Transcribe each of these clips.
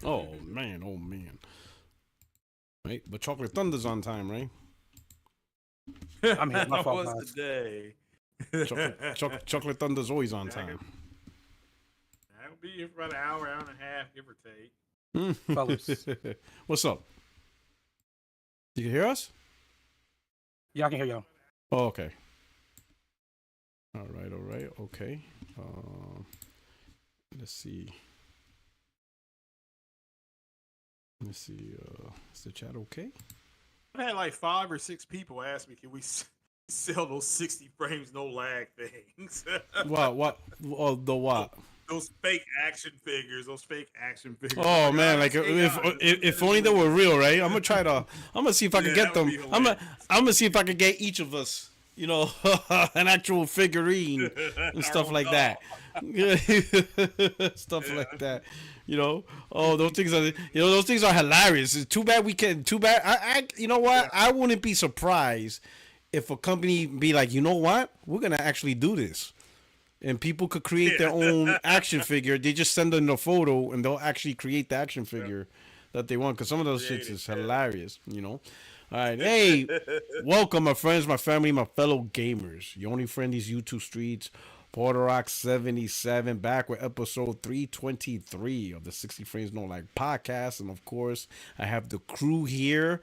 Oh man, oh man. Right, but Chocolate Thunder's on time, right? I'm here. My fault, What's the guys. day? Chocolate Thunder's always on time. I'll be here for about an hour and a half, give or take. Fellas. What's up? You can hear us? Yeah, I can hear y'all. Oh, okay. All right, okay. Let's see. Is the chat okay? I had like 5 or 6 people ask me, can we sell those 60 frames no lag things? What? Oh, the what? Those fake action figures. Oh man, like if only they were real, right? I'm gonna see if I can get them. I'm gonna see if I can get each of us, an actual figurine and stuff like that. Stuff like that. Oh, those things are hilarious. It's too bad we can. Too bad. You know what? I wouldn't be surprised if a company be like, you know what? We're gonna actually do this. And people could create their own action figure. They just send them a photo, and they'll actually create the action figure that they want. Because some of those shits is hilarious, All right, hey, welcome, my friends, my family, my fellow gamers. Your only friend these YouTube streets. Porter Rock 77 back with episode 323 of the 60 Frames No Lag podcast, and of course I have the crew here.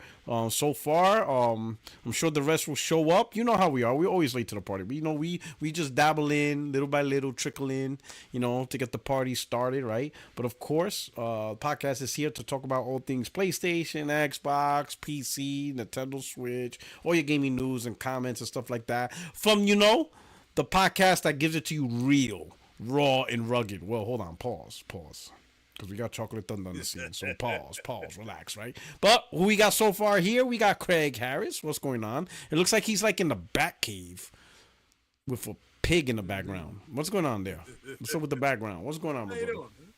So far, I'm sure the rest will show up. You know how we are. We're always late to the party, but we just dabble in little by little, trickle in, to get the party started, right? But of course, podcast is here to talk about all things PlayStation, Xbox, PC, Nintendo Switch, all your gaming news and comments and stuff like that. From the podcast that gives it to you real, raw, and rugged. Well, hold on, pause. Because we got Chocolate Thunder on the scene. So pause, relax, right? But who we got so far here? We got Craig Harris. What's going on? It looks like he's like in the Bat Cave with a pig in the background. What's going on there? What's up with the background? What's going on, How my you brother? doing, man?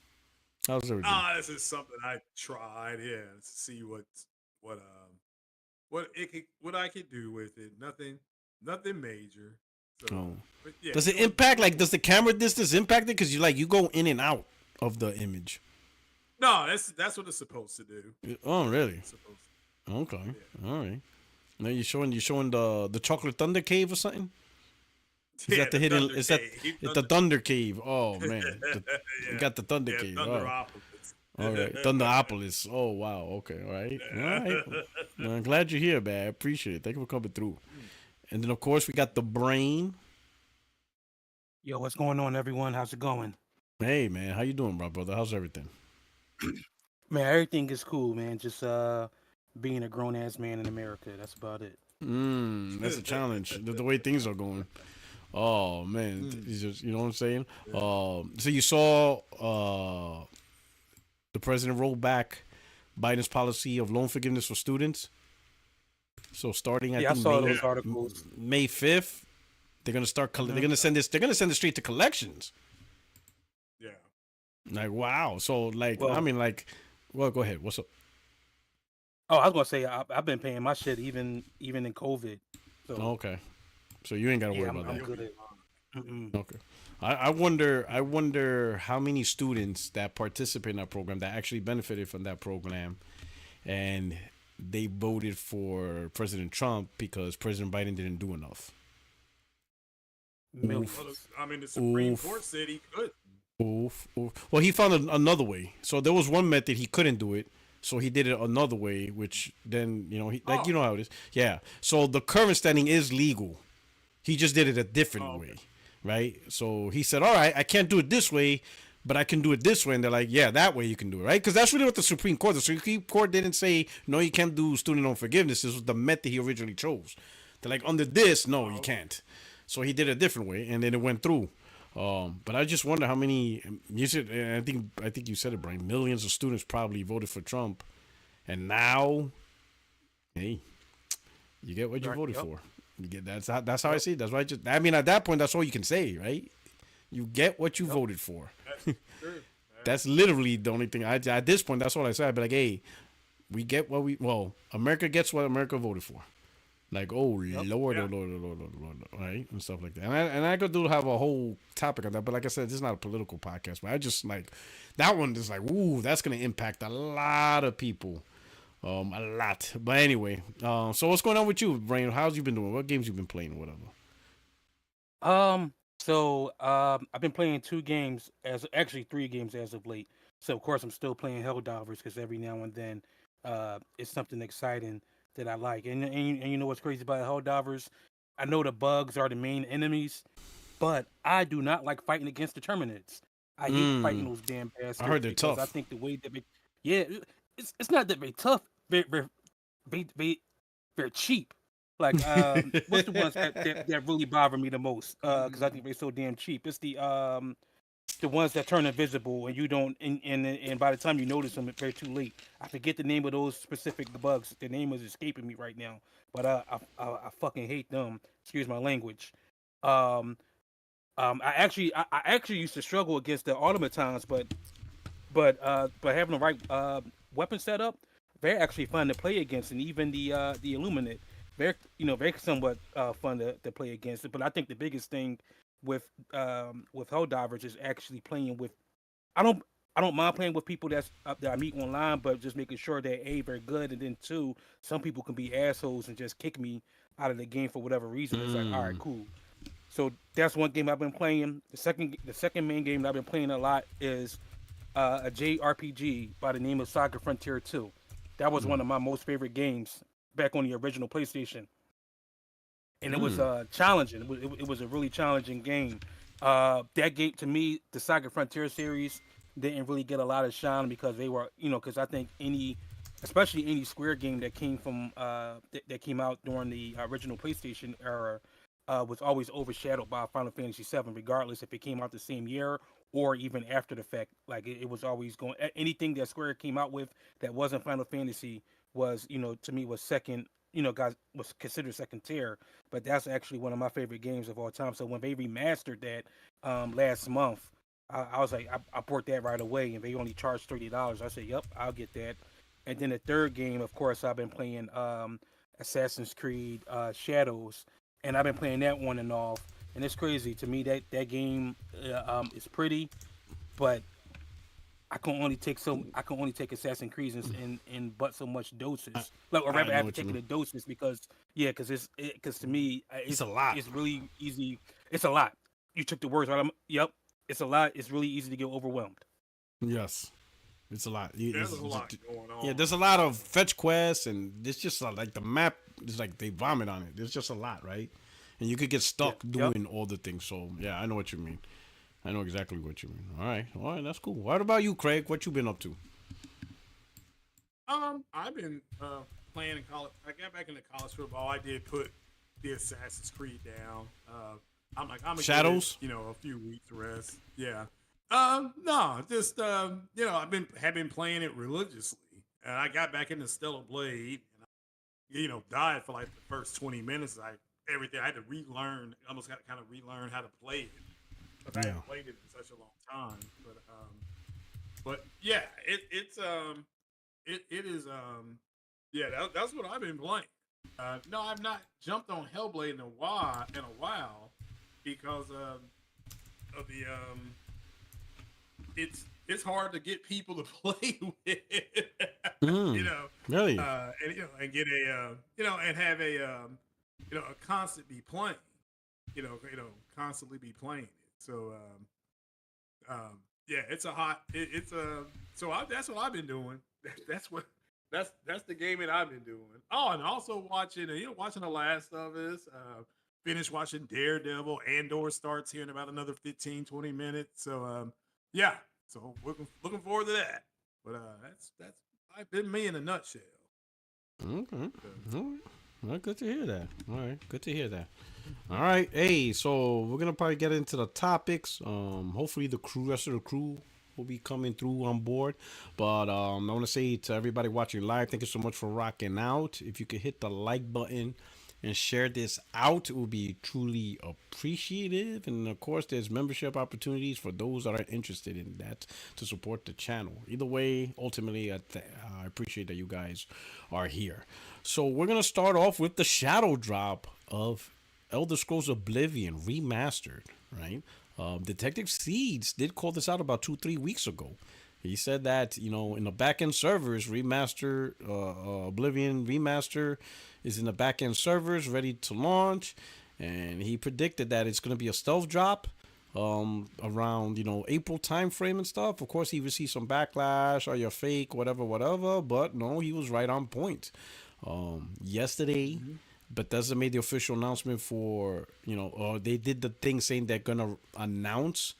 How's everything? This is something I tried, to see what I could do with it. Nothing major. So, Oh. yeah, Does it impact, like, does the camera distance impact it? Because you go in and out of the image. No, that's what it's supposed to do. Oh, really? It's supposed to. Okay. Yeah. All right. Now you're showing the Chocolate Thunder Cave or something? Is that the hidden? Thunder Is that Cave. it's the Thunder Cave? Oh man, Yeah. you got the Thunder Cave. Oh. Thunderopolis. All right, Thunderopolis. Oh wow. Okay. All right. Well, I'm glad you're here, man. I appreciate it. Thank you for coming through. And then of course we got the Brain. Yo, what's going on, everyone? How's it going? Hey man, how you doing, bro, brother? How's everything? Man, everything is cool, man. Just being a grown ass man in America. That's about it. That's a challenge. The way things are going. Oh man, it's just, you know what I'm saying? So you saw the president rolled back Biden's policy of loan forgiveness for students. So starting I saw those articles. May 5th, they're gonna start. They're gonna send this. They're gonna send it straight to collections. Yeah. Like wow. So like Well, well, go ahead. What's up? Oh, I was gonna say I've been paying my shit even in COVID. So Okay. So you ain't gotta worry I'm about that. good at. Okay. I wonder how many students that participate in that program that actually benefited from that program, and they voted for President Trump because President Biden didn't do enough. Millions. Well, I mean, the Supreme Court said he could. Oof. Well, he found another way. So there was one method he couldn't do it, so he did it another way, which then you know how it is. Yeah. So the current standing is legal. He just did it a different way, right? So he said, "All right, I can't do it this way, but I can do it this way." And they're like, "Yeah, that way you can do it, right?" Because that's really what the Supreme Court. The Supreme Court didn't say no, you can't do student loan forgiveness. This was the method he originally chose. They're like, under this, no, you can't. So he did it a different way, and then it went through. But I just wonder how many. You said, I think you said it, Brian. Millions of students probably voted for Trump, and now, hey, you get what you voted for. You get that's how I see it. That's why I mean, at that point, that's all you can say, right? You get what you voted for. That's true. That's literally the only thing. At this point, that's all I say. I'd be like, hey, we get America gets what America voted for. Like, oh Yep. Lord, Yeah. oh Lord, oh Lord, oh Lord, right, and stuff like that. And I could do have a whole topic on that, but like I said, this is not a political podcast. But I just like that one. Just like, ooh, that's gonna impact a lot of people, a lot. But anyway, so what's going on with you, Brain? How's you been doing? What games you been playing, or whatever? I've been playing 2 games as actually 3 games as of late. So of course I'm still playing Helldivers because every now and then, it's something exciting that I like. And you know what's crazy about Helldivers? I know the bugs are the main enemies, but I do not like fighting against the Terminids. I hate fighting Mm, those damn I bastards heard they're because I tough. think the way that yeah, it's not that they're tough. They they're cheap. Like what's the ones that really bother me the most? Because I think they're so damn cheap. It's the ones that turn invisible and you don't and by the time you notice them, they're too late. I forget the name of those specific bugs. The name is escaping me right now, but I fucking hate them. Excuse my language. Um, I actually used to struggle against the automatons, but having the right weapon setup, they're actually fun to play against, and even the Illuminate, they're somewhat fun to play against. But I think the biggest thing with Helldivers is actually playing with. I don't I don't mind playing with people that I meet online, but just making sure that A, they're good, and then two, some people can be assholes and just kick me out of the game for whatever reason. It's like, all right, Mm. cool. So that's one game I've been playing. The second main game that I've been playing a lot is a JRPG by the name of Saga Frontier 2. That was one of my most favorite games back on the original PlayStation, and it was Mm. challenging. It was a really challenging game. That game to me, the Saga Frontier series didn't really get a lot of shine because they were, because I think especially any Square game that came from that came out during the original PlayStation era, was always overshadowed by Final Fantasy VII, regardless if it came out the same year or even after the fact. Like it was always going anything that Square came out with that wasn't Final Fantasy was, to me was second. Guys was considered second tier, but that's actually one of my favorite games of all time. So when they remastered that last month, I was like, I bought that right away, and they only charged $30. I said, "Yep, I'll get that." And then the third game, of course, I've been playing Assassin's Creed Shadows, and I've been playing that one and off. And it's crazy to me that game is pretty, but I can only take Assassin's Creed in but so much I, doses. Like, or I rather, I know have to what you take it mean. in doses because yeah, because to me It's a lot. it's really easy. It's a lot. You took the words right. Yep, it's a lot. It's really easy to get overwhelmed. Yes, it's a lot. There's a lot going Yeah, on. there's a lot of fetch quests, and it's just like the map is like they vomit on it. There's just a lot, right? And you could get Yeah. stuck Yep. doing all the things. So yeah, I know what you mean. I know exactly what you mean. All right, that's cool. What about you, Craig? What you been up to? I've been playing in college. I got back into college football. I did put the Assassin's Creed down. I'm gonna give it, Shadows. a few weeks rest. Yeah. No, just have been playing it religiously, and I got back into Stellar Blade, and died for like the first 20 minutes. Everything I had to relearn. Almost got to kind of relearn how to play it because I Yeah. hadn't played it in such a long time. But yeah, it is yeah, that's what I've been playing. No, I've not jumped on Hellblade in a while because of the it's hard to get people to play with, you Mm, know, really? and get and have a constant be playing, constantly be playing it. So yeah, it's a hot. It's a that's what I've been doing. That's what that's the game that I've been doing. Oh, and also watching watching The Last of Us. Finish watching Daredevil. Andor starts here in about another 15-20 minutes. So yeah, so looking forward to that. But that's I've been me in a nutshell. Okay. So, All right. Well, good to hear that. All right, good to hear that. All right, hey, so we're gonna probably get into the topics. Hopefully rest of the crew will be coming through on board. But I want to say to everybody watching live, thank you so much for rocking out. If you could hit the like button, and share this out. It would be truly appreciative. And of course, there's membership opportunities for those that are interested in that to support the channel. Either way, ultimately, I appreciate that you guys are here. So we're gonna start off with the shadow drop of Elder Scrolls Oblivion Remastered, right? Detective Seeds did call this out about 2-3 weeks ago. He said that, in the backend servers, Oblivion Remaster is in the backend servers, ready to launch, and he predicted that it's going to be a stealth drop around April timeframe and stuff. Of course, he received some backlash, or you're fake, whatever. But no, he was right on point. Yesterday, Bethesda made the official announcement for they did the thing saying they're gonna announce.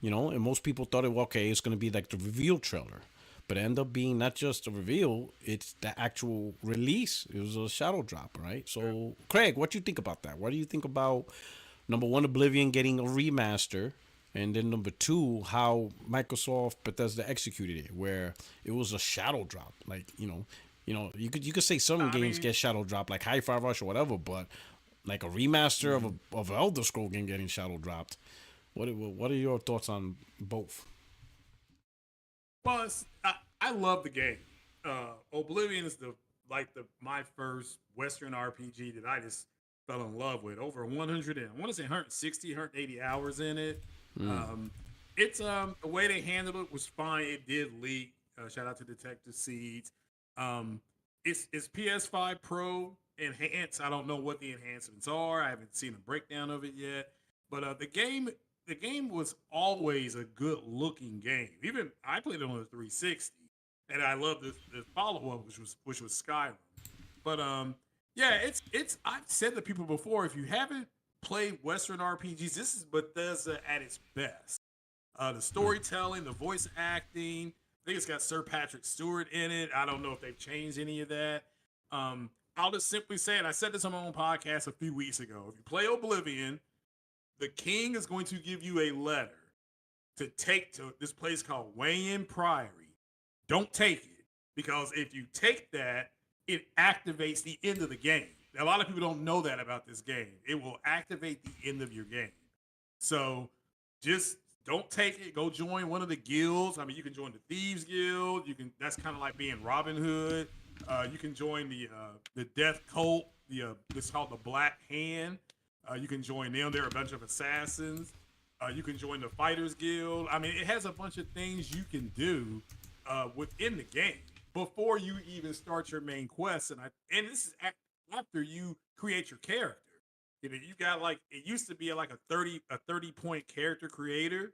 And most people thought it's going to be like the reveal trailer. But it ended up being not just a reveal, it's the actual release. It was a shadow drop, right? So, Craig, what do you think about that? What do you think about, number one, Oblivion getting a remaster, and then number two, how Microsoft Bethesda executed it, where it was a shadow drop? Like, you could say some games get shadow drop, like Hi-Fi Rush or whatever, but like a remaster of an Elder Scroll game getting shadow dropped. What are your thoughts on both? Well, I love the game. Oblivion is my first Western RPG that I just fell in love with. Over 100 and I want to say 160, 180 hours in it. It's the way they handled it was fine. It did leak. Shout out to Detective Seeds. It's PS5 Pro enhanced. I don't know what the enhancements are. I haven't seen a breakdown of it yet. But the game was always a good looking game. Even I played it on the 360, and I love the follow up, which was Skyrim. But yeah, it's I've said to people before, if you haven't played Western RPGs, this is Bethesda at its best. The storytelling, the voice acting. I think it's got Sir Patrick Stewart in it. I don't know if they've changed any of that. I'll just simply say it. I said this on my own podcast a few weeks ago. If you play Oblivion, the king is going to give you a letter to take to this place called Wayne Priory. Don't take it, because if you take that, it activates the end of the game. A lot of people don't know that about this game. It will activate the end of your game. So just don't take it. Go join one of the guilds. I mean, you can join the Thieves Guild. That's kind of like being Robin Hood. You can join the Death Cult. It's called the Black Hand. You can join them. They're a bunch of assassins. You can join the Fighters Guild. I mean, it has a bunch of things you can do within the game before you even start your main quest. And this is after you create your character. You got it used to be like a 30 point character creator,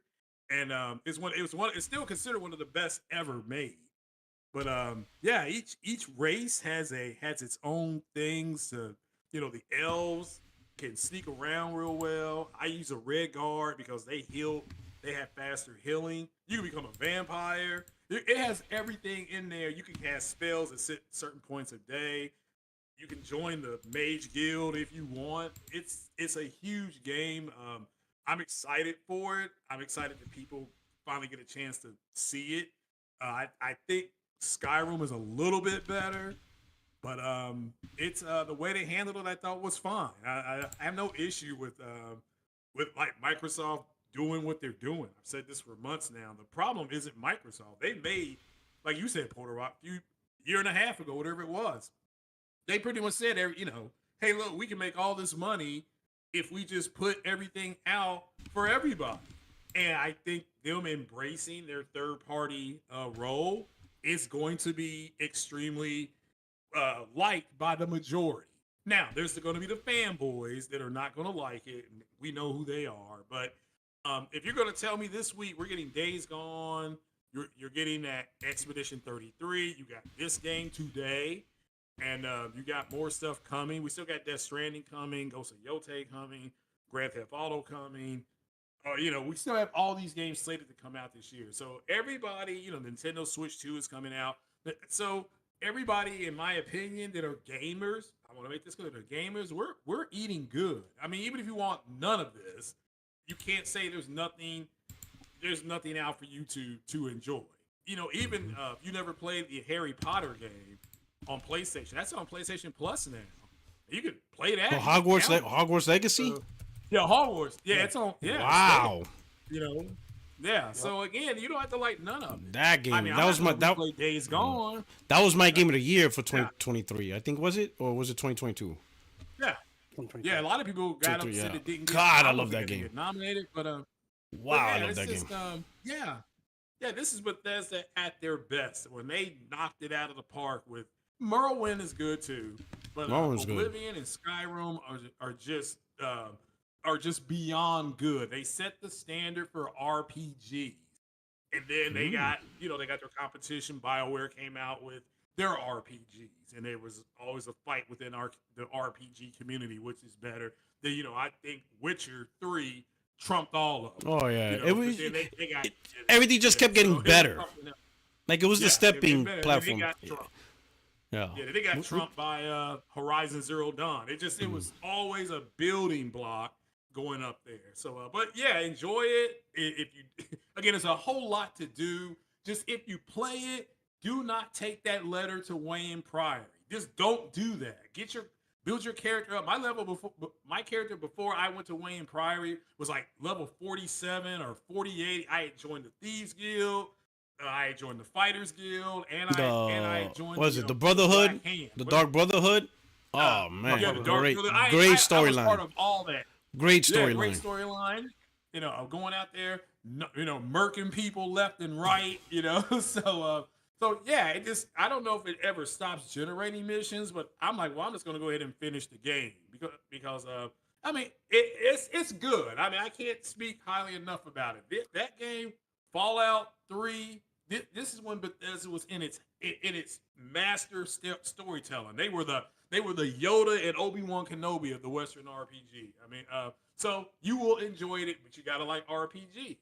and it's still considered one of the best ever made. But yeah, each race has its own things to the elves can sneak around real well. I use a red guard because they have faster healing. You can become a vampire. It has everything in there. You can cast spells at certain points of day. You can join the mage guild if you want. It's a huge game. I'm excited for it. I'm excited that people finally get a chance to see it. I think Skyrim is a little bit better. But it's the way they handled it, I thought was fine. I have no issue with like Microsoft doing what they're doing. I've said this for months now. The problem isn't Microsoft. They made, like you said, Porter Rock, year and a half ago, whatever it was. They pretty much said, hey, look, we can make all this money if we just put everything out for everybody. And I think them embracing their third party role is going to be extremely liked by the majority. Now, there's going to be the fanboys that are not going to like it. And we know who they are. But if you're going to tell me this week we're getting Days Gone, you're getting that Expedition 33, you got this game today, and you got more stuff coming. We still got Death Stranding coming, Ghost of Yotei coming, Grand Theft Auto coming. We still have all these games slated to come out this year. So everybody, Nintendo Switch 2 is coming out. So everybody, in my opinion, that are gamers, I want to make this clear, they're gamers, we're eating good. I mean, even if you want none of this, you can't say there's nothing out for you to enjoy. Even if you never played the Harry Potter game on PlayStation, that's on PlayStation Plus now. You could play that. Oh, Hogwarts Legacy. Yeah, Hogwarts. Yeah, it's on. Yeah. Wow. You know. Yeah. Yep. So again, you don't have to like none of it. That game. I mean, that was my play Days Gone. That was my game of the year for 2023. I think was it or was it 2022? Yeah. Yeah, a lot of people got upset it didn't get. God, I love that game. Get nominated, but wow, yeah, I love that game. Yeah, this is Bethesda at their best when they knocked it out of the park with Morrowind is good too, but Oblivion and Skyrim are just beyond good. They set the standard for RPGs, and then they got their competition. BioWare came out with their RPGs, and there was always a fight within the RPG community, which is better. I think Witcher 3 trumped all of them. Oh yeah, it was. Everything just kept getting better. Like it was the stepping platform. Yeah, they got trumped by Horizon Zero Dawn. It was always a building block going up there. So, but yeah, enjoy it. If you again, it's a whole lot to do. Just if you play it, do not take that letter to Wayne Priory. Just don't do that. Build your character up. My character before I went to Wayne Priory was like level 47 or 48. I had joined the Thieves Guild. I joined the Fighters Guild, and I joined. Was it the Brotherhood? The Dark Brotherhood? Oh man, yeah, great storyline. I was part of all that. Great storyline. Great storyline. I'm going out there, murking people left and right. So yeah, I don't know if it ever stops generating missions, but I'm like, well, I'm just gonna go ahead and finish the game because I mean, it's good. I mean, I can't speak highly enough about it. That game, Fallout 3. This is when Bethesda was in its master storytelling. They were the Yoda and Obi-Wan Kenobi of the Western RPG. I mean, so you will enjoy it, but you gotta like RPGs.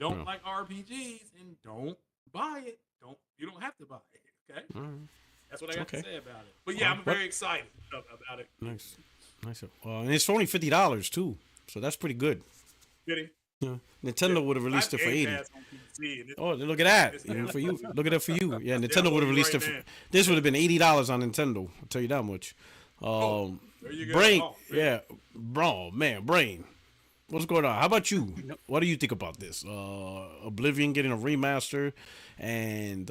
Don't like RPGs, and don't buy it. You don't have to buy it. Okay, that's what I got to say about it. But yeah, I'm very excited about it. Nice. And it's only $50 too, so that's pretty good. Kidding. Yeah. Nintendo would have released it for $80. Oh, look at that! Even for you, look at that for you. Yeah, Nintendo would have released it. This would have been $80 on Nintendo. I'll tell you that much. There you go. Brain, yeah, bro, man, Brain. What's going on? How about you? What do you think about this? Oblivion getting a remaster, and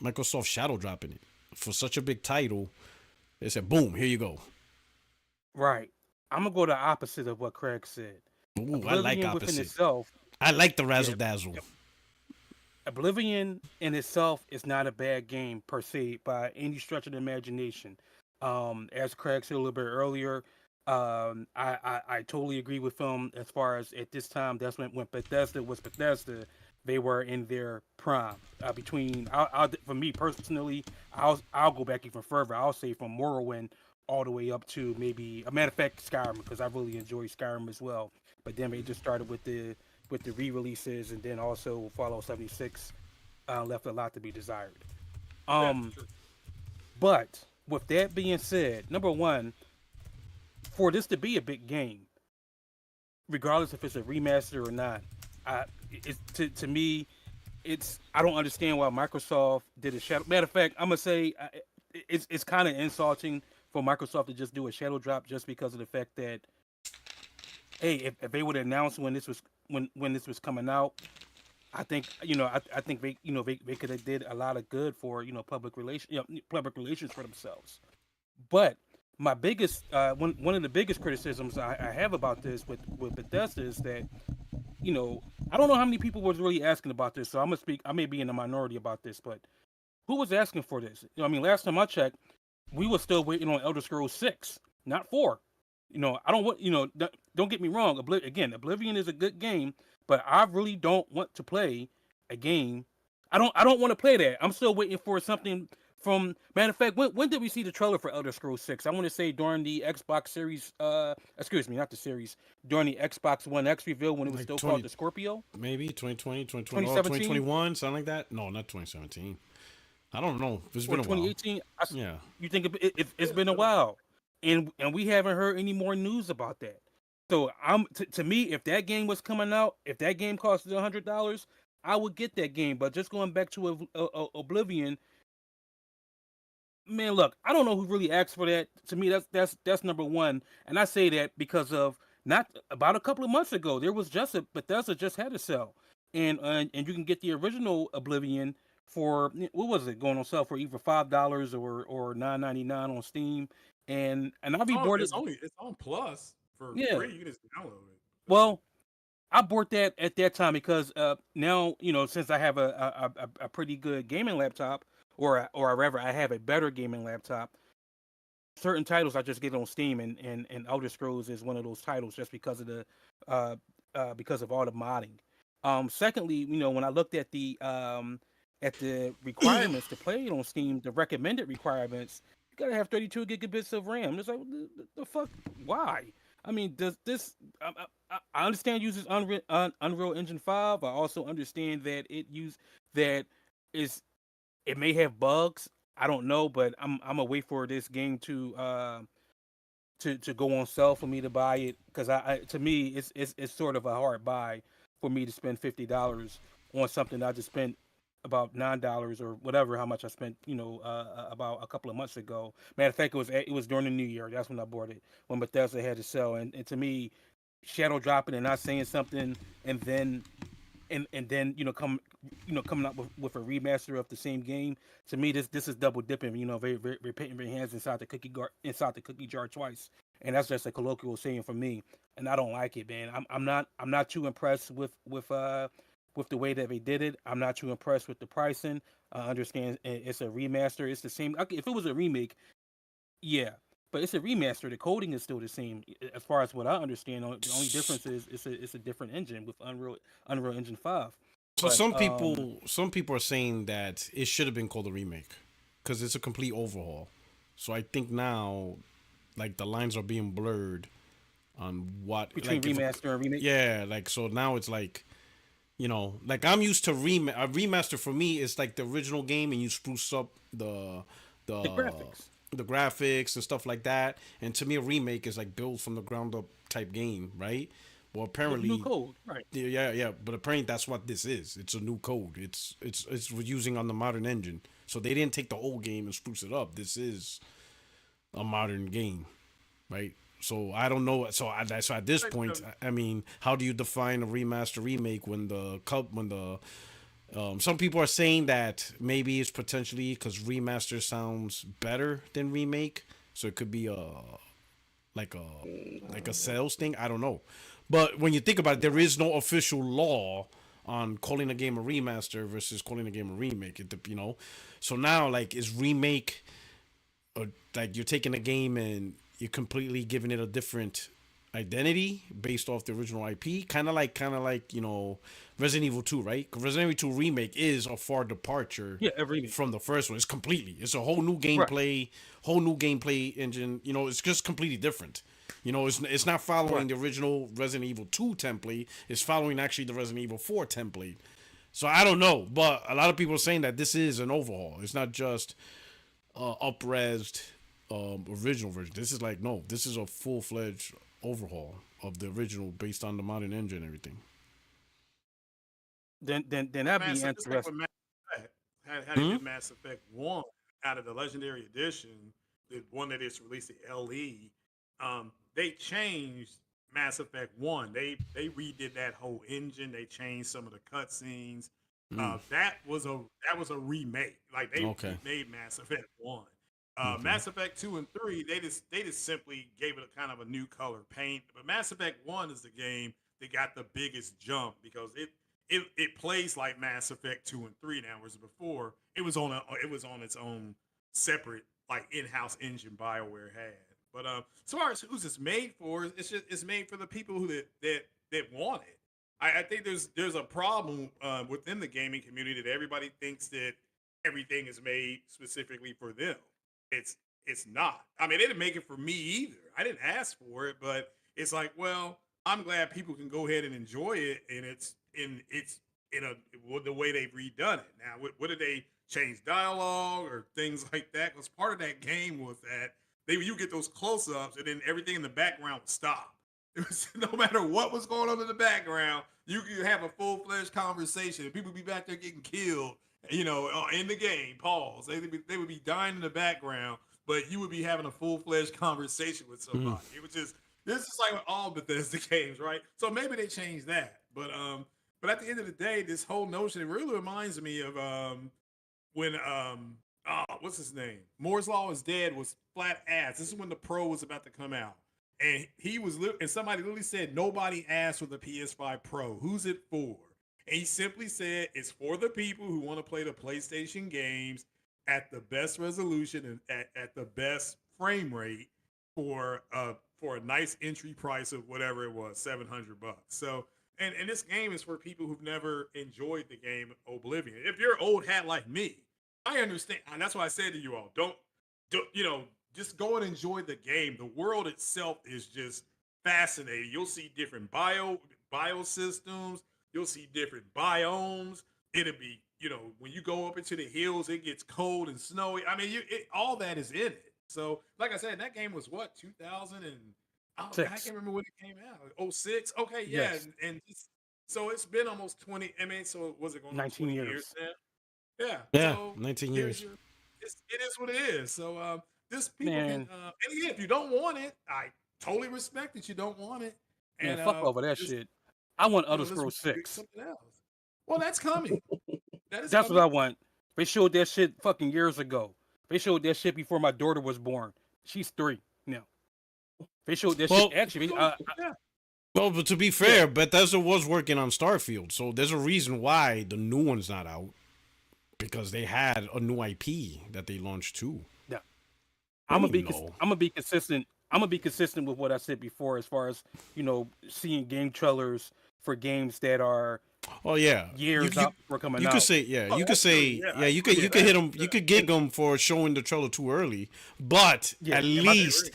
Microsoft shadow dropping it for such a big title. They said, "Boom, here you go." Right. I'm gonna go the opposite of what Craig said. Ooh, I like opposite. I like the razzle dazzle. Oblivion in itself is not a bad game per se by any stretch of the imagination. As Craig said a little bit earlier, I totally agree with him as far as at this time. That's when Bethesda was Bethesda. They were in their prime. For me personally, I'll go back even further. I'll say from Morrowind all the way up to maybe a matter of fact Skyrim, because I really enjoy Skyrim as well. But then they just started with the re-releases, and then also Fallout 76 left a lot to be desired. But with that being said, number one, for this to be a big game, regardless if it's a remaster or not, to me, I don't understand why Microsoft did a shadow. Matter of fact, I'm gonna say it's kind of insulting for Microsoft to just do a shadow drop just because of the fact that, hey, if they would announce when this was coming out, I think I think they could have did a lot of good for public relations for themselves. But my biggest one of the biggest criticisms I have about this with Bethesda is that I don't know how many people was really asking about this, so I'm gonna speak. I may be in the minority about this, but who was asking for this? I mean, last time I checked, we were still waiting on Elder Scrolls 6, not 4. I don't want, don't get me wrong. Oblivion is a good game, but I really don't want to play a game. I don't want to play that. I'm still waiting for something from. Matter of fact, when did we see the trailer for Elder Scrolls 6? I want to say during the Xbox Series. Excuse me, not the series. During the Xbox One X reveal when it was still called the Scorpio. Maybe 2020, 2021, something like that. No, not 2017. I don't know. It's been a while. 2018. Yeah. You think it's been a while. And we haven't heard any more news about that. So to me, if that game was coming out, if that game cost $100, I would get that game. But just going back to Oblivion, Man, look, I don't know who really asked for that. To me, that's number one, and I say that because of not about a couple of months ago there was just a Bethesda just had a sale, and you can get the original Oblivion for what was it going on sale for either $5 or $9.99 on Steam, and I rebought it. It's on Plus for Yeah, free. You can just download it. well, I bought that at that time because now since I have a pretty good gaming laptop, or rather I have a better gaming laptop. Certain titles I just get on Steam, and Elder Scrolls is one of those titles just because of the uh, because of all the modding. Secondly, when I looked at the requirements to play it on Steam, the recommended requirements, you gotta have 32 gigabits of RAM. It's like the fuck, why? I mean, does this? I understand it uses Unreal Engine 5. I also understand that that is it may have bugs. I don't know, but I'm gonna wait for this game to go on sale for me to buy it because to me it's sort of a hard buy for me to spend $50 on something I just spent about $9 or whatever how much I spent about a couple of months ago. Matter of fact, it was during the New Year. That's when I bought it when Bethesda had to sell, and to me, shadow dropping and not saying something, and then coming up with a remaster of the same game. To me, this is double dipping. Very putting your hands inside the cookie jar twice, and that's just a colloquial saying for me, and I don't like it, man. I'm not too impressed with the way that they did it. I'm not too impressed with the pricing. I understand it's a remaster. It's the same. If it was a remake, yeah, but it's a remaster. The coding is still the same, as far as what I understand. The only difference is it's a different engine with Unreal Engine 5. So But some people are saying that it should have been called a remake because it's a complete overhaul. So I think now, like the lines are being blurred on what between like if remaster and remake, yeah, like so now it's like like I'm used to a remaster for me is like the original game and you spruce up the the graphics. the graphics and stuff like that. And to me, a remake is like build from the ground up type game, right? Well, With new apparently, code, right? yeah. But apparently, that's what this is. It's a new code. It's using on the modern engine. So they didn't take the old game and spruce it up. This is a modern game, right? So I don't know. So at this point, I mean, how do you define a remaster remake when some people are saying that maybe it's potentially because remaster sounds better than remake, so it could be like a like a sales thing. I don't know, but when you think about it, there is no official law on calling a game a remaster versus calling a game a remake. So now like is remake or like you're taking a game and you're completely giving it a different identity based off the original IP, kind of like Resident Evil 2, right? 'Cause Resident Evil 2 remake is a far departure Yeah, a remake. from the first one. It's a whole new Right. gameplay engine. It's just completely different. It's not following Right. the original Resident Evil 2 template. It's following actually the Resident Evil 4 template. So I don't know, but a lot of people are saying that this is an overhaul. It's not just up-resed original version. This is like no, this is a full-fledged overhaul of the original based on the modern engine and everything. Then I'd be Just like interested. with Mass Effect, how they Hmm? did Mass Effect 1 out of the Legendary Edition, the one that is released, the LE, they changed Mass Effect 1. They redid that whole engine. They changed some of the cutscenes. Mm. That was a remake. Like they Okay. remade Mass Effect 1. Okay. Mass Effect 2 and 3, they just simply gave it a kind of a new color paint. But Mass Effect 1 is the game that got the biggest jump because it plays like Mass Effect 2 and 3 now, whereas before it was on its own separate like in-house engine BioWare had. But as far as who's it's made for, it's made for the people that want it. I think there's a problem within the gaming community that everybody thinks that everything is made specifically for them. It's not. I mean, they didn't make it for me either. I didn't ask for it, but it's like, well, I'm glad people can go ahead and enjoy it, and it's in the way they've redone it. Now, what did they change dialogue or things like that? Because part of that game was that you get those close ups, and then everything in the background would stop. It was no matter what was going on in the background, you could have a full fledged conversation. And people be back there getting killed, in the game. Pause. They would be dying in the background, but you would be having a full-fledged conversation with somebody. It was just this is like with all Bethesda games, right? So maybe they changed that, but at the end of the day, this whole notion it really reminds me of when what's his name? Moore's Law is Dead was flat ass. This is when the Pro was about to come out. And and somebody literally said, nobody asked for the PS5 Pro. Who's it for? And he simply said, it's for the people who want to play the PlayStation games at the best resolution and at the best frame rate for a nice entry price of whatever it was, $700. So, and this game is for people who've never enjoyed the game Oblivion. If you're an old hat like me, I understand. And that's why I said to you all, don't just go and enjoy the game. The world itself is just fascinating. You'll see different biosystems. You'll see different biomes. It'll be, when you go up into the hills, it gets cold and snowy. I mean, all that is in it. So, like I said, that game was what, 2000 and I can't remember when it came out. 06? Okay, yeah. Yes. And so it's been almost 20. I mean, so was it going on 19 20 years. years now? Yeah. Yeah, So 19 years. It is what it is. So this people Man. can, and yeah, if you don't want it, I totally respect that you don't want it. Man, And fuck over that shit. I want Elder let's Scrolls do 6. something else. Well, that's coming. That's what I want. They showed that shit fucking years ago. They showed that shit before my daughter was born. She's 3 now. They showed that shit. Actually, Well, but to be fair, Bethesda was working on Starfield, so there's a reason why the new one's not out. Because they had a new IP that they launched too. Yeah. I'm gonna be consistent. I'm gonna be consistent with what I said before, as far as seeing game trailers for games that are years out before coming out. You could say you could say you could hit them, you could gig them for showing the trailer too early, but at least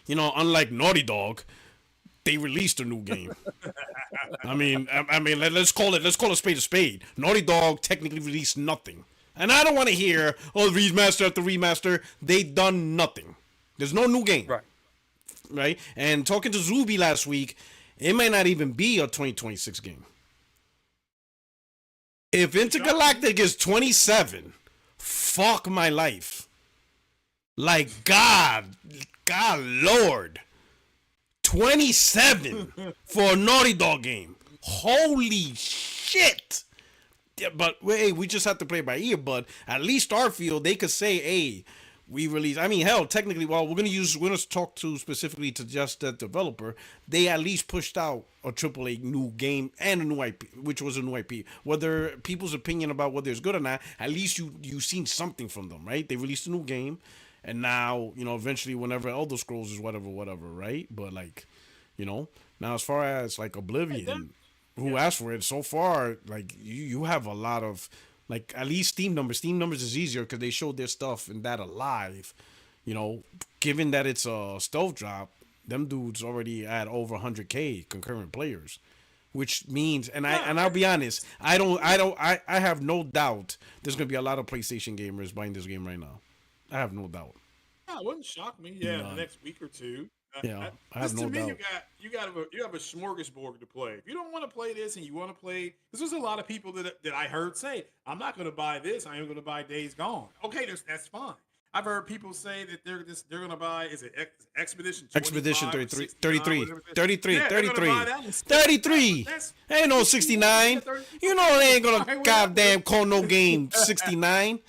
unlike Naughty Dog, they released a new game. I mean, let's call a spade. Naughty Dog technically released nothing, and I don't want to hear remaster after remaster. They done nothing. There's no new game, right? And talking to Zuby last week, it might not even be a 2026 game. If Intergalactic is 27, fuck my life. Like God, Lord. 27 for a Naughty Dog game. Holy shit. Yeah, but hey, we just have to play by ear, but at least Starfield, they could say, hey, we released. I mean, hell, technically, we're gonna talk to specifically to just that developer. They at least pushed out a AAA new game and a new IP, which was a new IP. Whether people's opinion about whether it's good or not, at least you seen something from them, right? They released a new game. And now, eventually whenever Elder Scrolls is whatever, right? But now as far as like Oblivion, who asked for it so far, like you have a lot of like at least Steam numbers. Steam numbers is easier because they showed their stuff and that alive. Given that it's a stealth drop, them dudes already at over 100K concurrent players, which means, and I'll be honest, I have no doubt there's gonna be a lot of PlayStation gamers buying this game right now. I have no doubt. Yeah, it wouldn't shock me. Yeah, in the next week or two. I have no doubt. You have a smorgasbord to play. If you don't want to play this and you want to play, because there's a lot of people that I heard say, I'm not going to buy this. I am going to buy Days Gone. Okay, that's fine. I've heard people say that they're going to buy, is it Expedition 33. Ain't no 69. They ain't going to goddamn call no game 69.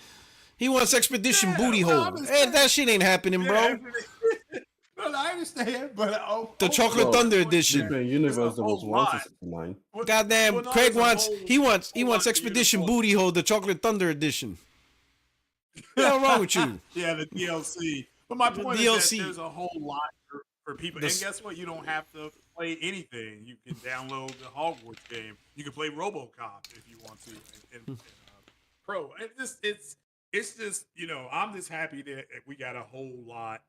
He wants Expedition Booty Hole. Hey, that shit ain't happening, bro. Well, I understand, but the Chocolate Thunder edition. Universe that was 169. Goddamn, Craig wants Expedition Booty Hole, the Chocolate Thunder edition. What's wrong with you? Yeah, the DLC. But my point is that there's a whole lot for people. And guess what? You don't have to play anything. You can download the Hogwarts game. You can play RoboCop if you want to. And Pro. It's just, I'm just happy that we got a whole lot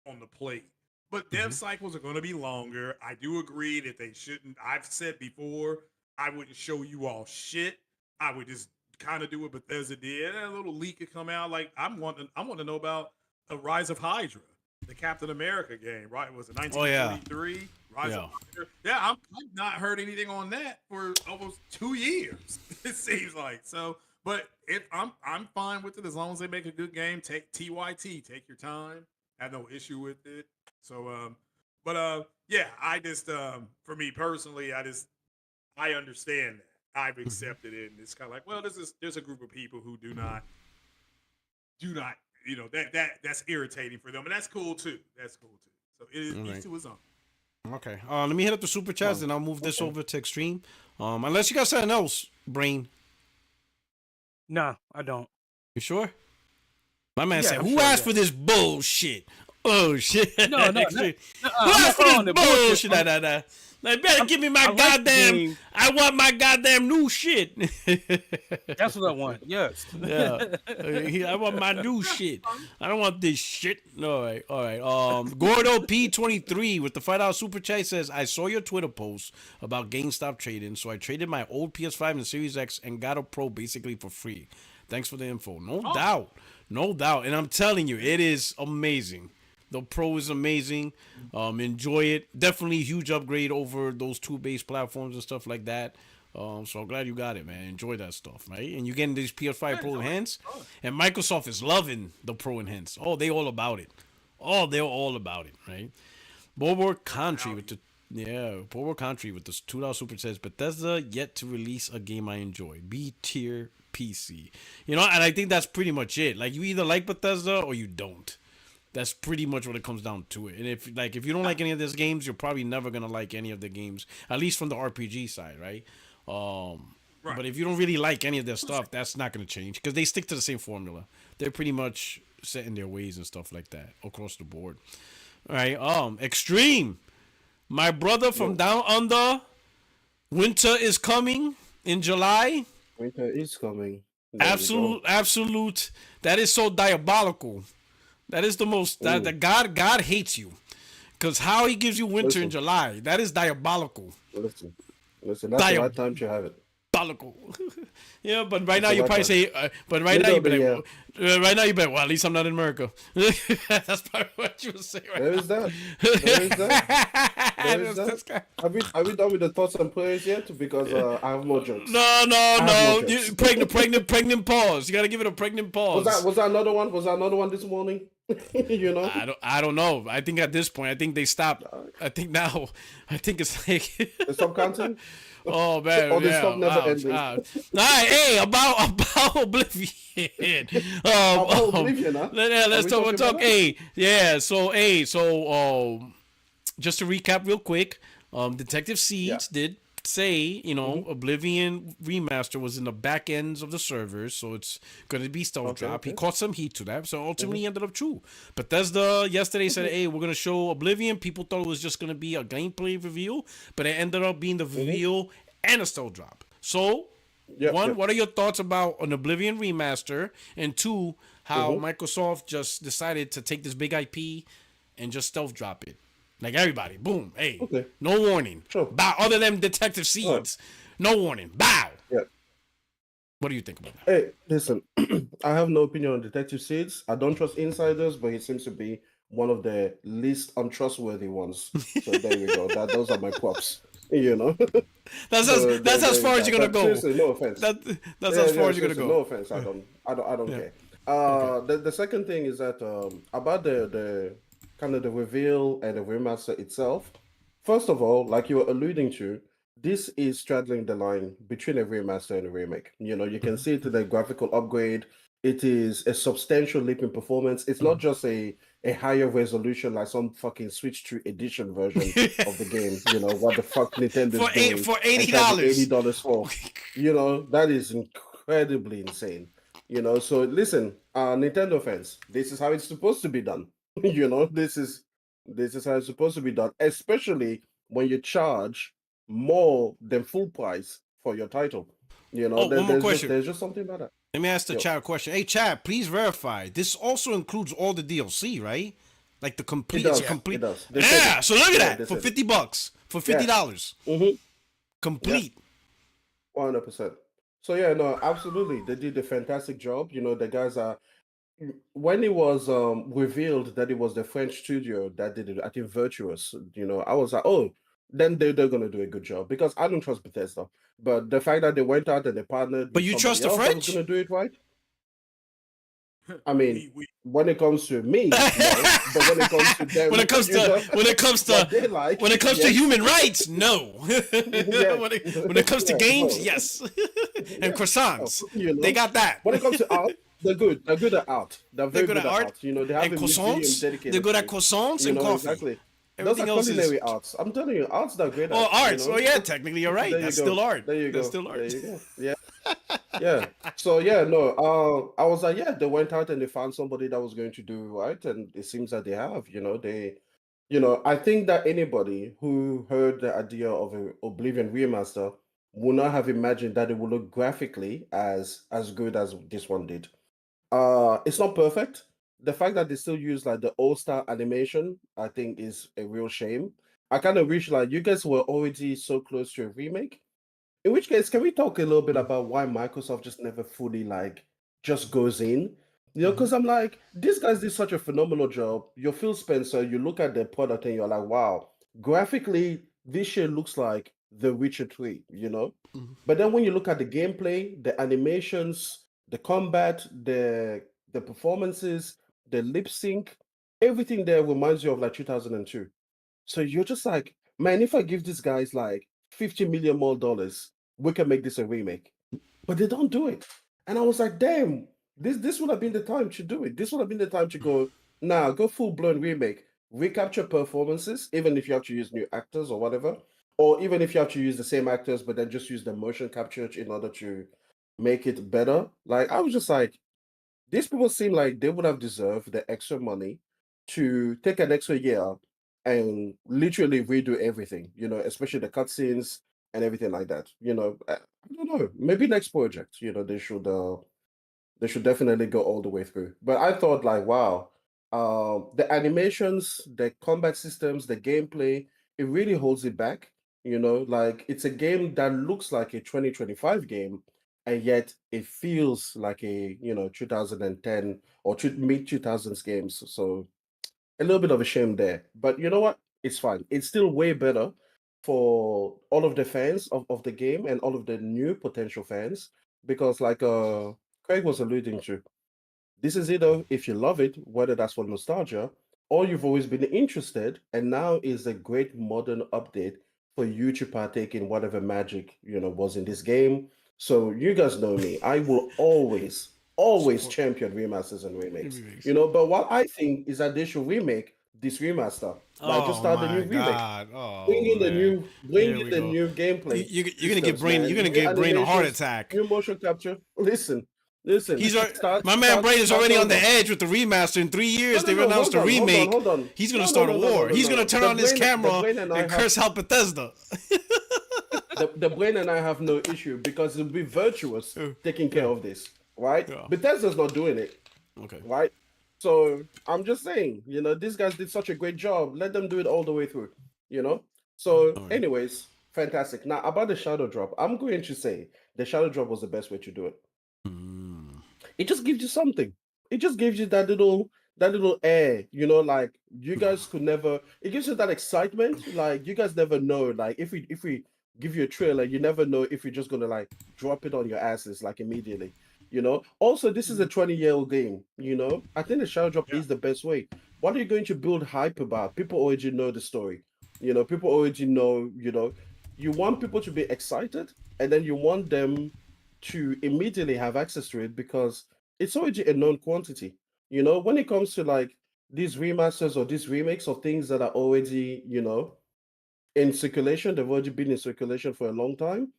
on the plate. But dev cycles are going to be longer. I do agree that they shouldn't. I've said before, I wouldn't show you all shit. I would just kind of do what Bethesda did. A little leak could come out. Like I want to know about the Rise of Hydra, the Captain America game. Right? Was it 1943? Rise of Hydra. Yeah, I've not heard anything on that for almost 2 years. It seems like so. But if I'm fine with it as long as they make a good game. Take TYT, take your time. I have no issue with it. So yeah, I just for me personally, I understand that. I've Mhm. accepted it, and it's kind of like, well, there's a group of people who do not that's irritating for them, and that's cool too. That's cool too. So it is All each right. to his own. Okay. Let me hit up the super chats, Oh, and I'll move this okay. over to extreme. Unless you got something else, brain. Nah, I don't. You sure? My man Yeah, said, I'm "Who sure. asked Yeah. for this bullshit?" Oh shit! No, no, Extreme. Who I'm asked not for this calling it bullshit. bullshit? Nah. Like, better give me my I like the goddamn. game. I want my goddamn new shit. That's what I want. Yes. Yeah. I want my new shit. I don't want this shit. All right. Gordo P23 with the $5 super chat says, I saw your Twitter post about GameStop trading, so I traded my old PS5 and Series X and got a Pro basically for free. Thanks for the info. No doubt. And I'm telling you, it is amazing. The Pro is amazing. Enjoy it. Definitely a huge upgrade over those two base platforms and stuff like that. So I'm glad you got it, man. Enjoy that stuff, right? And you're getting this PS5 Pro Enhance, and Microsoft is loving the Pro Enhance. Oh, they all about it. Oh, they're all about it, right? Bulwark Country with the Bulwark Country with this $2 super says Bethesda yet to release a game I enjoy. B tier PC. And I think that's pretty much it. Like you either like Bethesda or you don't. That's pretty much what it comes down to it. And if you don't like any of these games, you're probably never gonna like any of the games, at least from the RPG side, right? Right. But if you don't really like any of their stuff, that's not gonna change because they stick to the same formula. They're pretty much set in their ways and stuff like that across the board. All right. Extreme. My brother from down under. Winter is coming in July. Winter is coming. There we go. Absolute. That is so diabolical. That is the most that God hates you, because how he gives you winter in Listen, July, that is diabolical. listen. That's the right time to have it. Diabolical. Yeah, but right That's now the you right probably time. say, but right now Middle you of the be year. like, right now you be like, well, at least I'm not in America. That's probably what you would say right There now. is that. There is that. There is This that. guy. Are we done with the thoughts and prayers yet? Because I have more jokes. No. I have more jokes. Pregnant pause. You gotta give it a pregnant pause. Was that another one? Was that another one this morning? You know? I don't know. I think at this point, I think they stopped. I think now, I think it's like. They stop counting? Oh man, Or they yeah. stop never Ouch. ending? All right, hey, about Oblivion. About Oblivion, huh? Let's we talk. talking about that? Hey, yeah. So just to recap real quick, Detective Seeds did say, Oblivion Remaster was in the back ends of the servers, so it's going to be stealth drop. He caught some heat to that, so ultimately ended up true. Bethesda yesterday said, hey, we're going to show Oblivion. People thought it was just going to be a gameplay reveal, but it ended up being the reveal and a stealth drop. So, one, what are your thoughts about an Oblivion Remaster? And two, how Microsoft just decided to take this big IP and just stealth drop it? Like everybody, boom, hey, no warning. Sure. Bow. Other than Detective Seeds, no warning. Bow. Yeah. What do you think about that? Hey, listen, I have no opinion on Detective Seeds. I don't trust insiders, but he seems to be one of the least untrustworthy ones. So there we go. Those are my props. That's as far as you're gonna go. Seriously, no offense. That's as far as you're gonna go. No offense. I don't care. The second thing is that about the kind of the reveal and the remaster itself. First of all, like you were alluding to, this is straddling the line between a remaster and a remake. You can see it in the graphical upgrade. It is a substantial leap in performance. It's not just a higher resolution like some fucking Switch 2 edition version of the game. What the fuck Nintendo's doing for $80 $80 for. That is incredibly insane. So listen, Nintendo fans, this is how it's supposed to be done. This is how it's supposed to be done, especially when you charge more than full price for your title. One more question. There's just something about that. Let me ask the chat a question. Hey, chat, please verify. This also includes all the DLC, right? Like the complete. It does. Complete. It does. Yeah. So look at that for $50. For $50. Complete. 100%. So yeah, no, absolutely. They did a fantastic job. The guys are. When it was revealed that it was the French studio that did it, I think Virtuous, I was like, oh, then they're gonna do a good job because I don't trust Bethesda. But the fact that they went out and they partnered But with you somebody trust the else that was French? gonna do it right, I mean, we when it comes to me, no. But when it comes to them, when it comes you to know, when what they like, it comes to yes, human rights, no. yes, when it comes to yeah, games, no, yes. And yeah, no, croissants, you they know. got that. When it comes to art, they're good. They're good at art. They're They're very good good at at art art. You know, they have and a museum croissants. They're dedicated good to at it. croissants You and know, coffee. exactly. Those are Everything else is culinary arts. I'm telling you, arts they're great oh at. You arts. Oh know, yeah, technically you're right. there you That's go. still art. There you That's go. still There art. you go. Yeah. Yeah. So yeah, no, I was like, yeah, they went out and they found somebody that was going to do right, and it seems that they have, I think that anybody who heard the idea of a Oblivion remaster would not have imagined that it would look graphically as good as this one did. It's not perfect. The fact that they still use like the old style animation, I think is a real shame. I kind of wish like you guys were already so close to a remake, in which case, can we talk a little bit Mhm. about why Microsoft just never fully like just goes in? Mhm. Because I'm like, these guys did such a phenomenal job. You're Phil Spencer, you look at the product and you're like, wow, graphically, this shit looks like The Witcher 3, you know? Mhm. But then when you look at the gameplay, the animations, the combat, the performances, the lip sync, everything there reminds you of like 2002. So you're just like, man, if I give these guys like 50 million more dollars, we can make this a remake. But they don't do it. And I was like, damn, this would have been the time to do it. This would have been the time to go, nah, go full blown remake. Recapture performances, even if you have to use new actors or whatever. Or even if you have to use the same actors, but then just use the motion capture in order to make it better. Like, I was just like, these people seem like they would have deserved the extra money to take an extra year and literally redo everything, especially the cutscenes and everything like that. I don't know. Maybe next project, they should definitely go all the way through. But I thought like, wow, the animations, the combat systems, the gameplay, it really holds it back. Like it's a game that looks like a 2025 game, and yet it feels like a 2010 or mid 2000s games. So a little bit of a shame there. But you know what? It's fine. It's still way better for all of the fans of the game and all of the new potential fans because like Craig was alluding to, this is either if you love it, whether that's for nostalgia, or you've always been interested, and now is a great modern update for you to partake in whatever magic was in this game. So you guys know me. I will always Support champion remasters and remakes. remakes. But what I think is that they should remake this remaster. Like just Oh start the new my remake. god. Bring Oh in the man. new bring Here in we the go. new gameplay You're gonna get systems, brain. You're man. gonna New get brain a heart animations, attack. new motion capture. Listen. He's Start my man start Brain is start already on the over. edge with the remaster. In 3 years, No, they've no. announced Hold a on, hold on, remake. hold on. He's gonna No, no, start a no, no, no, war. no, He's gonna no. turn The on his brain, the camera brain, and I and have curse out Bethesda. the brain and I have no issue because it'll be virtuous Yeah. taking care of this, right? Yeah. Bethesda's not doing it, Okay. right? So I'm just saying, these guys did such a great job. Let them do it all the way through, you know. So, All right. anyways, fantastic. Now about the shadow drop, I'm going to say the shadow drop was the best way to do it. Mm. It just gives you something. It just gives you that little air, like you guys could never. It gives you that excitement, like you guys never know, like if we give you a trailer, you never know if you're just gonna like drop it on your asses like immediately. Also, this is a 20-year-old game. I think the shadow drop Yeah. is the best way. What are you going to build hype about? People already know the story. People already know. You want people to be excited, and then you want them to immediately have access to it because it's already a known quantity. When it comes to like these remasters or these remakes of things that are already, in circulation, they've already been in circulation for a long time.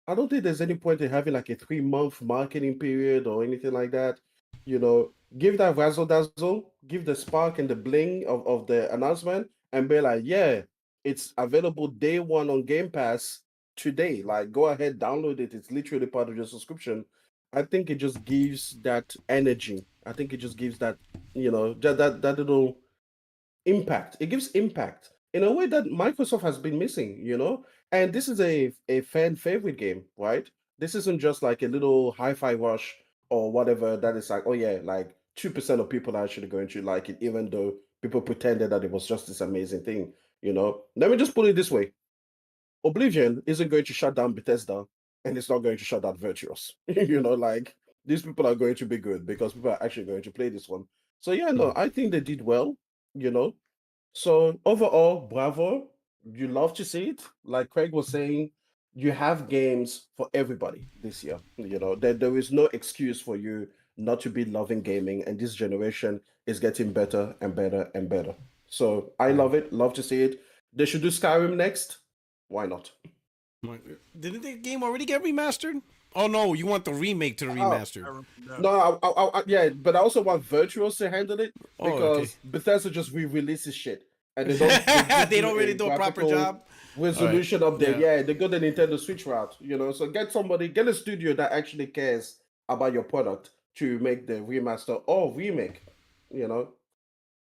I don't think there's any point in having like a 3-month marketing period or anything like that. Give that razzle dazzle, give the spark and the bling of the announcement, and be like, yeah, it's available day one on Game Pass today. Like, go ahead, download it. It's literally part of your subscription. I think it just gives that energy. I think it just gives that, that little impact. It gives impact in a way that Microsoft has been missing. And this is a fan favorite game, right? This isn't just like a little hi-fi rush or whatever that is like, oh yeah, like 2% of people are actually going to like it, even though people pretended that it was just this amazing thing. Let me just put it this way. Oblivion isn't going to shut down Bethesda, and it's not going to shut down Virtuos. Like these people are going to be good because people are actually going to play this one. So yeah, no, I think they did well. You know, so overall, bravo. You love to see it. Like Craig was saying, you have games for everybody this year. There is no excuse for you not to be loving gaming, and this generation is getting better and better and better. So I love it. Love to see it. They should do Skyrim next. Why not? Didn't the game already get remastered? Oh no, you want the remake to the remastered? No, yeah, but I also want Virtuos to handle it Oh, because okay. Bethesda just re-releases shit and They don't really do a proper graphical job. resolution update. Yeah. Yeah, they go the Nintendo Switch route. So get a studio that actually cares about your product to make the remaster or remake.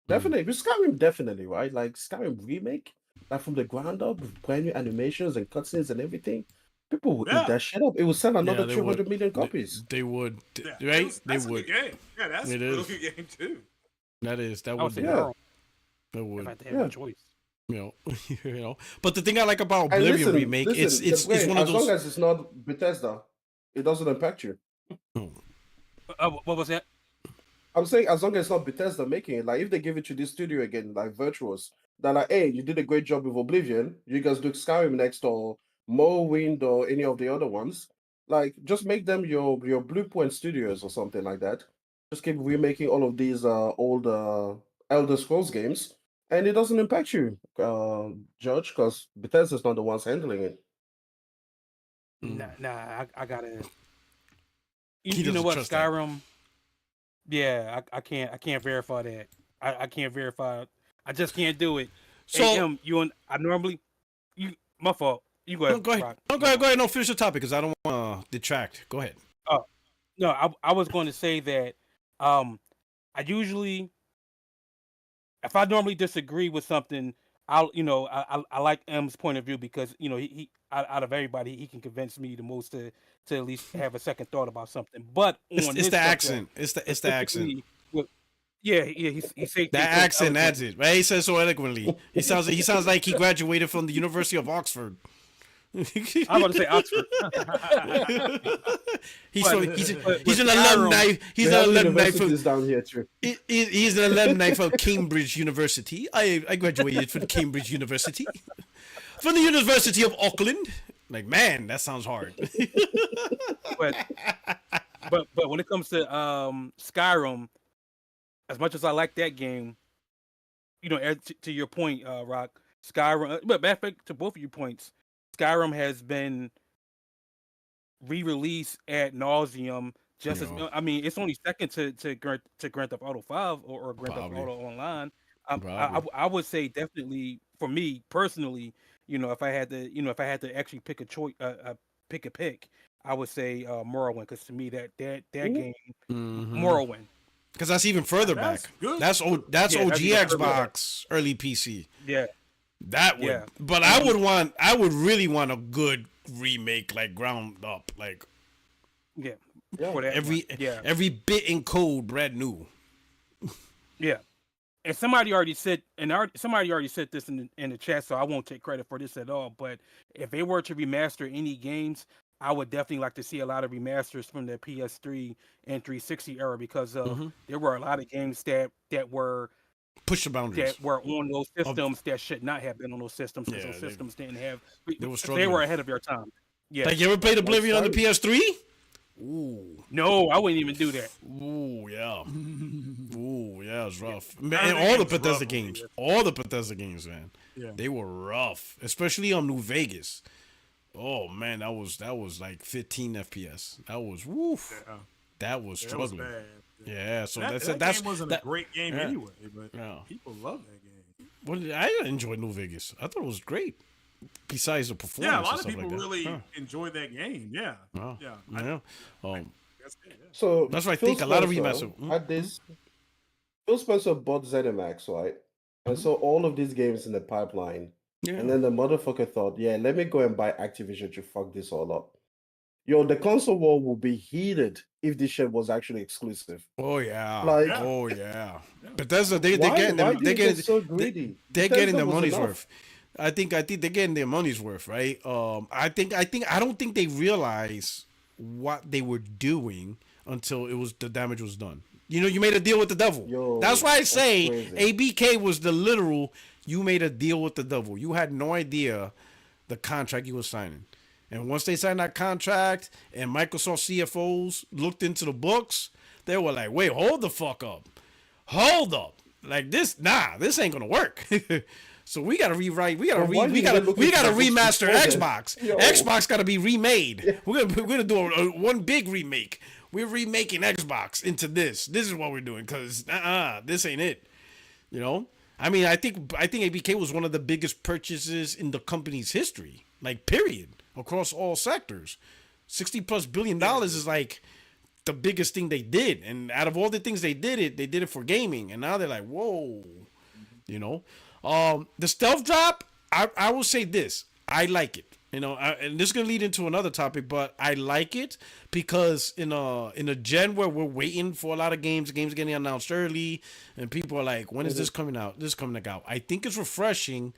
Definitely, with Skyrim, definitely, right? Like Skyrim remake, like from the ground up, with brand new animations and cutscenes and everything. People would eat that shit up. It would sell another they 200 would. Million copies. They would, Yeah, right? They that's a would. good game. Yeah, that's It a real is. good game too. That is. That I would would say be. Yeah. girl That if would. I had to have a choice. But the thing I like about And Oblivion remake, it's one of as long those. as it's not Bethesda, it doesn't impact you. What was that? I'm saying as long as it's not Bethesda making it, like if they give it to this studio again, like Virtuos, they're like, hey, you did a great job with Oblivion. You guys do Skyrim next or Morrowind or any of the other ones. Like, just make them your Bluepoint Studios or something like that. Just keep remaking all of these old Elder Scrolls games, and it doesn't impact you, Judge, because Bethesda's not the ones handling it. Nah, I gotta. He You know doesn't what, trust that. Skyrim? Yeah, I can't verify that. I can't verify. I just can't do it. So Hey, I normally my fault. You go ahead. no, go ahead. Rock. No, go ahead. Go ahead. No, finish the topic because I don't want to detract. Go ahead. No, I was going to say that I usually, if I normally disagree with something, I like M's point of view because he out of everybody he can convince me the most to at least have a second thought about something. But It's on the this accent. subject, It's the accent. specifically yeah, he say That accent adds it, right? He says so eloquently. He sounds like he graduated from the University of Oxford. I'm about to say Oxford. He's but an alumni. He's an alumni from universities down here too. he's an alumni from Cambridge University. I graduated from Cambridge University. From the University of Auckland. Like, man, that sounds hard. but when it comes to Skyrim, as much as I like that game, to your point, Rock, Skyrim. But matter of fact, to both of your points, Skyrim has been re-released ad nauseum. Just as I mean, it's only second to Grand Theft Auto 5 or Grand Theft Auto Online. I would say definitely for me personally, if I had to actually pick a choice, pick, I would say Morrowind, because to me that game, Morrowind. Because that's even further back. Good. That's OG Xbox, early PC. Yeah. That would, Yeah. but I would really want a good remake, like ground up, like Yeah. Yeah. For that one. every bit in code brand new. Yeah. And somebody already said this in the chat, so I won't take credit for this at all. But if they were to remaster any games, I would definitely like to see a lot of remasters from the PS3 and 360 era because there were a lot of games that were Push the boundaries. that were on those systems that should not have been on those systems because those systems didn't have. they were They struggling. were ahead of their time. Yeah. Like, you ever played Oblivion on the PS3? Ooh, No, I wouldn't even do that. ooh, yeah, ooh, yeah, it's rough. That Man, all the game's rough, Bethesda games, man, Yeah. they were rough, especially on New Vegas. Oh man, that was like 15 FPS. That was woof. Yeah. That was That was struggling. bad. Yeah, so that that's game wasn't that, a great game yeah. anyway, but Yeah. people love that game. Well, I enjoyed New Vegas. I thought it was great. Besides the performance, Yeah, a and lot of stuff people like that. really Huh. enjoyed that game. Yeah, Wow. yeah. Yeah. That's it, yeah. So That's what I Phil think. A lot of Spencer remaster. had this. Phil Spencer bought ZeniMax, right? And so all of these games in the pipeline. Yeah. And then the motherfucker thought, yeah, let me go and buy Activision to fuck this all up. Yo, the console war will be heated if this shit was actually exclusive. Oh yeah. Like- oh yeah. Bethesda, they're Why getting do them. you They're get getting so greedy? they're Bethesda getting their was money's enough. worth. I think they're getting their money's worth, right? I don't think they realize what they were doing until the damage was done. You know, you made a deal with the devil. Yo, That's why I that's say crazy. ABK was the literal. You made a deal with the devil. You had no idea the contract you were signing. And once they signed that contract and Microsoft CFOs looked into the books, they were like, wait, hold the fuck up. Hold up. Like this, this ain't gonna work. So we gotta rewrite. We gotta remaster Xbox. Yo. Xbox gotta be remade. We're gonna do one big remake. We're remaking Xbox into this. This is what we're doing because this ain't it. You know. I mean, I think ABK was one of the biggest purchases in the company's history. Like period, across all sectors. $60+ billion is like the biggest thing they did. And out of all the things they did it for gaming. And now they're like, whoa, you know. The stealth drop, I will say this. I like it. You know, and this is gonna lead into another topic, but I like it because in a gen where we're waiting for a lot of games getting announced early, and people are like, when is this coming out? This is coming out. I think it's refreshing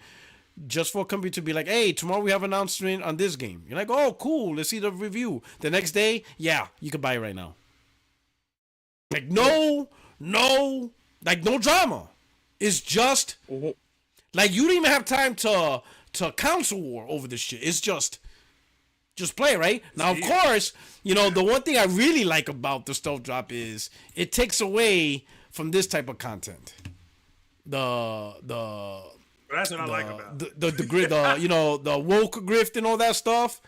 just for a company to be like, hey, tomorrow we have an announcement on this game. You're like, oh, cool. Let's see the review. The next day, yeah, you can buy it right now. Like no drama. It's just like you don't even have time to counsel war over this shit. It's just play, right? Now, of course, you know, the one thing I really like about the stealth drop is it takes away from this type of content. That's what I like about the you know, the woke grift and all that stuff.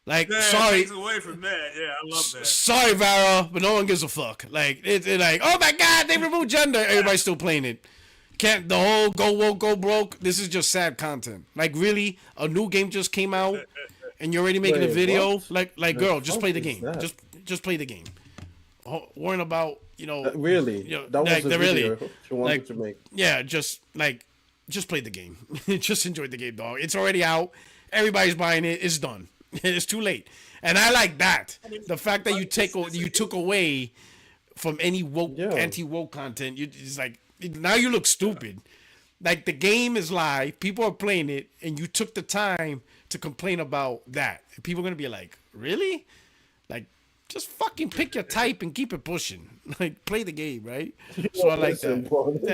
Like, sorry, it takes away from that. Yeah, I love that. Sorry, Vara, but no one gives a fuck. Like, it's like, oh my god, they removed gender. Everybody's still playing it. Can't the whole go woke, go broke. This is just sad content. Like, really, a new game just came out, and you're already making a video. What? Like, girl, just play the game. Just play the game. Worrying about, you know, really. You know, that was the video she wanted like, to make. Yeah, just play the game. Just enjoy the game, dog. It's already out. Everybody's buying it. It's done. It's too late. And I like that. The fact that you took away from any woke, anti-woke content. It's like, now you look stupid. Like, the game is live. People are playing it. And you took the time to complain about that. People are going to be like, really? Like, just fucking pick your type and keep it pushing. Like, play the game, right? So I like that.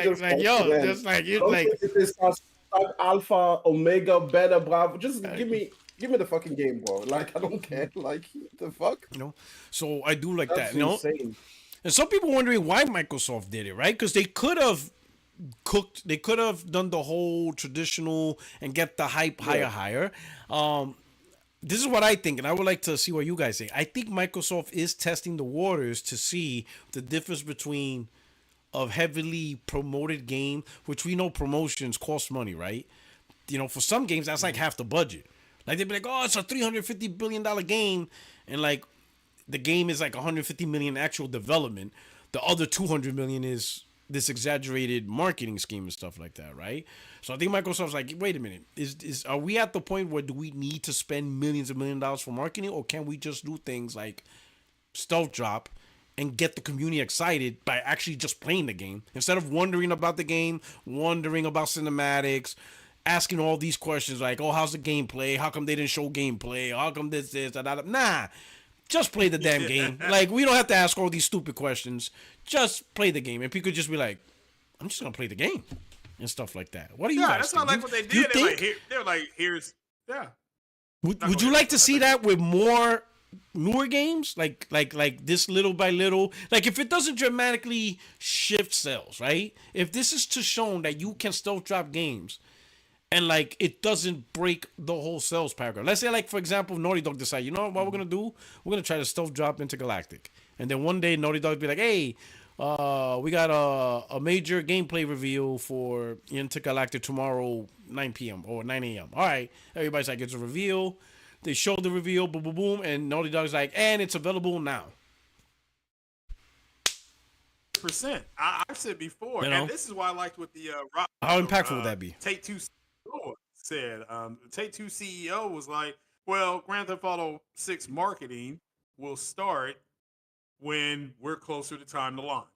Alpha, Omega, Beta, Bravo. Just give me the fucking game, bro. Like, I don't care. Like, the fuck? You know? So I do like That's that, you insane. know? And some people wondering why Microsoft did it, right? Because they could have done the whole traditional and get the hype higher. This is what I think, and I would like to see what you guys think. I think Microsoft is testing the waters to see the difference between a heavily promoted game, which we know promotions cost money, right? You know, for some games, that's like half the budget. Like, they'd be like, oh, it's a $350 billion game, and like, the game is like 150 million actual development. The other 200 million is this exaggerated marketing scheme and stuff like that, right? So I think Microsoft's like, wait a minute, are we at the point where do we need to spend millions and millions of dollars for marketing, or can we just do things like stealth drop and get the community excited by actually just playing the game instead of wondering about the game, wondering about cinematics, asking all these questions like, oh, how's the gameplay? How come they didn't show gameplay? How come this, that? Nah. Just play the damn game. Like, we don't have to ask all these stupid questions. Just play the game. And people could just be like, I'm just going to play the game. And stuff like that. What do you guys that's think? not like what they did. They're like, here's. Would you like to see that with more newer games? Like this little by little? Like, if it doesn't dramatically shift sales, right? If this is to show that you can still drop games and like it doesn't break the whole sales paragraph. Let's say, like, for example, Naughty Dog decide, you know what we're gonna do? We're gonna try to stealth drop Intergalactic, and then one day Naughty Dog be like, hey, we got a major gameplay reveal for Intergalactic tomorrow 9 p.m. or 9 a.m. All right, everybody's like, it's a reveal. They show the reveal, boom, boom, boom, and Naughty Dog's like, and it's available now. %. I've said before, you know? And this is why I liked what the how impactful would that be? Take-Two said. Take-Two CEO was like, well, Grand Theft Auto 6 marketing will start when we're closer to time to launch.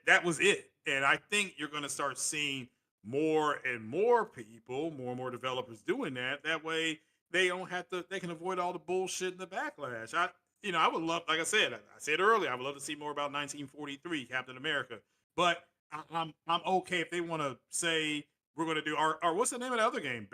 That was it. And I think you're going to start seeing more and more people, more and more developers doing that. That way they don't have to. They can avoid all the bullshit and the backlash. I would love, like I said earlier, I would love to see more about 1943 Captain America. But I'm okay if they want to say we're going to do or what's the name of the other game?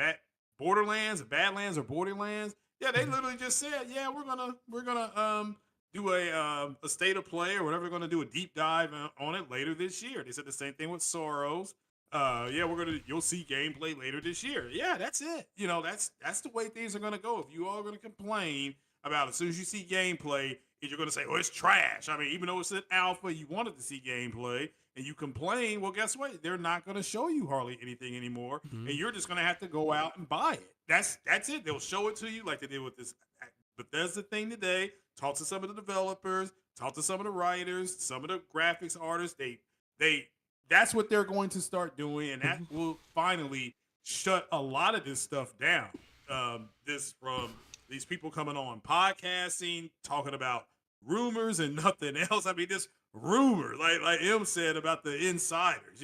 Borderlands, Badlands, or Borderlands. Yeah, they literally just said, yeah, we're gonna do a state of play or whatever. We're gonna do a deep dive on it later this year. They said the same thing with Soros. Yeah, you'll see gameplay later this year. Yeah, that's it. That's the way things are gonna go. If you all are gonna complain about as soon as you see gameplay, you're gonna say, oh, it's trash. I mean, even though it's an alpha, you wanted to see gameplay and you complain, well, guess what? They're not gonna show you hardly anything anymore, and you're just gonna have to go out and buy it. That's it. They'll show it to you like they did with this Bethesda thing today. Talk to some of the developers, talk to some of the writers, some of the graphics artists. They that's what they're going to start doing, and that will finally shut a lot of this stuff down. This from these people coming on podcasting, talking about rumors and nothing else. I mean, this rumor, like M said about the insiders.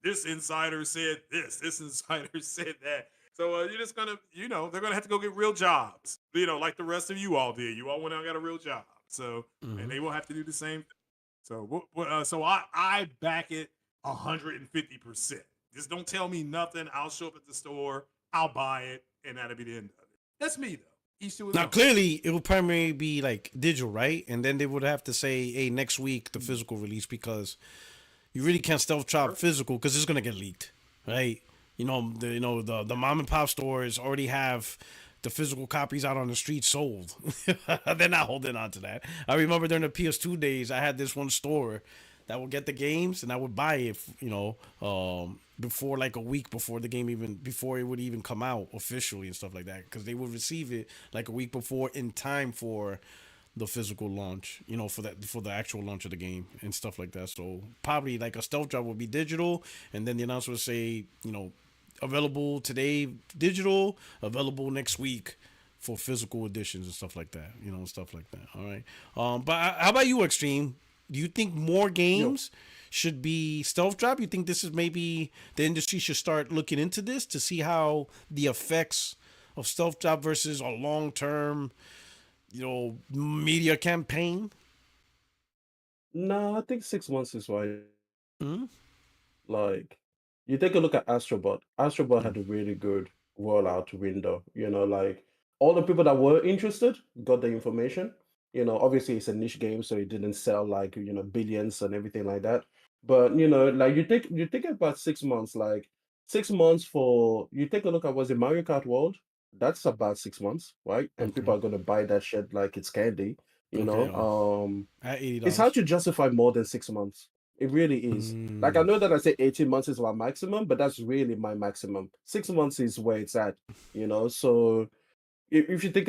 This insider said this insider said that. So you're just gonna, they're gonna have to go get real jobs. Like the rest of you all did. You all went out and got a real job. So and they will have to do the same thing. So so I back it 150%. Just don't tell me nothing. I'll show up at the store. I'll buy it, and that'll be the end of it. That's me though. Now, clearly, it will primarily be like digital, right? And then they would have to say, "Hey, next week the physical release," because you really can't stealth chop physical because it's gonna get leaked, right? The mom and pop stores already have the physical copies out on the street sold. They're not holding on to that. I remember during the PS2 days, I had this one store that would get the games, and I would buy it, before like a week before the game before it would even come out officially and stuff like that, because they would receive it like a week before in time for the physical launch, for the actual launch of the game and stuff like that. So probably like a stealth drop would be digital, and then the announcer would say, available today digital, available next week for physical editions and stuff like that, stuff like that. All right. But how about you, Extreme? Do you think more games should be stealth drop? You think this is maybe the industry should start looking into this to see how the effects of stealth drop versus a long-term, media campaign? No, I think 6 months is right. Mm-hmm. Like, you take a look at Astrobot. Astrobot had a really good rollout window. Like all the people that were interested got the information. Obviously it's a niche game, so it didn't sell like billions and everything like that. But like you take about 6 months, like 6 months for you take a look at what's it Mario Kart World. That's about 6 months, right? And people are gonna buy that shit like it's candy. At $80. It's hard to justify more than 6 months. It really is. Like I know that I say 18 months is my maximum, but that's really my maximum. 6 months is where it's at, So if you think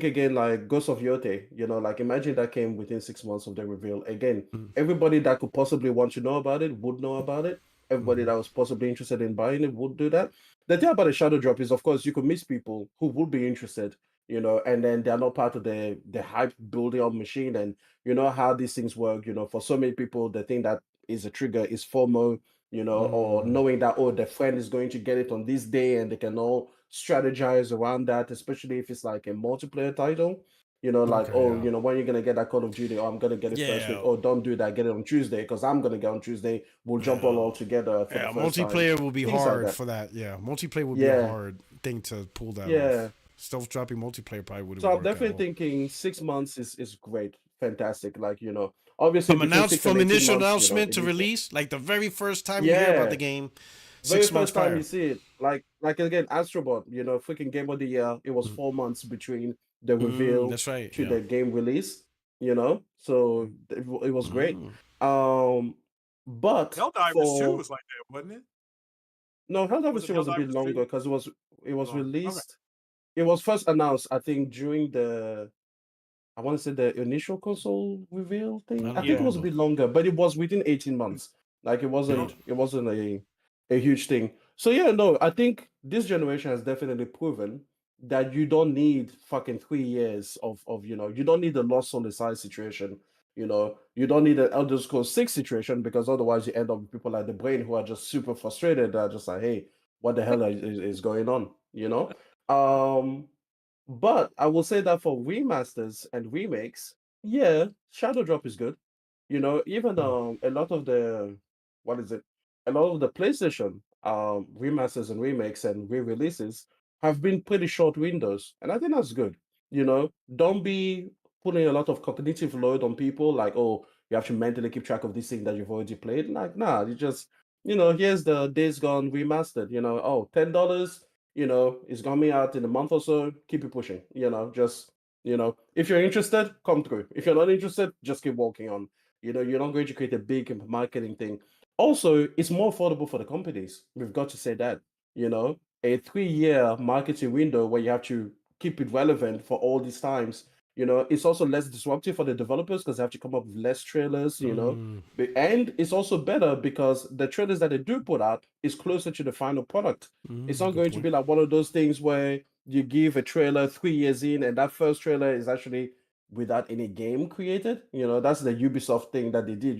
again, like Ghost of Yote, like imagine that came within 6 months of the reveal. Again, everybody that could possibly want to know about it would know about it. Everybody that was possibly interested in buying it would do that. The thing about a shadow drop is, of course, you could miss people who would be interested, and then they're not part of the hype building up machine. And you know how these things work. For so many people, the thing that is a trigger is FOMO, or knowing that their friend is going to get it on this day, and they can all strategize around that, especially if it's like a multiplayer title. When you're gonna get that Call of Duty, I'm gonna get it first week. Oh, don't do that, get it on Tuesday, because I'm gonna get on Tuesday. We'll jump all together for the first multiplayer time. will be Things hard like that. for that. Yeah, multiplayer would be a hard thing to pull that off. Stealth dropping multiplayer probably would have So I'm worked out. definitely thinking 6 months is great, fantastic. Like obviously between 6 and 18 initial months, announcement it to is- release, like the very first time you hear about the game, very 6 months first time prior. you see it, like again, Astrobot, freaking Game of the Year. It was 4 months between the reveal That's right. to Yeah. the game release. So it was great. But Helldivers 2 was like that, wasn't it? no, Helldivers 2 was a bit Helldivers 2? longer because it was Long. Okay. released. It was first announced, I think, during I want to say the initial console reveal thing. I think it was a bit longer, but it was within 18 months. Like it wasn't a huge thing. So yeah, no, I think this generation has definitely proven that you don't need fucking 3 years of you don't need the lost on the side situation. You know, you don't need an Elder Scrolls 6 situation because otherwise you end up with people like the Brain who are just super frustrated. They're just like, hey, what the hell is going on? You know? But I will say that for remasters and remakes, yeah, Shadow Drop is good. You know, even a lot of the what is it? A lot of the PlayStation remasters and remakes and re-releases have been pretty short windows, and I think that's good. You know, don't be putting a lot of cognitive load on people like, oh, you have to mentally keep track of this thing that you've already played. Like, nah, you just, here's the Days Gone remastered. Oh, $10, it's coming out in a month or so. Keep it pushing. Just if you're interested, come through. If you're not interested, just keep walking on. You're not going to create a big marketing thing. Also, it's more affordable for the companies. We've got to say that. A 3-year marketing window where you have to keep it relevant for all these times. It's also less disruptive for the developers because they have to come up with less trailers. And it's also better because the trailers that they do put out is closer to the final product. It's not going to be like one of those things where you give a trailer 3 years in and that first trailer is actually without any game created. That's the Ubisoft thing that they did.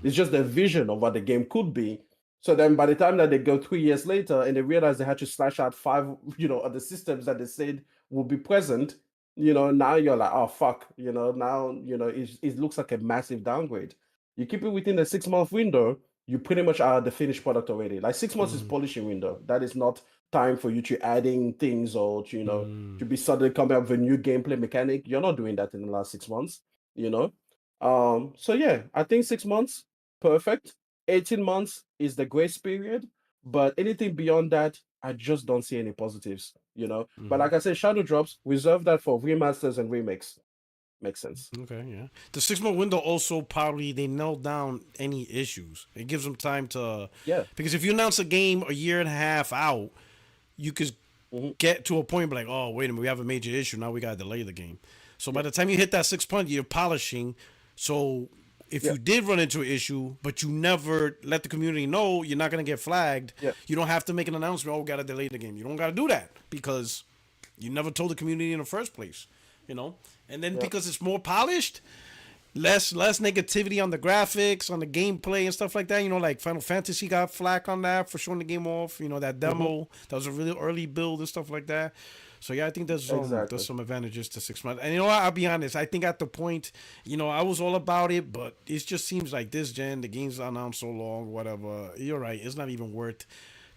It's just the vision of what the game could be. So then by the time that they go 3 years later and they realize they had to slash out 5 of the systems that they said will be present, now you're like, oh fuck, now it looks like a massive downgrade. You keep it within the 6-month window, you pretty much are the finished product already. Like 6 months is polishing window. That is not time for you to adding things or to be suddenly coming up with a new gameplay mechanic. You're not doing that in the last 6 months. So yeah, I think 6 months, perfect. 18 months is the grace period, but anything beyond that, I just don't see any positives. But like I said, Shadow Drops, reserve that for remasters and remakes. Makes sense. Okay, yeah. The 6-month window also probably they nail down any issues. It gives them time to because if you announce a game a year and a half out, you could get to a point like, oh wait a minute, we have a major issue now. We gotta delay the game. So by the time you hit that 6 month, you're polishing. So if you did run into an issue, but you never let the community know, you're not gonna get flagged. You don't have to make an announcement. Oh, we gotta delay the game. You don't gotta do that because you never told the community in the first place. And then because it's more polished, less negativity on the graphics, on the gameplay and stuff like that. Like Final Fantasy got flack on that for showing the game off. That demo that was a really early build and stuff like that. So yeah, I think there's some advantages to 6 months. And what? I'll be honest. I think at the point, I was all about it, but it just seems like this gen, the games are announced so long, whatever. You're right. It's not even worth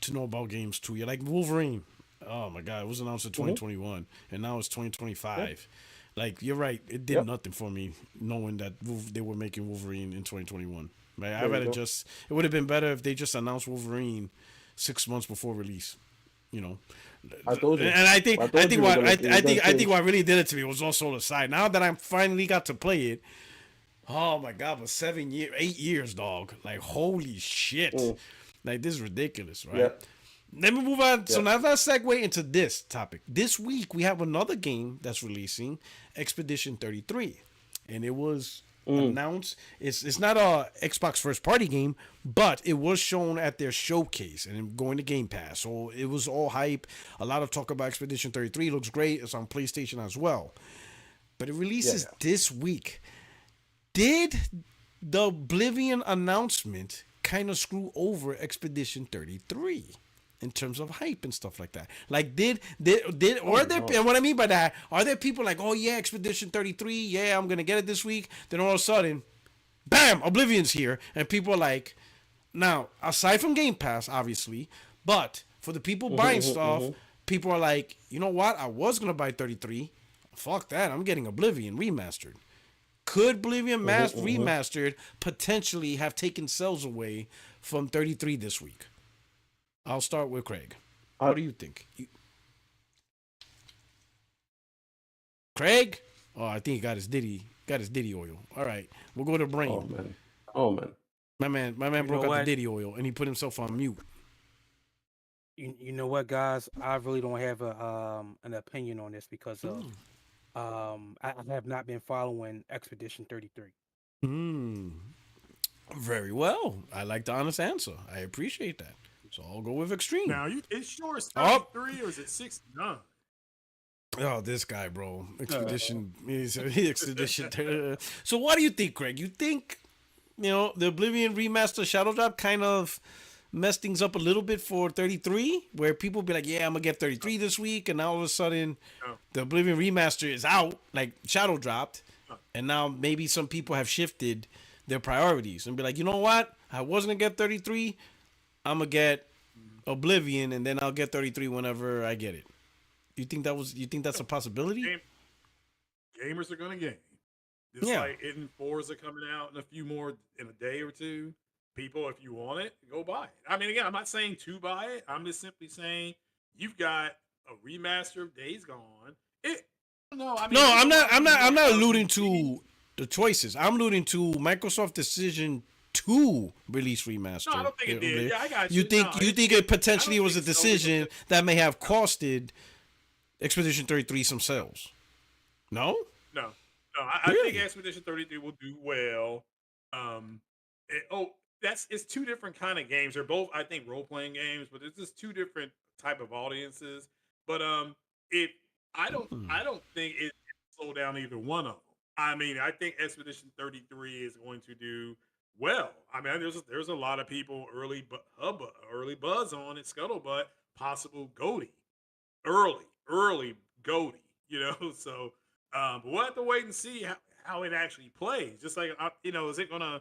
to know about games too. You're like Wolverine. Oh my God, it was announced in 2021, and now it's 2025. Like, you're right, it did nothing for me knowing that they were making Wolverine in 2021. Right? I rather it would have been better if they just announced Wolverine 6 months before release. I told you. And I think what really did it to me was also the side. Now that I finally got to play it, oh my God, but 8 years, dog. Like, holy shit. Like, this is ridiculous, right? Yeah. Let me move on. So now let's segue into this topic. This week we have another game that's releasing, Expedition 33, and it was announced. It's not a Xbox first party game, but it was shown at their showcase and going to Game Pass. So it was all hype. A lot of talk about Expedition 33. It looks great. It's on PlayStation as well, but it releases this week. Did the Oblivion announcement kind of screw over Expedition 33? In terms of hype and stuff like that, like did or there? And what I mean by that, are there people like, oh yeah, Expedition 33, yeah, I'm gonna get it this week. Then all of a sudden, bam, Oblivion's here, and people are like, now aside from Game Pass, obviously, but for the people buying stuff, people are like, you know what? I was gonna buy 33. Fuck that, I'm getting Oblivion remastered. Could Oblivion remastered potentially have taken sales away from 33 this week? I'll start with Craig. What do you think? Craig? Oh, I think he got his Diddy oil. All right, we'll go to Brain. Oh man. My man broke out the Diddy oil and he put himself on mute. You know what, guys? I really don't have an opinion on this because of I have not been following Expedition 33. Very well. I like the honest answer. I appreciate that. So I'll go with Extreme. Now, it's sure it's 33 or is it 69? Oh, this guy, bro. Expedition. He's Expedition. So, what do you think, Craig? You think, the Oblivion Remaster Shadow Drop kind of messed things up a little bit for 33, where people be like, yeah, I'm going to get 33 this week, and now all of a sudden, No, the Oblivion Remaster is out, like Shadow dropped, no. and now maybe some people have shifted their priorities and be like, you know what? I wasn't going to get 33. I'm going to get Oblivion, and then I'll get 33 whenever I get it. You think that's a possibility? Game, gamers are gonna game. Just Yeah. like Hidden Fours are coming out in a few more in a day or two. People, if you want it, go buy it. I mean, again, I'm not saying to buy it. I'm just simply saying you've got a remaster of Days Gone. No, I mean, No, there's I'm a not. lot of I'm not. people I'm that not are alluding competing. to the choices. I'm alluding to Microsoft decision to release No, I remaster. don't think it did. Yeah, I got You you. No, think it I potentially don't was a think Sony was. decision that may have No, costed Expedition 33 some no, sales? No, no, no. I think really. Expedition 33 will do well. Um, it's two different kind of games. They're both, I think, role playing games, but it's just two different type of audiences. But it, Hmm. I don't think it slow down either one of them. I mean, I think Expedition 33 is going to do well. I mean, there's a lot of people early buzz on it, Scuttlebutt, possible Goaty early Goaty, So, but we'll have to wait and see how it actually plays. Just like, is it gonna,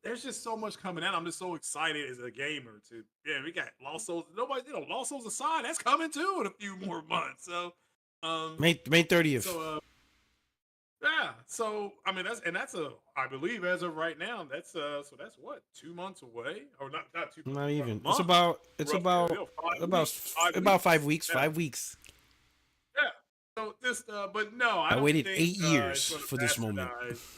there's just so much coming out. I'm just so excited as a gamer to, yeah, we got Lost Souls. Nobody, Lost Souls Aside, that's coming too in a few more months. So, um, May 30th. yeah. So, I mean, I believe as of right now, so that's what, 2 months away, or not 2 months, Not about even. a month, It's roughly, about five about weeks, 5 weeks. 5 weeks. Yeah. 5 weeks. Yeah. So just, but no, I I don't waited think 8 years it's going to for this moment. bastardize.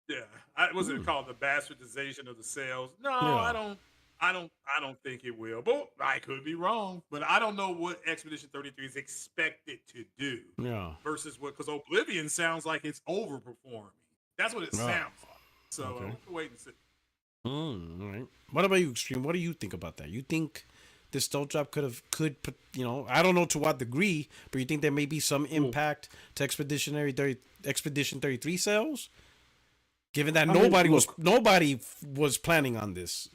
Yeah, was it Hmm. called the bastardization of the sales? No, Yeah. I don't think it will. But I could be wrong. But I don't know what Expedition 33 is expected to do Yeah. versus because Oblivion sounds like it's overperforming. That's what it Oh. sounds like. So Okay. we'll have to wait and see. All right. What about you, Extreme? What do you think about that? You think this stock drop I don't know to what degree, but you think there may be some Mm. impact to Expedition 33 sales, given that I mean, look, nobody was planning on this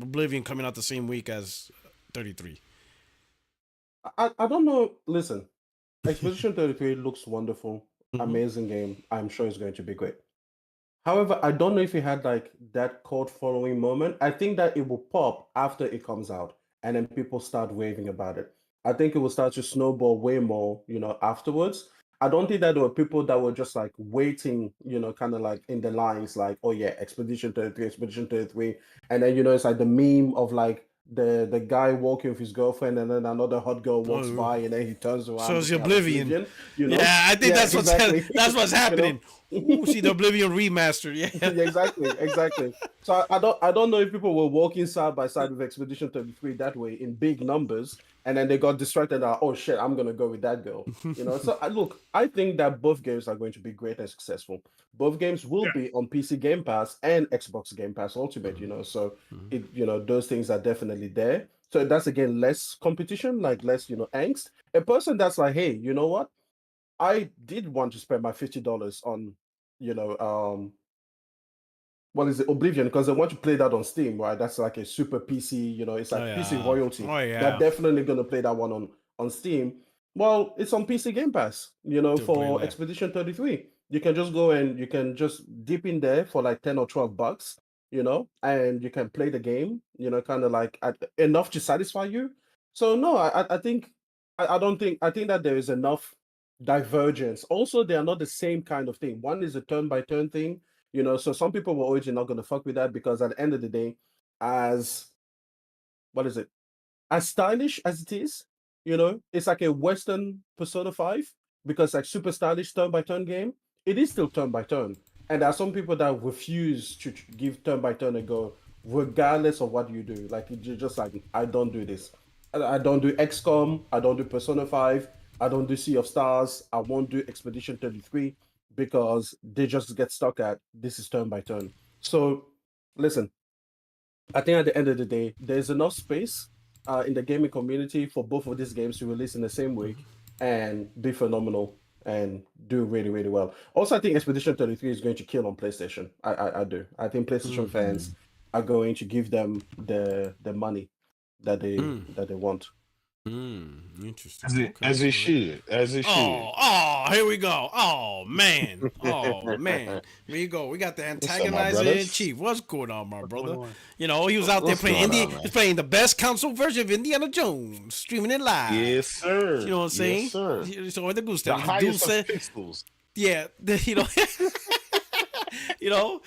Oblivion coming out the same week as 33. I don't know. Listen, Expedition 33 looks wonderful, Mm-hmm. amazing game. I'm sure it's going to be great. However, I don't know if it had like that cult following moment. I think that it will pop after it comes out and then people start raving about it. I think it will start to snowball way more, afterwards. I don't think that there were people that were just like waiting, kind of like in the lines, like, oh yeah, Expedition 33, Expedition 33. And then, it's like the meme of like the guy walking with his girlfriend and then another hot girl walks Oh, by and then he turns so around it's looking at Oblivion. Oblivion, you know? Yeah, I think Yeah, that's exactly. that's what's you know? happening. Ooh, see the Oblivion remaster. Yeah. Yeah, exactly. So I don't know if people were walking side by side with Expedition 33 that way in big numbers, and then they got distracted. Oh shit, I'm gonna go with that girl. So look, I think that both games are going to be great and successful. Both games will Yeah. be on PC Game Pass and Xbox Game Pass Ultimate. So Mhm. those things are definitely there. So that's again less competition, like less angst. A person that's like, hey, you know what? I did want to spend my $50 on, you know, what is it, Oblivion, because I want to play that on Steam, right? That's like a super PC, it's Oh like PC yeah. royalty. Oh They're yeah. definitely gonna play that one on Steam. Well, it's on PC Game Pass, Still playing for that. Expedition 33. You can just go and you can just dip in there for like 10 or 12 bucks, and you can play the game, kind of like enough to satisfy you. So no, I think I don't think I think that there is enough divergence. Also, they are not the same kind of thing. One is a turn by turn thing, so some people were already not going to fuck with that because at the end of the day, as what is it? As stylish as it is, it's like a Western Persona 5 because like super stylish turn by turn game. It is still turn by turn. And there are some people that refuse to give turn by turn a go, regardless of what you do. Like you're just like, I don't do this. I don't do XCOM, I don't do Persona 5, I don't do Sea of Stars, I won't do Expedition 33 because they just get stuck at this is turn by turn. So listen, I think at the end of the day, there's enough space in the gaming community for both of these games to release in the same week. and be phenomenal and do really, really well. Also, I think Expedition 33 is going to kill on PlayStation. I do. I think PlayStation fans are going to give them the money that they want. Interesting. As it, Okay. as it should. As it should. Here we go. Oh man. Here you go. We got the What's up, my antagonizer in brothers? chief. What's going on, my brother? going on? You know, he was out there What's playing going Indie. on, man? He's playing the best console version of Indiana Jones, streaming it live. Yes, sir. You know what I'm saying? Yes, sir. So the goose The step. highest of pixels. Yeah, you know. You know,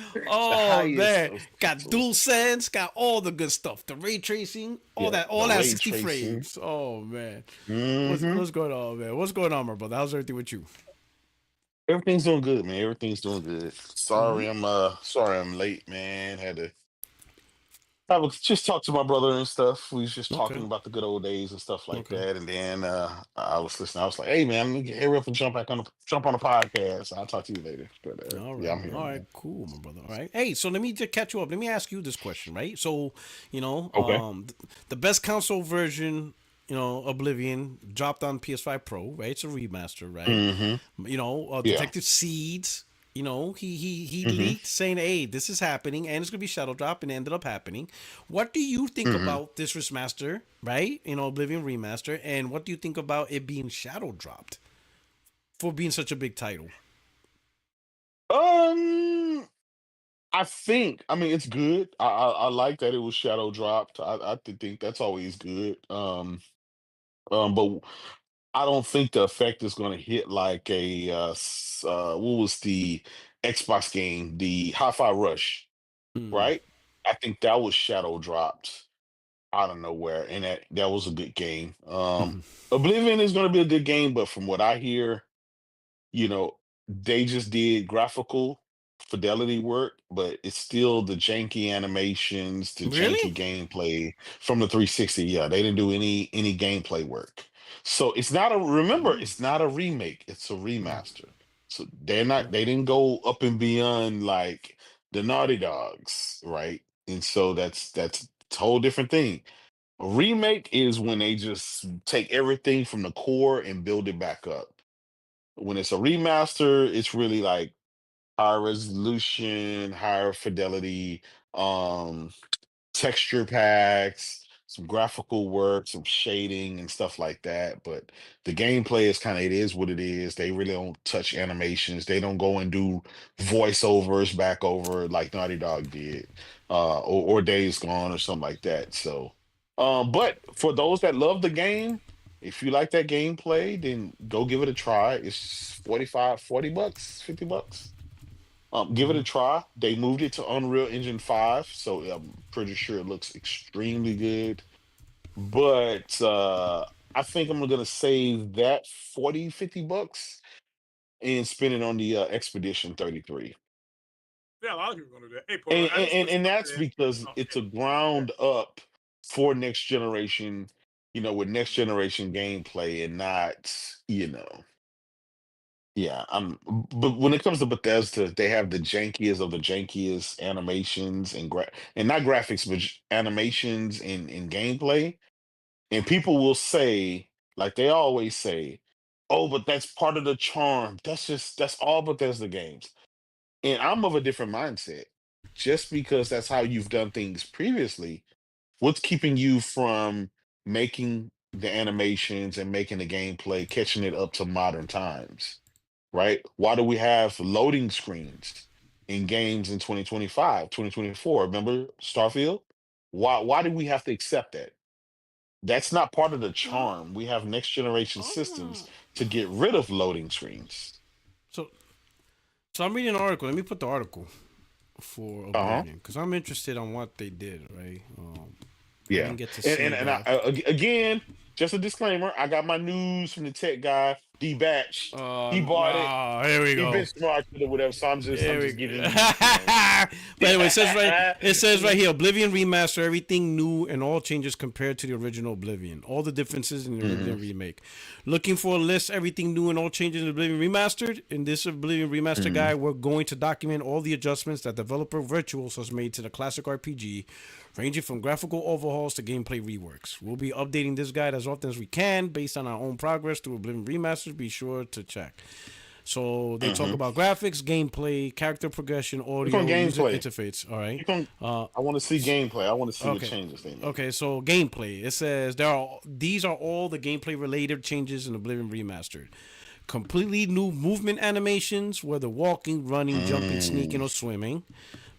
highest man, of got pixels. dual sense, got all the good stuff, the ray tracing, all Yeah, that the ray 60 tracing. frames. Oh man, Mhm. what's going on, man? What's going on, my brother? How's everything with you? Everything's doing good, man. Everything's doing good. Sorry, I'm late, man. Had to just talk to my brother and stuff. We was just talking Okay. about the good old days and stuff like Okay. that. And then I was listening. I was like, "Hey, man, let me hurry up and jump on the podcast. I'll talk to you later." But All right. yeah, I'm here, All right. man. Cool, my brother. All right. Hey, so let me just catch you up. Let me ask you this question, right? So, you know, Okay. the best console version, you know, Oblivion dropped on PS5 Pro, right? It's a remaster, right? Mm-hmm. You know, Yeah. Detective Seeds. You know, he Mm-hmm. leaked saying, "Hey, this is happening, and it's gonna be Shadow Drop," and it ended up happening. What do you think Mm-hmm. about this remaster, right? You know, Oblivion Remaster, and what do you think about it being Shadow Dropped for being such a big title? I mean, it's good. I like that it was shadow dropped. I think that's always good. But I don't think the effect is going to hit like what was the Xbox game, the Hi-Fi Rush, Mm. right? I think that was shadow dropped out of nowhere, and that was a good game. Oblivion is going to be a good game, but from what I hear, you know, they just did graphical fidelity work, but it's still the janky animations, the janky Really? gameplay from the 360. Yeah, they didn't do any gameplay work. So it's not a remember, it's not a remake, it's a remaster. So they didn't go up and beyond like the Naughty Dogs, right? And so that's a whole different thing. A remake is when they just take everything from the core and build it back up. When it's a remaster, it's really like higher resolution, higher fidelity, um, texture packs, some graphical work, some shading and stuff like that. But the gameplay is kind of it is what it is. They really don't touch animations. They don't go and do voiceovers back over like Naughty Dog did, or Days Gone or something like that. So, but for those that love the game, if you like that gameplay, then go give it a try. It's 45, 40 bucks, 50 bucks. Give it a try. They moved it to Unreal Engine 5, so I'm pretty sure it looks extremely good. But I think I'm gonna save that 40, 50 bucks and spend it on the Expedition 33. Yeah, a lot of people are gonna do that. Hey, Paul, And, I just and put and that's something. because Oh, it's a yeah. ground up for next generation, with next generation gameplay and not, yeah, but when it comes to Bethesda, they have the jankiest of the jankiest animations and not graphics, but animations and gameplay. And people will say, like they always say, "Oh, but that's part of the charm. That's all Bethesda games." And I'm of a different mindset. Just because that's how you've done things previously, what's keeping you from making the animations and making the gameplay, catching it up to modern times? Right? Why do we have loading screens in games in 2025, 2024? Remember Starfield? Why do we have to accept that? That's not part of the Well, charm. We have next generation uh, systems to get rid of loading screens. so so I'm reading an article. Let me put the article for Uh-huh. Oblivion because I'm interested on what they did. Right. I Yeah. didn't get to And see and I, the. again, just a disclaimer, I got my news from the tech guy, D Batch. He bought it. Here we He go. benchmarked it or whatever. So I'm Here we just go. giving you. But anyway, it says right here, Oblivion remaster, everything new and all changes compared to the original Oblivion. All the differences in the Mhm. Oblivion remake. Looking for a list, everything new and all changes in Oblivion remastered. In this Oblivion remaster Mhm. guide, we're going to document all the adjustments that developer Virtuos has made to the classic RPG ranging from graphical overhauls to gameplay reworks. We'll be updating this guide as often as we can based on our own progress through Oblivion Remaster. Be sure to check. So they talk about graphics, gameplay, character progression, audio, user interface. All right. I want to see gameplay. I want to see what changes they make. Okay, so gameplay. It says these are all the gameplay related changes in Oblivion Remastered. Completely new movement animations, whether walking, running, jumping, sneaking, or swimming.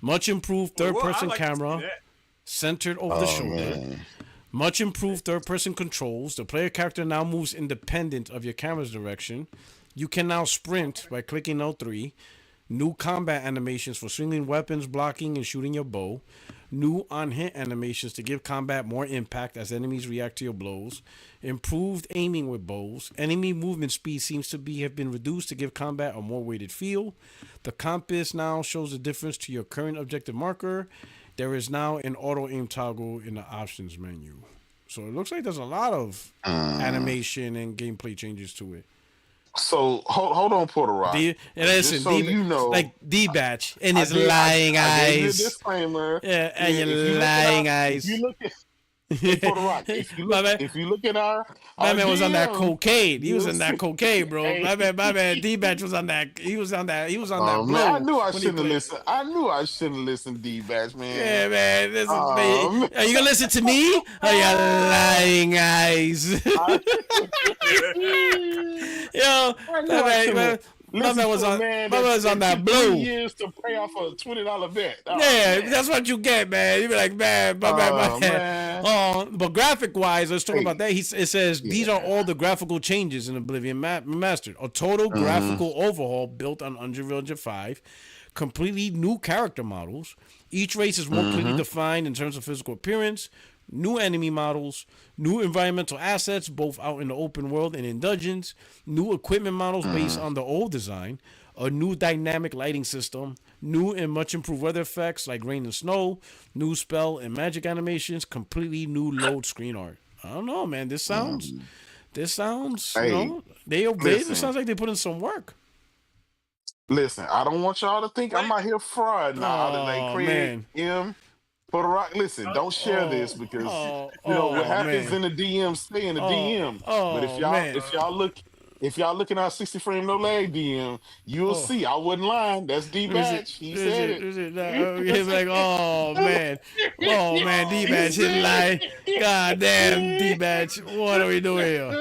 Much improved third-person camera centered over the shoulder. Man. Much improved third-person controls. The player character now moves independent of your camera's direction. You can now sprint by clicking L3. New combat animations for swinging weapons, blocking, and shooting your bow. New on-hit animations to give combat more impact as enemies react to your blows. Improved aiming with bows. Enemy movement speed seems to have been reduced to give combat a more weighted feel. The compass now shows the difference to your current objective marker. There is now an auto-aim toggle in the options menu. So it looks like there's a lot of animation and gameplay changes to it. So hold on, Porter Rock. Listen, so you know, like D-Batch and his lying eyes. I gave you a disclaimer. Yeah, and your lying eyes. If you look at Porter Rock, if you look at our man was on that cocaine. He was on that cocaine, bro. Hey. My man, D-Batch was on that. He was on that. Man, I knew I shouldn't have listened. I knew I shouldn't have listened, D-Batch, man. Yeah, man. Listen, man. Are you gonna listen to me? Or your lying eyes? Yo, my man was on that blue. 2 years to pay off a $20 bet. That's what you get, man. You be like, man. But graphic wise, let's talk about that. It says these are all the graphical changes in Oblivion Remastered. A total graphical overhaul built on Unreal Engine 5. Completely new character models. Each race is more clearly defined in terms of physical appearance. New enemy models, new environmental assets, both out in the open world and in dungeons, new equipment models based on the old design, a new dynamic lighting system, new and much improved weather effects like rain and snow, new spell and magic animations, completely new load screen art. I don't know, man. This sounds, you know, it sounds like they put in some work. Listen, I don't want y'all to think I'm out here fraud now. Like Craig M. For the Rock, listen, don't share this because you know what happens in the DM stay in the DM. But if y'all look at our 60 frame no lag DM, you'll see I wasn't lying. That's D-Batch. He said it. He's like, oh man, D-Batch is lying. God damn, D-Batch, what are we doing here?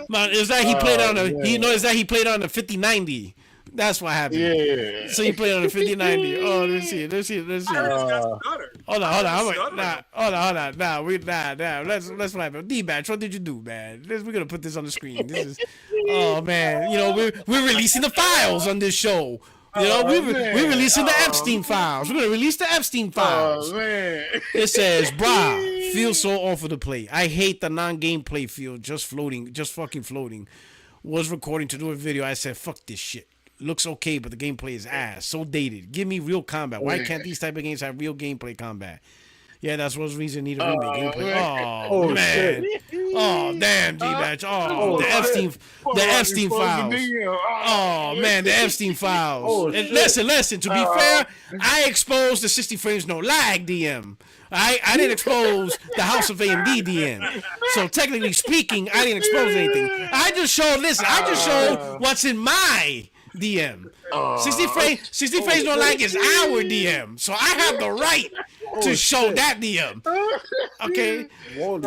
Man, is that he played on he played on the 5090? That's what happened. Yeah. So he played on the 5090. Oh, let's see. Hold on. Let's find D-Batch, what did you do, man? We're gonna put this on the screen. This is, oh man, you know we're releasing the files on this show. You know, we're releasing the Epstein files. We're gonna release the Epstein files. Oh man. It says, brah, feel so off of the plate. I hate the non-gameplay feel, just fucking floating. Was recording to do a video. I said, fuck this shit. Looks okay, but the gameplay is ass. So dated. Give me real combat. Why can't these type of games have real gameplay combat? Yeah, that's one reason need a remake gameplay. Oh man. Shit. Oh damn, D-Batch. The Epstein files. Oh man, the Epstein files. And listen. To be fair, I exposed the 60 frames no lag DM. I didn't expose the House of AMD DM. So technically speaking, I didn't expose anything. I just showed what's in my DM. 60 frames no lag is our DM. So I have the right to show that DM. Okay? Oh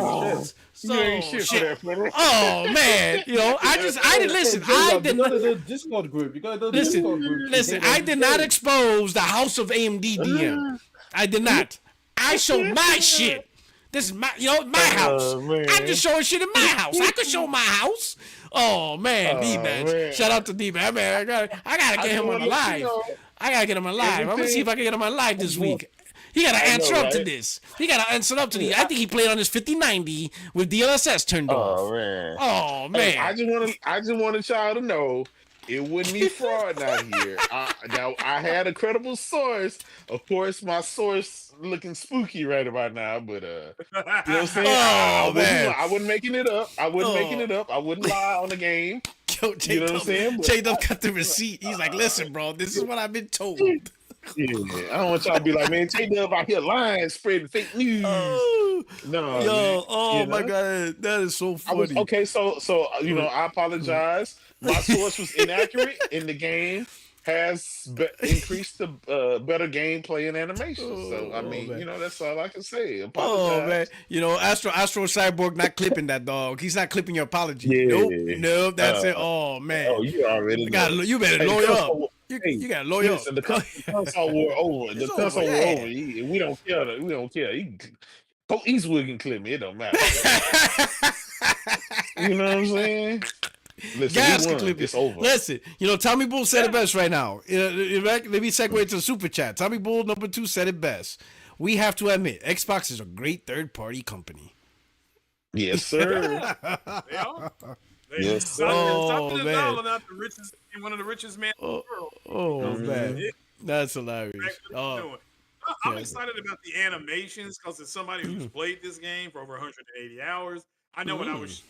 man, you know, I didn't listen. I did not. The Discord group. You gotta go to the Discord group. Listen, I did not expose the House of AMD DM. I did not. I showed my shit. This is my house. I'm just showing shit in my house. I could show my house. Oh man, D-Batch. Shout out to D-Batch. Man, I gotta get him on the live. I gotta get him on live. I'm gonna see if I can get him on live this week. He gotta answer up to this. I think he played on his 5090 with DLSS turned off. Oh man. Hey, I just wanted y'all to know it wouldn't be fraud out here. Now I had a credible source. Of course, my source looking spooky right about now, but you know what I'm saying? I wasn't making it up. I wouldn't lie on the game. Yo, you know what I'm saying? J-Dub got the receipt. He's like, listen, bro, this is what I've been told. Yeah, I don't want y'all to be like, man, J-Dub out here lying, spreading fake news. Oh, No, yo, oh you my know. God, that is so I was funny. okay. So I apologize. My source was inaccurate, and the game has increased the better gameplay and animation. So I Oh mean, man. that's all I can say. Oh man, Apologize. Astro Cyborg not clipping that dog. He's not clipping your apology. Nope, Yeah. nope. That's Uh, it. Oh man, you already know. you better Hey, the lawyer up. console. Hey, You gotta lawyer up. listen, the console war over. The It's over. console war over. Yeah. We don't care. We don't care. Go Eastwood can clip me. It don't matter. You know what I'm saying? Listen, Gas we can won. clip it. It's over. Listen, Tommy Bull said it best right now. Let me segue to the super chat. Tommy Bull #2 said it best. We have to admit, Xbox is a great third-party company. Yes, sir. They are. Yes, sir. Oh, Satya man. Nadella, not the richest, one of the richest men in the world. Oh man, Yeah. that's hilarious. Back to what he's doing. I'm excited about the animations because as somebody who's played this game for over 180 hours, I know when I was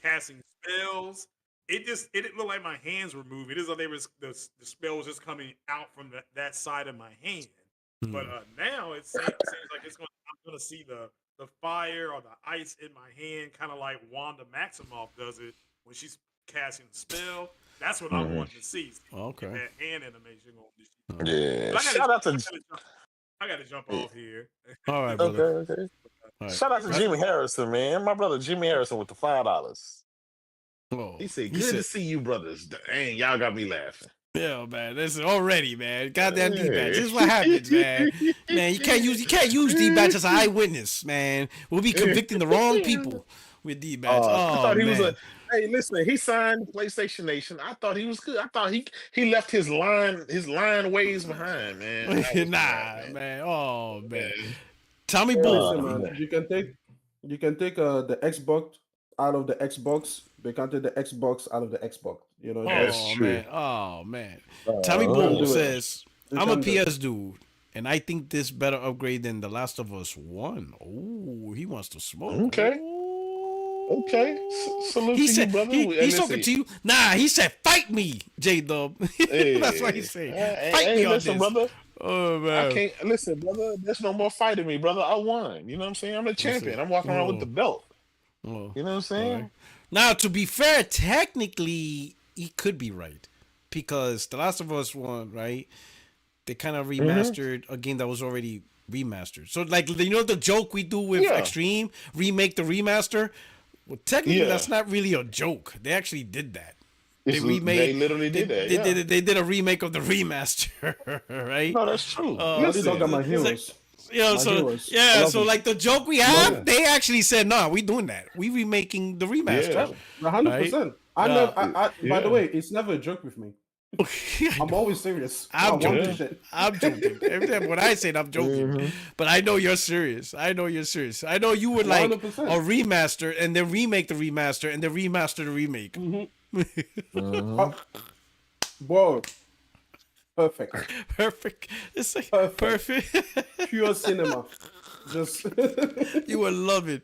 casting spells, it didn't look like my hands were moving. It is like the spell was just coming out from that side of my hand. But now it seems like I'm gonna see the fire or the ice in my hand, kind of like Wanda Maximoff does it when she's casting the spell. That's what I'm wanting to see. Okay. That hand animation on this. Yeah. I gotta jump off here. All right, brother. Okay. All right. Shout out to Jimmy Harrison, man. My brother Jimmy Harrison with the $5. Oh, He said, "Good to see you, brothers." Dang, y'all got me laughing. Yeah, man. This is already, man. Goddamn D-Batch. This is what happens, man. Man, you can't use D-Batch as an eyewitness, man. We'll be convicting the wrong people with D-Batch. I thought he was man. Hey, listen, he signed PlayStation Nation. I thought he was good. I thought he left his line ways behind, man. Nah, man. Oh man. Tommy Bull. Listen, man, you can take the Xbox out of the Xbox. They can take the Xbox out of the Xbox. That's true. Man. Oh man. Tommy Bull says, I'm a PS dude, and I think this better upgrade than The Last of Us 1. Oh, he wants to smoke. Okay. Okay. Salute He to said, you, brother. he's talking to you. Nah, he said, fight me, J-Dub. That's what he said. Fight me on listen, this. brother. Oh, man. I can't listen, brother. There's no more fighting me, brother. I won. You know what I'm saying? I'm the champion. I'm walking around with the belt. Oh. You know what I'm saying? Right. Now, to be fair, technically, he could be right. Because The Last of Us 1, right? They kind of remastered a game that was already remastered. So, like, the joke we do with Extreme? Remake the remaster? Well, technically, that's not really a joke. They actually did that. They literally did that. They did a remake of the remaster, right? No, that's true. These are my heroes. So like the joke we have, they actually said, "No, we doing that. We remaking the remaster." 100%. By the way, it's never a joke with me. I'm always serious. I'm joking. Every time when I say it, I'm joking. But I know you're serious. I know you would like 100%. a remaster and then remake the remaster and then remaster the remake. Whoa. Perfect. It's like perfect. Pure cinema. Just You would love it.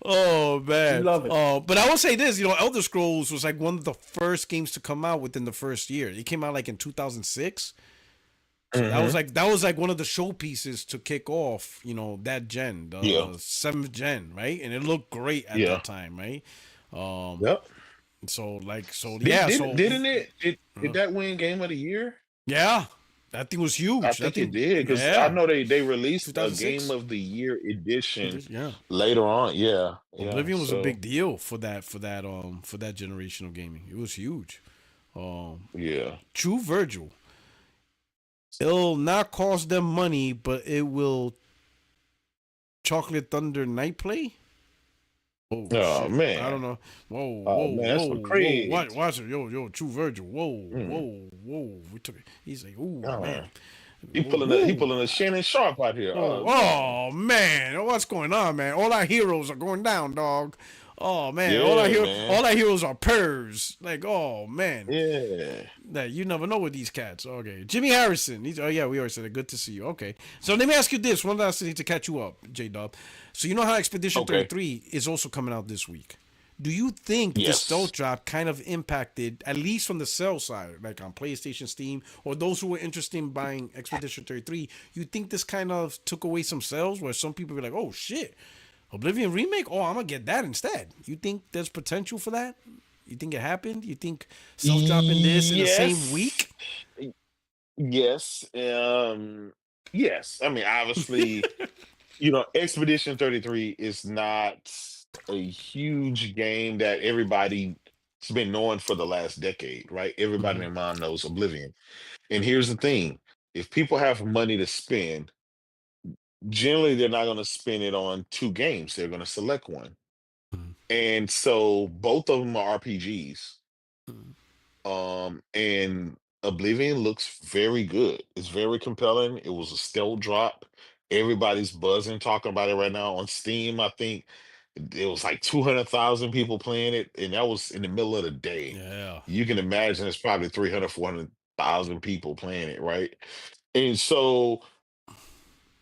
Oh man, love it. Oh, but I will say this: Elder Scrolls was like one of the first games to come out within the first year. It came out like in 2006. So that was like one of the showpieces to kick off, that gen, the 7th gen, right? And it looked great at that time, right? Didn't it? Did that win Game of the Year? Yeah, that thing was huge. I think it did because I know they released a Game of the Year edition later on. Yeah, Oblivion was a big deal for that generation of gaming. It was huge. True Virgil. It'll not cost them money, but it will. Chocolate Thunder Night Play. Oh man, I don't know. Whoa, man, that's some crazy. Watch it, yo, True Virgil. Whoa. We took it. He's like, man. He pulling a Shannon Sharp out here. Oh man, what's going on, man? All our heroes are going down, dog. Oh man, all our heroes are purrs. Like, oh man. Yeah. That you never know with these cats. Okay, Jimmy Harrison. We already said it. Good to see you. Okay, so let me ask you this: one last thing to catch you up, J-Dub. So you know how Expedition 33 is also coming out this week. Do you think the Yes. stealth drop kind of impacted, at least from the sales side, like on PlayStation, Steam, or those who were interested in buying Expedition 33? You think this kind of took away some sales where some people were like, oh shit, Oblivion Remake? Oh, I'm going to get that instead. You think there's potential for that? You think it happened? You think stealth dropping this in the same week? Yes. Yes. I mean, obviously, Expedition 33 is not a huge game that everybody's been knowing for the last decade, right? Everybody Mhm. and their mom knows Oblivion. And here's the thing: if people have money to spend, generally they're not going to spend it on two games. They're going to select one. Mhm. And so both of them are RPGs. Mhm. And Oblivion looks very good. It's very compelling. It was a stealth drop. Everybody's buzzing, talking about it right now on Steam. I think it was like 200,000 people playing it, and that was in the middle of the day. Yeah. You can imagine it's probably 300, 400,000 people playing it, right? And so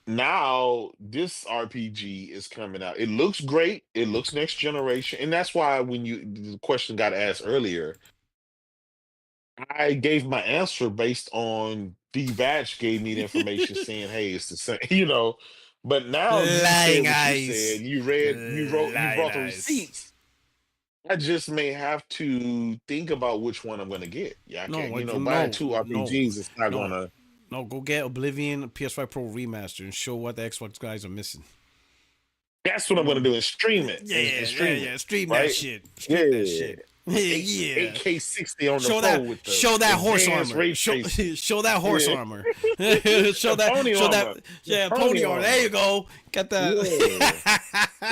now this RPG is coming out. It looks great. It looks next generation. And that's why when the question got asked earlier, I gave my answer based on D-Batch gave me the information saying, hey, it's the same, But now you said Lying what you eyes. said, you read, you Lying brought the eyes. receipts. I just may have to think about which one I'm gonna get. Yeah, I No, can't, what buying no, two no, RPGs is not no, gonna no. Go get Oblivion PS5 Pro Remaster and show what the Xbox guys are missing. that's what I'm gonna do and stream it Yeah, and yeah, stream yeah. it, Stream that right? shit. Stream that Yeah. shit. Yeah. 8K 60 on the Show pro that. with the Show that horse advanced armor. ray Show, tracing. show that horse Yeah. armor. show The that. pony Show armor. that. The Yeah, pony armor. There you go. Got that.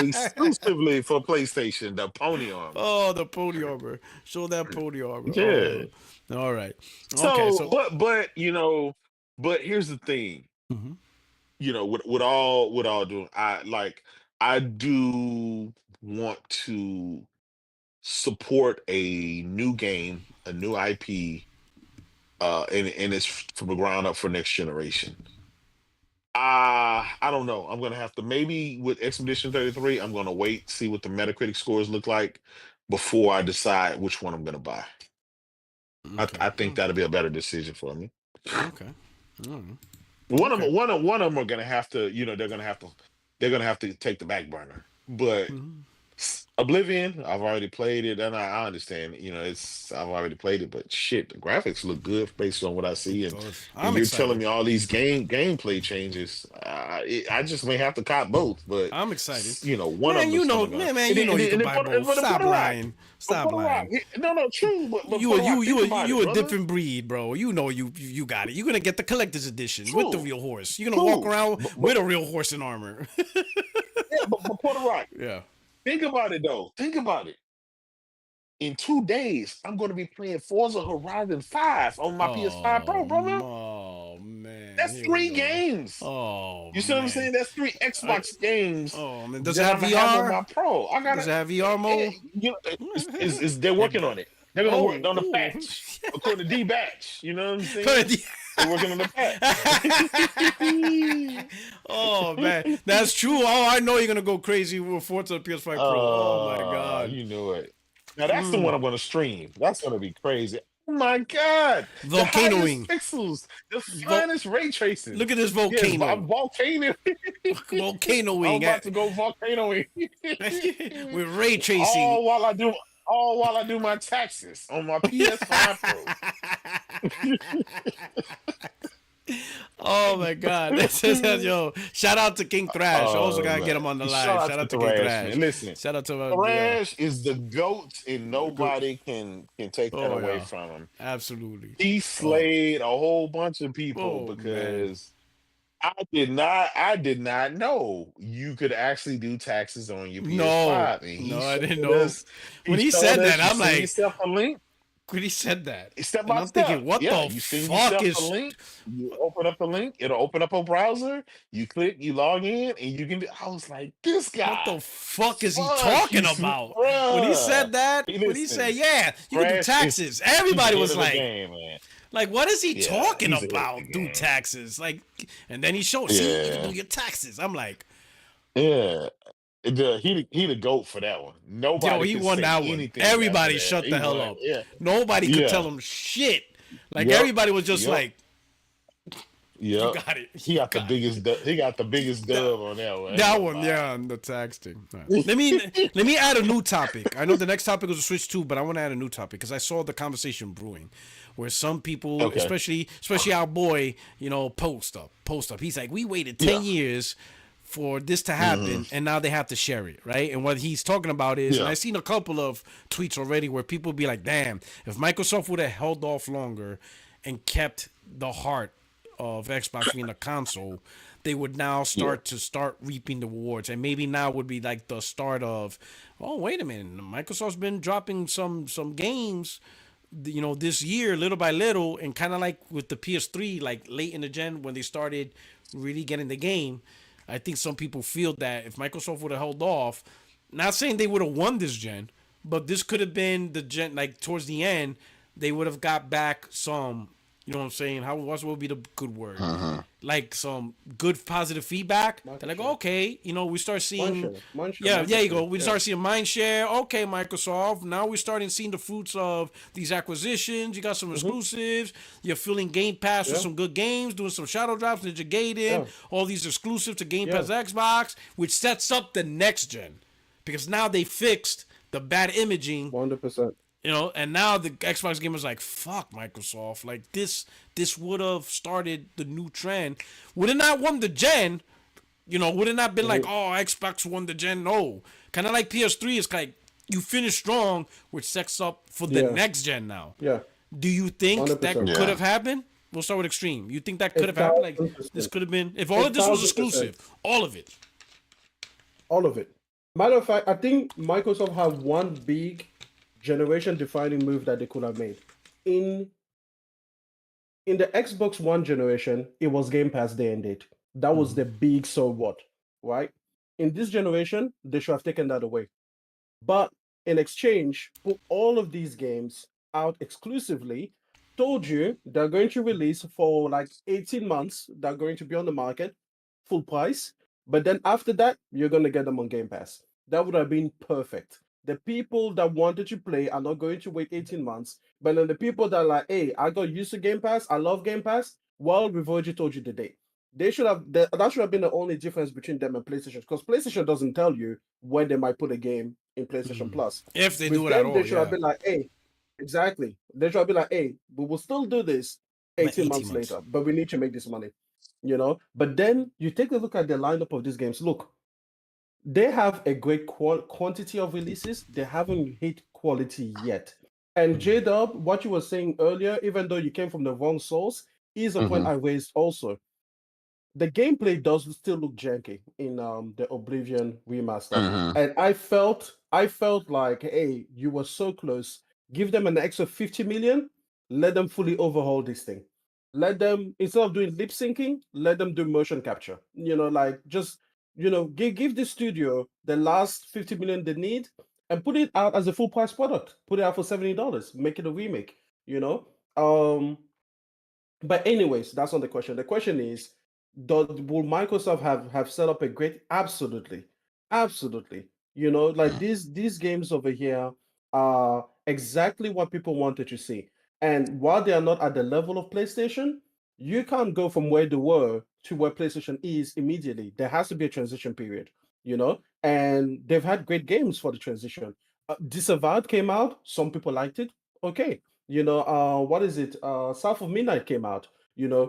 Exclusively for PlayStation, the pony armor. Oh, the pony armor. Show that pony armor. Yeah. Oh. All right. Okay. So, So. but here's the thing. Mhm. With all doing, I do want to support a new game, a new IP, and it's from the ground up for next generation. I don't know. I'm gonna have to maybe with Expedition 33. I'm gonna wait, see what the Metacritic scores look like before I decide which one I'm gonna buy. Okay. I think that'll be a better decision for me. Okay. All right. One Okay. one of them are gonna have to, they're gonna have to take the back burner. But Mhm. Oblivion, I've already played it, and I understand. I've already played it, but shit, the graphics look good based on what I see, and, I'm you're excited. telling me all these gameplay changes. I just may have to cop both, but I'm excited. one of them. Man, you can buy both. Stop lying. Stop lying. No, true. But You you a different breed, bro. You got it. You're gonna get the collector's edition with the True. real horse. You're gonna walk around with a real horse in armor. Yeah, but Puerto Rock. Yeah. Think about it though. Think about it. In 2 days, I'm going to be playing Forza Horizon 5 on my PS5 Pro, brother. Oh man. That's Here 3 we go. games. Oh, You see what I'm saying? That's 3 Xbox games. Oh man, does it that have I'm gonna have on VR? my Pro. I got Does it have VR mode? they're working on it. They're gonna work on the ooh. patch. According to D-Batch. You know what I'm saying? Put it- They're working on the patch. Oh man, that's true. Oh, I know you're gonna go crazy with Forza PS5 Pro. Oh my god. You knew it. Now that's the one I'm gonna stream. That's gonna be crazy. Oh my god! Volcanoing. The highest pixels, the finest ray tracing. Look at this Yes, volcano. I'm volcano. I'm Volcanoing about to go volcanoing. with ray tracing. All while I do my taxes on my PS5 Pro. Oh my god. Yo, shout out to King Thrash. Also gotta get him on the live. Shout out to King Thrash. Man. Listen, shout out to Thrash is the GOAT, and nobody can take that away yeah. from him. Absolutely. He slayed a whole bunch of people because I did not know you could actually do taxes on your PS5. No, I didn't know. When he said that, I'm like, yourself a link. when he said that, Step by I'm step. thinking, what the you send fuck yourself is? a link. You open up the link. It'll open up a browser. You click. You log in, and you can. I was like, this guy. What the fuck is he talking about? When he said that, when he said, "Yeah, you can do taxes," everybody was like, "Like, what is he talking about? Do taxes?" Like, and then he showed, "See, you can do your taxes." I'm like, yeah. He the GOAT for that one. Yo, Nobody he can won say that one. anything after Everybody that. shut He the hell won. up. Yeah. Nobody could tell Yeah. him shit. Like Yep. everybody was just Yep. like, "You Yep. got it. He You got the got biggest. it." He got the biggest dub on that one. I ain't That gonna one, lie. yeah, on the tax thing. All right. Let me add a new topic. I know the next topic was a Switch 2, but I want to add a new topic because I saw the conversation brewing, where some people, Okay. especially our boy, post up. He's like, we waited 10 Yeah. years for this to happen, and now they have to share it, right? And what he's talking about is, and Yeah. I've seen a couple of tweets already where people be like, damn, if Microsoft would have held off longer and kept the heart of Xbox being a console, they would now start reaping the rewards, and maybe now would be like the start of, oh wait a minute, Microsoft's been dropping some games, this year little by little, and kind of like with the PS3, like late in the gen when they started really getting the game. I think some people feel that if Microsoft would have held off, not saying they would have won this gen, but this could have been the gen, like towards the end, they would have got back some, you know what I'm saying? What would be the good word? Like some good positive feedback. They're like, okay, we start seeing. Yeah, there you go. We start seeing mind share. Okay, Microsoft. Now we're starting seeing the fruits of these acquisitions. You got some exclusives. You're filling Game Pass with some good games, doing some shadow drops, Ninja Gaiden, all these exclusives to Game Pass Xbox, which sets up the next gen. Because now they fixed the bad imaging. 100%. And now the Xbox gamers like, fuck Microsoft. Like this would have started the new trend. Would it not won the gen? Would it not been like, oh, Xbox won the gen? No. Kind of like PS3 is like you finish strong, which sets up for the next gen now. Yeah. Do you think 100%. that could have happened? We'll start with Extreme. You think that could have happened? Like 1,000%. this could have been, if all of this was 1,000%. exclusive, all of it. All of it. Matter of fact, I think Microsoft had one big generation-defining move that they could have made. In the Xbox One generation, it was Game Pass day and date. That was the big so what, right? In this generation, they should have taken that away. But in exchange, put all of these games out exclusively, told you they're going to release for like 18 months, they're going to be on the market, full price. But then after that, you're going to get them on Game Pass. That would have been perfect. The people that wanted to play are not going to wait 18 months. But then the people that are like, hey, I got used to Game Pass, I love Game Pass, well, we've already told you the date. That should have been the only difference between them and PlayStation, because PlayStation doesn't tell you when they might put a game in PlayStation Plus. If they With do it them, at all, they should have been like, hey, exactly. They should have been like, hey, we will still do this 18 months later, but we need to make this money. But then you take a look at the lineup of these games. Look, they have a great quantity of releases. They haven't hit quality yet. And J-Dub, what you were saying earlier, even though you came from the wrong source, is a point I raised also. The gameplay does still look janky in the Oblivion Remaster. And I felt like, hey, you were so close. Give them an extra 50 million, let them fully overhaul this thing. Let them, instead of doing lip syncing, let them do motion capture. Give the studio the last 50 million they need and put it out as a full price product. Put it out for $70. Make it a remake, But anyways, that's not the question. The question is, will Microsoft have set up a great? Absolutely. Like these games over here are exactly what people wanted to see. And while they are not at the level of PlayStation, you can't go from where they were to where PlayStation is immediately. There has to be a transition period, and they've had great games for the transition. Disavowed came out, some people liked it. Okay. What is it? South of Midnight came out.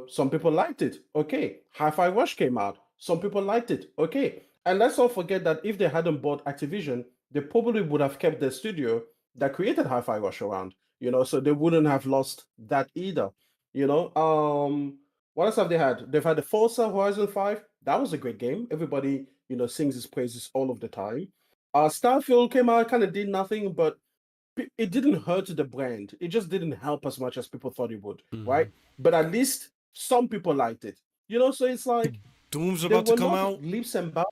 Some people liked it. Okay. Hi-Fi Rush came out. Some people liked it. Okay. And let's not forget that if they hadn't bought Activision, they probably would have kept the studio that created Hi-Fi Rush around. So they wouldn't have lost that either. What else have they had? They've had the Forza Horizon 5. That was a great game. Everybody, sings its praises all of the time. Starfield came out, kind of did nothing, but it didn't hurt the brand. It just didn't help as much as people thought it would, right? But at least some people liked it. So it's like Doom's about to come out. Leaps and bounds,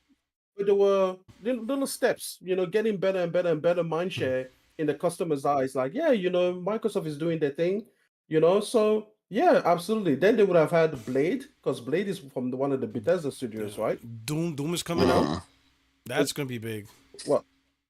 but there were little steps, getting better and better and better mindshare in the customer's eyes. Like, yeah, Microsoft is doing their thing, So yeah, absolutely. Then they would have had Blade, because Blade is from one of the Bethesda studios, right? Doom is coming out. That's gonna be big. What?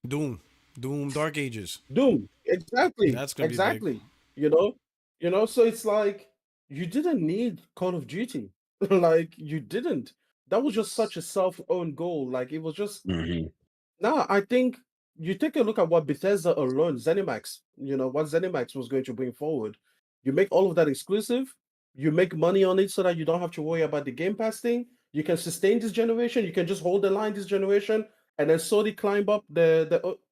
Doom, Doom, Dark Ages. Doom. Exactly. That's gonna be big. Exactly. You know. So it's like you didn't need Call of Duty. Like you didn't. That was just such a self-owned goal. Like it was just Mhm. no, I think you take a look at what Bethesda alone, ZeniMax, what ZeniMax was going to bring forward. You make all of that exclusive, you make money on it so that you don't have to worry about the Game Pass thing. You can sustain this generation, you can just hold the line this generation, and then slowly climb up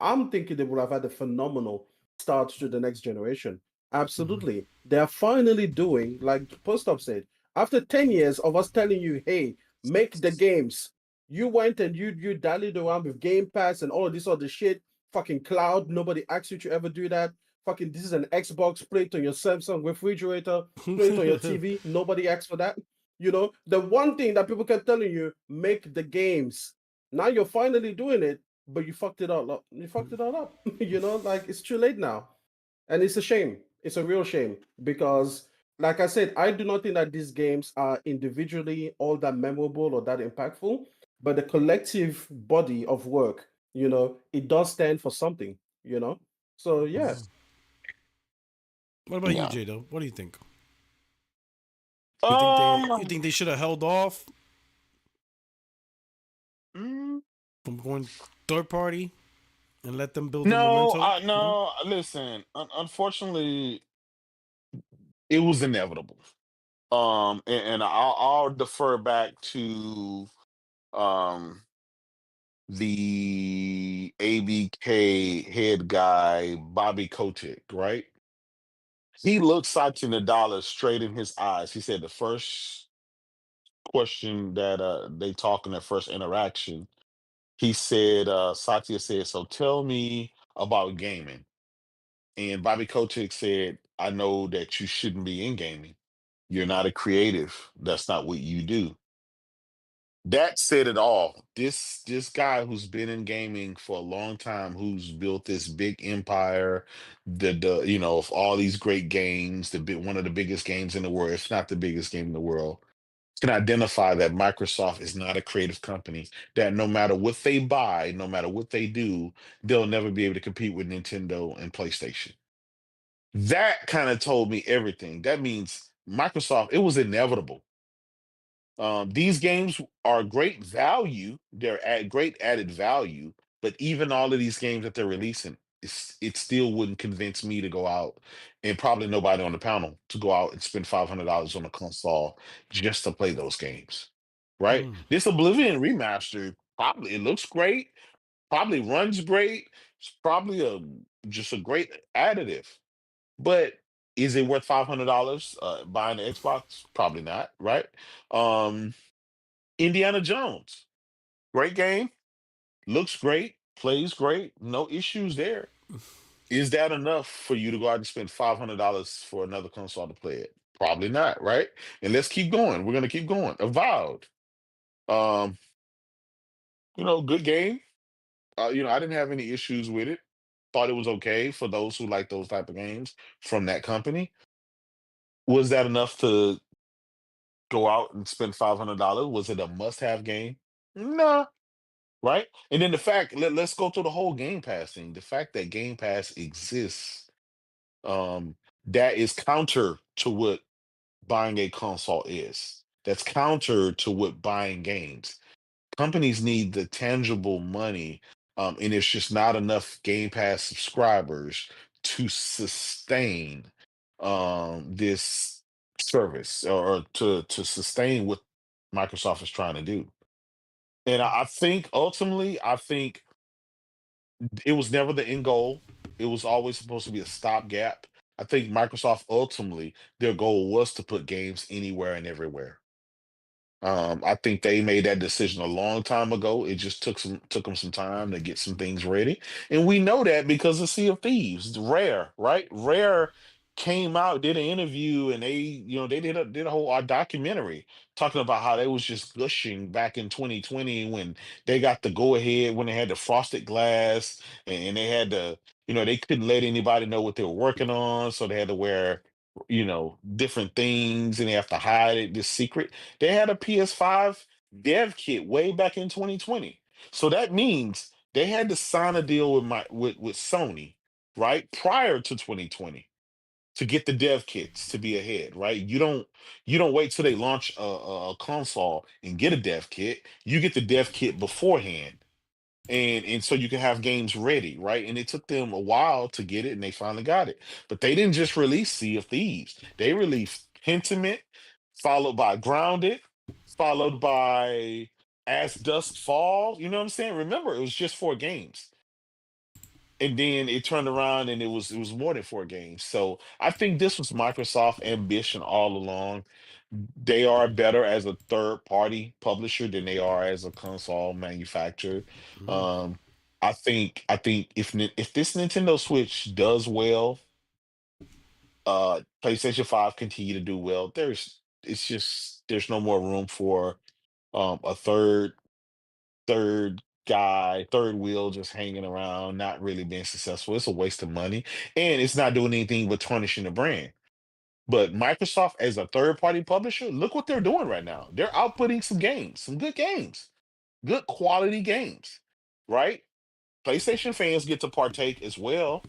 I'm thinking they would have had a phenomenal start to the next generation. Mhm. Absolutely. They are finally doing, like Post Up said, after 10 years of us telling you, hey, make the games, you went and you dallied around with Game Pass and all of this other shit. Fucking cloud. Nobody asked you to ever do that. Fucking this is an Xbox. Play it on your Samsung refrigerator. Play it on your TV. Nobody asked for that. The one thing that people kept telling you, make the games. Now you're finally doing it, but you fucked it all up. You fucked it all up. Like it's too late now. And it's a shame. It's a real shame because, like I said, I do not think that these games are individually all that memorable or that impactful, but the collective body of work, it does stand for something, you know? So, yeah. What about you, Yeah. Jado? What do you think? You Um. think they should have held off mm, from going third party and let them build the No, momentum? No. no. Listen, unfortunately, it was inevitable. And I'll defer back to um the ABK head guy, Bobby Kotick, right? He looked Satya Nadella straight in his eyes. He said the first question that they talk in their first interaction, he said, Satya said, so tell me about gaming. And Bobby Kotick said, I know that you shouldn't be in gaming. You're not a creative. That's not what you do. That said it all. This guy who's been in gaming for a long time, who's built this big empire, the of all these great games, one of the biggest games in the world, if not the biggest game in the world, can identify that Microsoft is not a creative company. That no matter what they buy, no matter what they do, they'll never be able to compete with Nintendo and PlayStation. That kind of told me everything. That means Microsoft, it was inevitable. These games are great value. They're at great added value, but even all of these games that they're releasing, it still wouldn't convince me to go out, and probably nobody on the panel to go out and spend $500 on a console just to play those games. Right? Mm. This Oblivion remaster, probably it looks great, probably runs great. It's probably just a great additive. But is it worth $500 buying the Xbox? Probably not, right? Um, Indiana Jones, great game, looks great, plays great, no issues there. Is that enough for you to go out and spend $500 for another console to play it? Probably not, right? And let's keep going. We're gonna keep going. Avowed, um, good game. I didn't have any issues with it. Thought it was okay for those who like those type of games from that company. Was that enough to go out and spend $500? Was it a must-have game? No, right? And then the fact, let's go to the whole Game Pass thing. The fact that Game Pass exists, um, that is counter to what buying a console is. That's counter to what buying games. Companies need the tangible money, and it's just not enough Game Pass subscribers to sustain this service, or to sustain what Microsoft is trying to do. And I think ultimately, I think it was never the end goal. It was always supposed to be a stopgap. I think Microsoft ultimately, their goal was to put games anywhere and everywhere. I think they made that decision a long time ago. It just took them some time to get some things ready, and we know that because of Sea of Thieves. Rare, right? Rare came out, did an interview, and they did a whole documentary talking about how they was just gushing back in 2020 when they got the go ahead, when they had the frosted glass, and they had the they couldn't let anybody know what they were working on, so they had to wear different things, and they have to hide it, this secret. They had a PS5 dev kit way back in 2020. So that means they had to sign a deal with Sony, right, prior to 2020 to get the dev kits to be ahead, right? You don't wait till they launch a console and get a dev kit. You get the dev kit beforehand, and so you can have games ready, right? And it took them a while to get it, and they finally got it. But they didn't just release Sea of Thieves. They released Pentiment, followed by Grounded, followed by As Dusk Falls. You know what I'm saying? Remember, it was just 4 games, and then it turned around and it was more than 4 games. So I think this was Microsoft ambition all along. They are better as a third party publisher than they are as a console manufacturer. um I think if this Nintendo Switch does well, PlayStation 5 continue to do well, there's no more room for a third guy, third wheel just hanging around, not really being successful. It's a waste of money, and it's not doing anything but tarnishing the brand. But Microsoft, as a third party publisher, look what they're doing right now. They're outputting some games, some good games, good quality games, right? PlayStation fans get to partake as well.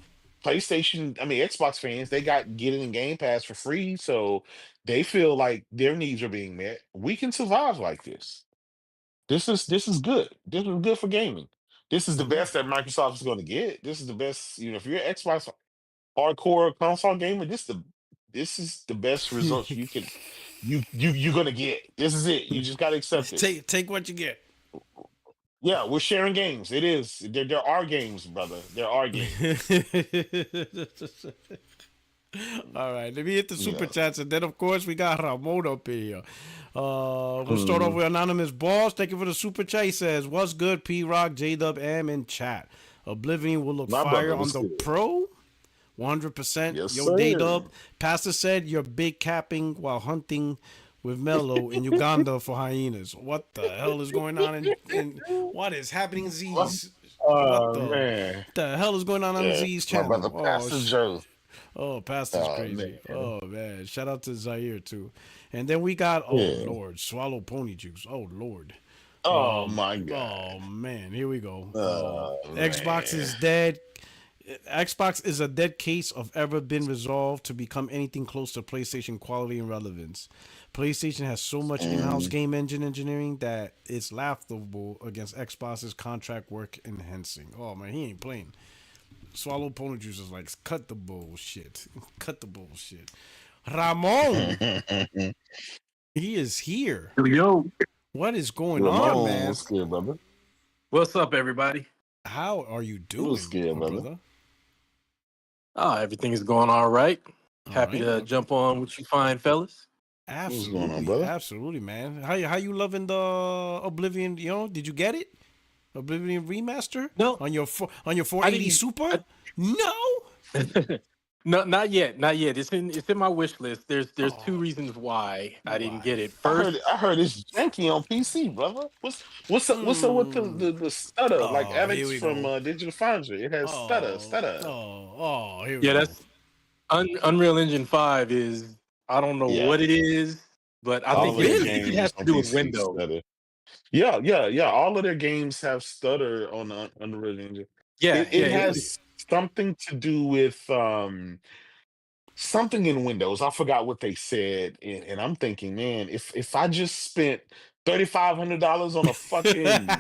Xbox fans, they got get it in Game Pass for free, so they feel like their needs are being met. We can survive like this. This is good. This is good for gaming. This is the best that Microsoft is going to get. This is the best. If you're an Xbox hardcore console gamer, this is the best results you're gonna get. This is it. You just gotta accept it. Take what you get. Yeah, we're sharing games. It is. There are games, brother. There are games. All right, let me hit the super Yeah. chats, and then of course we got Ramon up here. We'll start off with Anonymous Boss. Thank you for the super chat. He says, "What's good, P Rock, J Dub, M in chat. Oblivion will look My fire brother, on what's the good? Pro. 100%. Yes, Yo, J sir. Dub. Pastor said you're big capping while hunting with Mello in Uganda for hyenas. What the hell is going on in what is happening in Z's? What Oh man. the hell is going on Yeah, Z's my channel? brother Pastor Joe. Oh, Pastor's Oh crazy. man. Oh man, shout out to Zaire too. And then we got Yeah. Lord, swallow pony juice. Oh Lord. Oh my God. Oh man, here we go. Oh Xbox man. is dead. Xbox is a dead case of ever been resolved to become anything close to PlayStation quality and relevance. PlayStation has so much in-house game engine engineering that it's laughable against Xbox's contract work enhancing. Oh man, he ain't playing. Swallow pony juice is like, cut the bullshit. Cut the bullshit. Ramon, he is here. Yo, What is going on, Ramon, man? what's good, brother? what's up, everybody? How are you doing, What's good, my brother? Oh, everything is going all right. Happy right. to jump on with you fine fellas. What's going on, Absolutely, brother? absolutely, man. How you loving the Oblivion? Did you get it? Oblivion Remaster? No. On your 480 didn't- Super? No. No, not yet, not yet. It's in my wish list. There's two reasons why I didn't get it. First, I heard it's janky on PC, brother. What's up with the stutter? Like Oh, here Alex we from go. Digital Foundry. It has stutter. Here we yeah, go. that's Unreal Engine 5 is I don't know Yeah. what it is, but I All think of their it has games to on do with PC Windows. stutter. Yeah. All of their games have stutter on the Unreal Engine. Yeah, It has something to do with something in Windows. I forgot what they said, and I'm thinking, man, if I just spent $3,500 on a fucking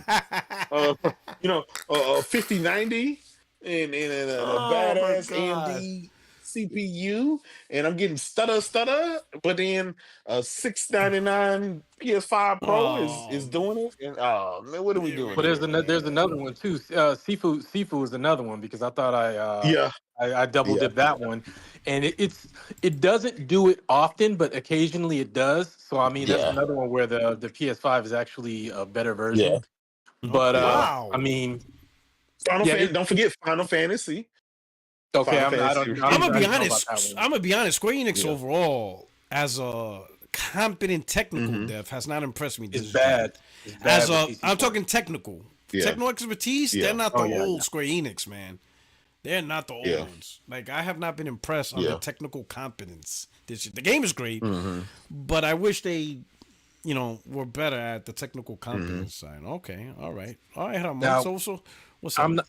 uh, 5090 and a Oh, my badass God. AMD CPU, and I'm getting stutter, but then a $699 PS5 Pro is doing it. And oh man, what are we doing? But there's Here, man? another one too. Sifu is another one because I thought Yeah, I double dipped that one, and it doesn't do it often, but occasionally it does. So I mean that's yeah, another one where the PS5 is actually a better yeah. version. But Wow. I mean, Don't forget Final Fantasy. okay, Final I Fantasy. don't. I'm gonna I be don't know honest. about that one. I'm gonna be honest. Square Enix Yeah. overall, as a competent technical dev, has not impressed me. It's bad. It's bad As with a, PC I'm port. talking technical, Yeah. technical expertise. Yeah. They're not the Oh, yeah, old yeah. Square Enix, man. They're not the old Yeah. ones. Like I have not been impressed on the Yeah. technical competence. The game is great, Mm-hmm. but I wish they we're better at the technical competence side. Okay, all right, Ramon. Now, So what's up? I'm not,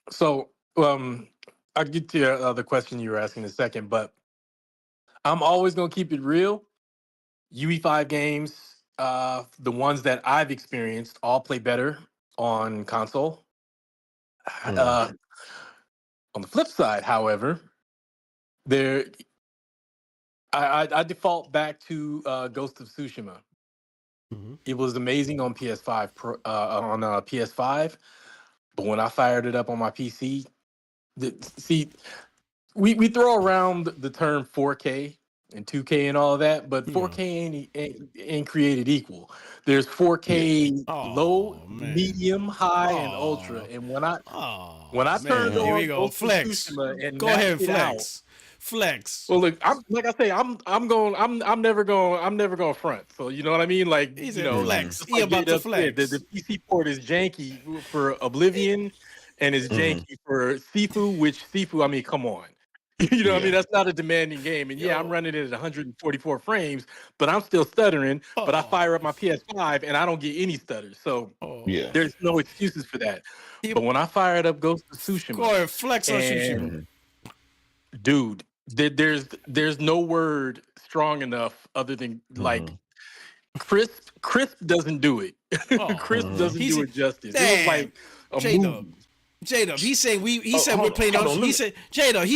so I'll get to the question you were asking in a second, but I'm always gonna keep it real. UE5 games, the ones that I've experienced, all play better on console. On the flip side, however, there I default back to Ghost of Tsushima. Mhm. It was amazing on PS5 on PS5, but when I fired it up on my PC, see, we throw around the term 4K and 2K and all of that, but 4K ain't created equal. There's 4K low, man. medium, high, and ultra. And when I turned here we on go. Ghost of Flex. Tsushima and Go ahead, maxed it out, flex. well, look, I'm never going front. So you know what I mean? Like, He's you in know, flex. just He like about to J-Dub said, flex. the PC port is janky for Oblivion, and it's janky for Sifu. Which Sifu, I mean, come on, you know what I mean? That's not a demanding game. And yeah, I'm running it at 144 frames, but I'm still stuttering. But I fire up my PS5 and I don't get any stutters. So there's no excuses for that. But when I fired up Ghost of Tsushima, Go ahead, flex on Tsushima. Dude, there's no word strong enough other than like crisp doesn't do it. Crisp doesn't do it justice. It was like a movie. J-Dub, he said we're playing on he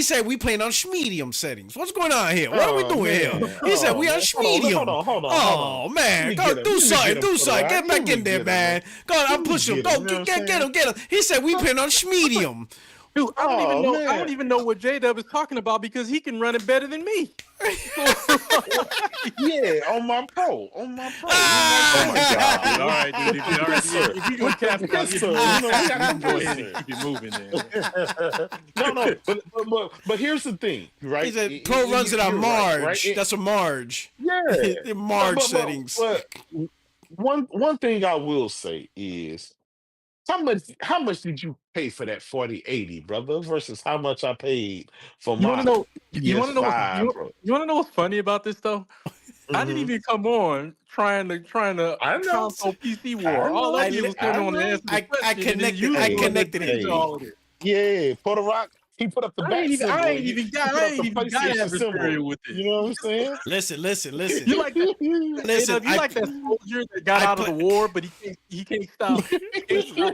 said we playing on medium settings. What's going on here? What are we doing here? He said we on medium. Hold on. Oh man, go do something. Get back in there, man. Go, I'm pushing him. Go get him. He said we playing on medium. Dude, I don't even know what J-Dub is talking about because he can run it better than me. On my pro. Oh my God. All right, dude. If you go cap it, go ahead and keep it moving there. No. But here's the thing, right? He said pro runs it on Marge. Right? That's a Marge. Yeah. Marge settings. But one thing I will say is how much did you pay for that 4080, brother, versus how much I paid for my you want to know what's funny about this though? I didn't even come on trying to console PC war. All I did was turn on the answer the question. I connected it. Yeah, Puerto Rock. He put up the back symbol. I ain't even got adversarial with it. You know what I'm saying? Listen. You like that soldier that got out of the war, but he can't stop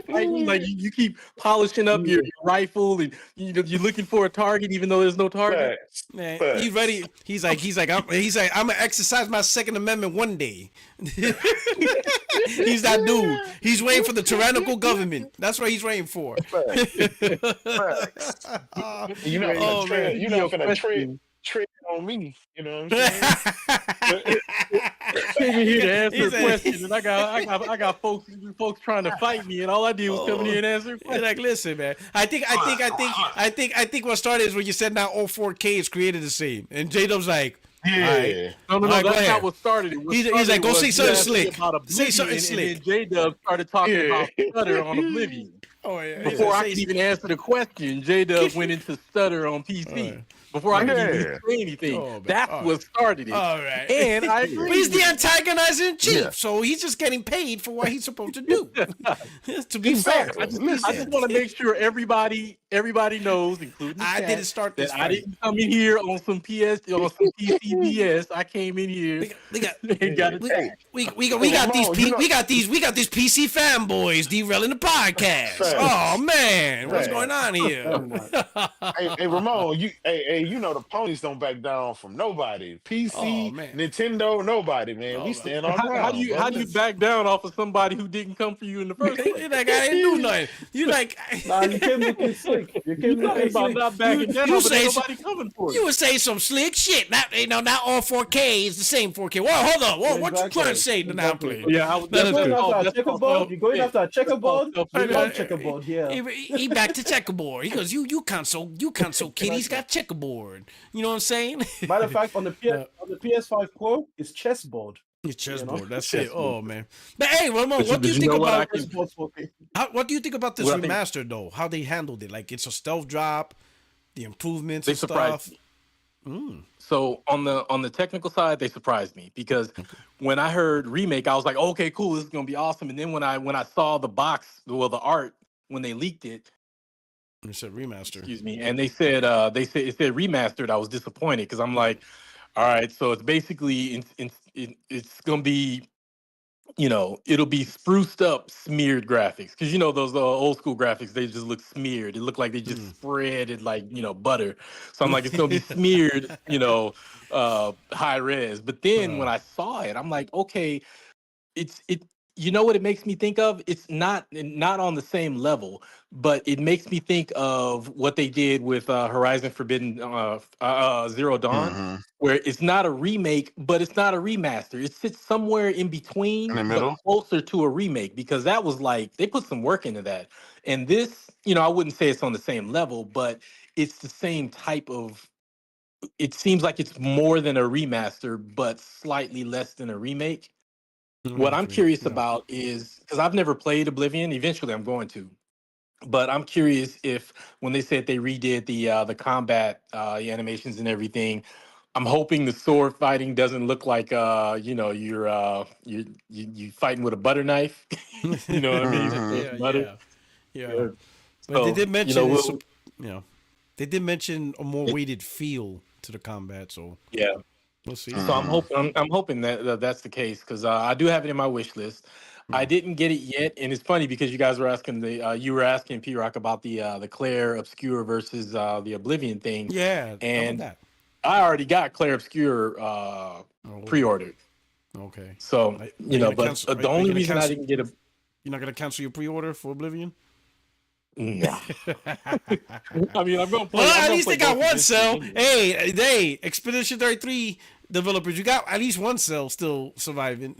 fighting. Like you keep polishing up your rifle, and you're looking for a target, even though there's no target. Man, he's ready. He's like, I'm gonna exercise my Second Amendment one day. He's that dude. He's waiting for the tyrannical government. That's what he's waiting for. You're not gonna tread on me. You know what I'm saying? Came in here to answer a question, and I got folks trying to fight me, and all I did was come in here and answer a question. Like, listen, man. I think what started is when you said now all 4K is created the same, and J-Dub's like. Yeah. No, that's not what started it. He's like, go say something slick. Say something slick. And J-Dub started talking about stutter on Oblivion. Oh, yeah. Before I could even answer the question, J-Dub went into stutter on PC. Before I could even say anything. That's what started it. All right. And I agree. He's the antagonizer in chief, so he's just getting paid for what he's supposed to do. To be fair. I just want to make sure everybody knows, including the chat, didn't start this that I didn't come in here on some PCBS. I came in here and got attacked. We got these PC fanboys derailing the podcast. Oh man, what's going on here? Hey Ramon, you know the ponies don't back down from nobody. PC, Nintendo, nobody, man. We stand on ground. How do you back down off of somebody who didn't come for you in the first place? You're like, I didn't do nothing. You like, you came looking slick. You came looking about not backing down, but ain't nobody coming for you. You would say some slick shit. Not all 4K is the same 4K. Well, hold on. Well, what you trying to say now, please? Yeah, you're going after a checkerboard. We love checkerboard. Yeah. He back to checkerboard. He goes, you console kid. He's got checkerboard. You know what I'm saying? Matter of fact, on the PS5 Pro, it's chessboard. It's chessboard. That's it. Oh man. But hey, Ramon, what do you think about what do you think about this remaster though? How they handled it? Like it's a stealth drop, the improvements and stuff. Mm. So on the technical side, they surprised me because when I heard remake, I was like, okay, cool, this is gonna be awesome. And then when I saw the box, well, the art when they leaked it, You said remaster. excuse me, and they said it said remastered, I was disappointed because I'm like, all right, so it's basically it's gonna be, it'll be spruced up, smeared graphics because those old school graphics, they just look smeared. It looked like they just Mm. spread it like butter. So I'm like, it's gonna be smeared, high res. But then when I saw it, I'm like, okay, it you know what it makes me think of? It's not on the same level, but it makes me think of what they did with Horizon Forbidden Zero Dawn, Hmm. where it's not a remake, but it's not a remaster. It sits somewhere in In between, the but middle. closer to a remake because that was like they put some work into that. And this, I wouldn't say it's on the same level, but it's the same type of. It seems like it's more than a remaster, but slightly less than a remake. What I'm Okay. curious Yeah. about is because I've never played Oblivion. Eventually, I'm going to, but I'm curious if when they said they redid the combat, the animations and everything, I'm hoping the sword fighting doesn't look like you fighting with a butter knife. You know what I mean? Hmm. Yeah. Butter. Yeah. Yeah. Yeah. But they So did mention it's, we'll you know, they did mention a more weighted feel to the combat, so yeah. we'll see. So I'm Hmm. hoping I'm hoping that that's the case because I do have it in my wish list. I Yeah. didn't get it yet, and it's funny because you were asking P Rock about the Claire Obscure versus the Oblivion thing, Yeah. How about and that? I already got Claire Obscure Oh, pre-ordered. okay. So Are you gonna but cancel? the Are you only gonna reason I cancel? didn't get a You're not gonna cancel your pre-order for Oblivion? nah. I mean, Well, I'm at gonna least play they got both one eventually cell. anyway. Hey, Expedition 33 developers, you got at least one cell still surviving.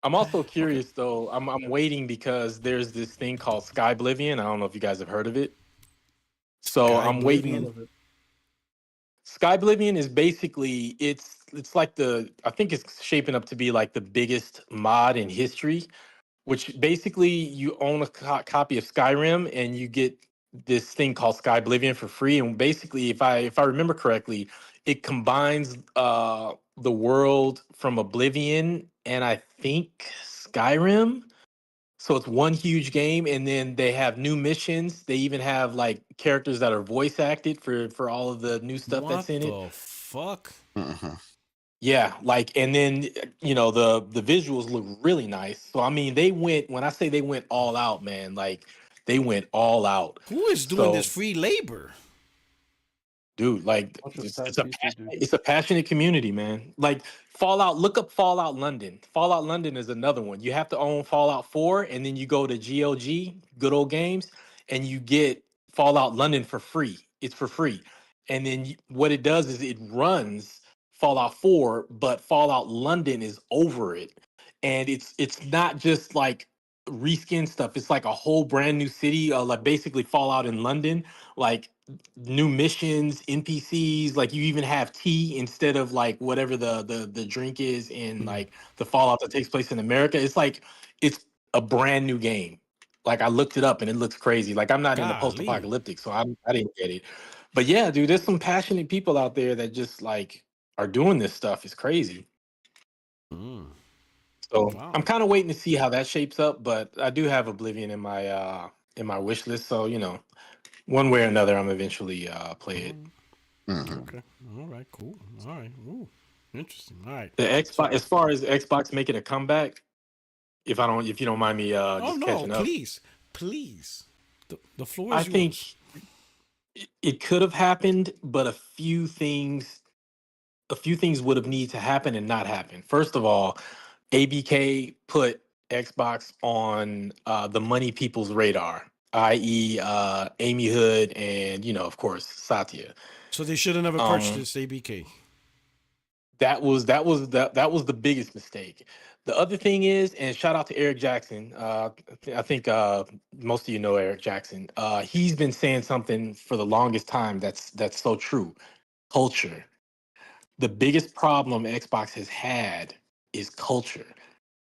I'm also Okay. curious though. I'm waiting because there's this thing called Sky Oblivion. I don't know if you guys have heard of it. So Sky I'm Oblivion. waiting. Sky Oblivion is basically it's like I think it's shaping up to be like the biggest mod in history, which basically you own a copy of Skyrim and you get this thing called Sky Oblivion for free. And basically, if I remember correctly, it combines the world from Oblivion and I think Skyrim. So it's one huge game, and then they have new missions. They even have like characters that are voice acted for all of the new stuff What that's in it. the fuck? Hmm. Yeah, like and then the visuals look really nice. So I mean, they went when I say they went all out, man, like they went all out. Who is doing this So free labor? dude, like Bunch of it's sad a people, dude. it's a passionate community, man. Like Fallout, look up Fallout London. Fallout London is another one. You have to own Fallout 4, and then you go to GOG, Good Old Games, and you get Fallout London for free. It's for free. And then what it does is it runs Fallout 4, but Fallout London is over it. And it's not just like reskin stuff. It's like a whole brand new city, like basically Fallout in London. Like new missions, NPCs, like you even have tea instead of like whatever the drink is in Hmm. like the Fallout that takes place in America. It's like it's a brand new game. Like I looked it up and it looks crazy. Like I'm not into Golly. post-apocalyptic, so I didn't get it. But yeah, dude, there's some passionate people out there that just like are doing this stuff. It's crazy. Mm. So Wow. I'm kind of waiting to see how that shapes up, but I do have Oblivion in my wish list. So, one way or another, I'm eventually play it. Mm. Hmm. Okay. All right. Cool. All right. Ooh. Interesting. All right. The So, Xbox, as far as Xbox making a comeback, if you don't mind me oh just no, catching up, please, please. The floor I is yours. think it could have happened, but a few things would have needed to happen and not happen. First of all, ABK put Xbox on the money people's radar, i.e., Amy Hood and of course Satya. So they should have never Um, purchased ABK. that was the biggest mistake. The other thing is, and shout out to Eric Jackson. I think most of you know Eric Jackson. He's been saying something for the longest time that's so true. Culture. The biggest problem Xbox has had is culture.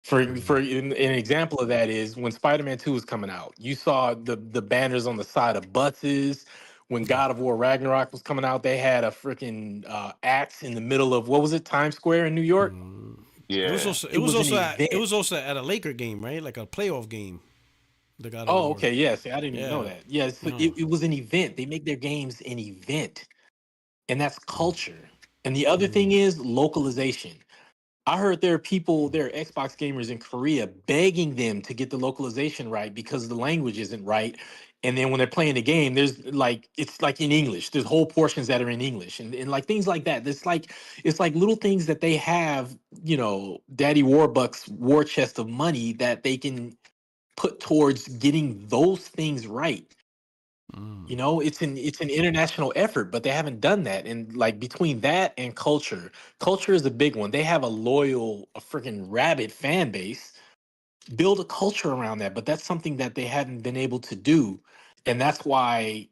For Mm. an example of that is when Spider-Man 2 was coming out, you saw the banners on the side of buses when God of War Ragnarok was coming out, they had a freaking axe in the middle of what was it, Times Square in New York? It was Yeah. also It was an it event. was also at a Laker game, right? Like a playoff game. The God of Oh, War. okay, yeah. See, I didn't even know Yeah. that. Yeah, so No. it was an event. They make their games an event, and that's culture. And the other thing is localization. I heard there are Xbox gamers in Korea begging them to get the localization right because the language isn't right. And then when they're playing the game, it's like in English. There's whole portions that are in English and like things like that. It's like little things that they have, Daddy Warbucks war chest of money that they can put towards getting those things right. It's an international effort, but they haven't done that. And like between that and culture is a big one. They have a freaking rabid fan base. Build a culture around that, but that's something that they haven't been able to do, and that's why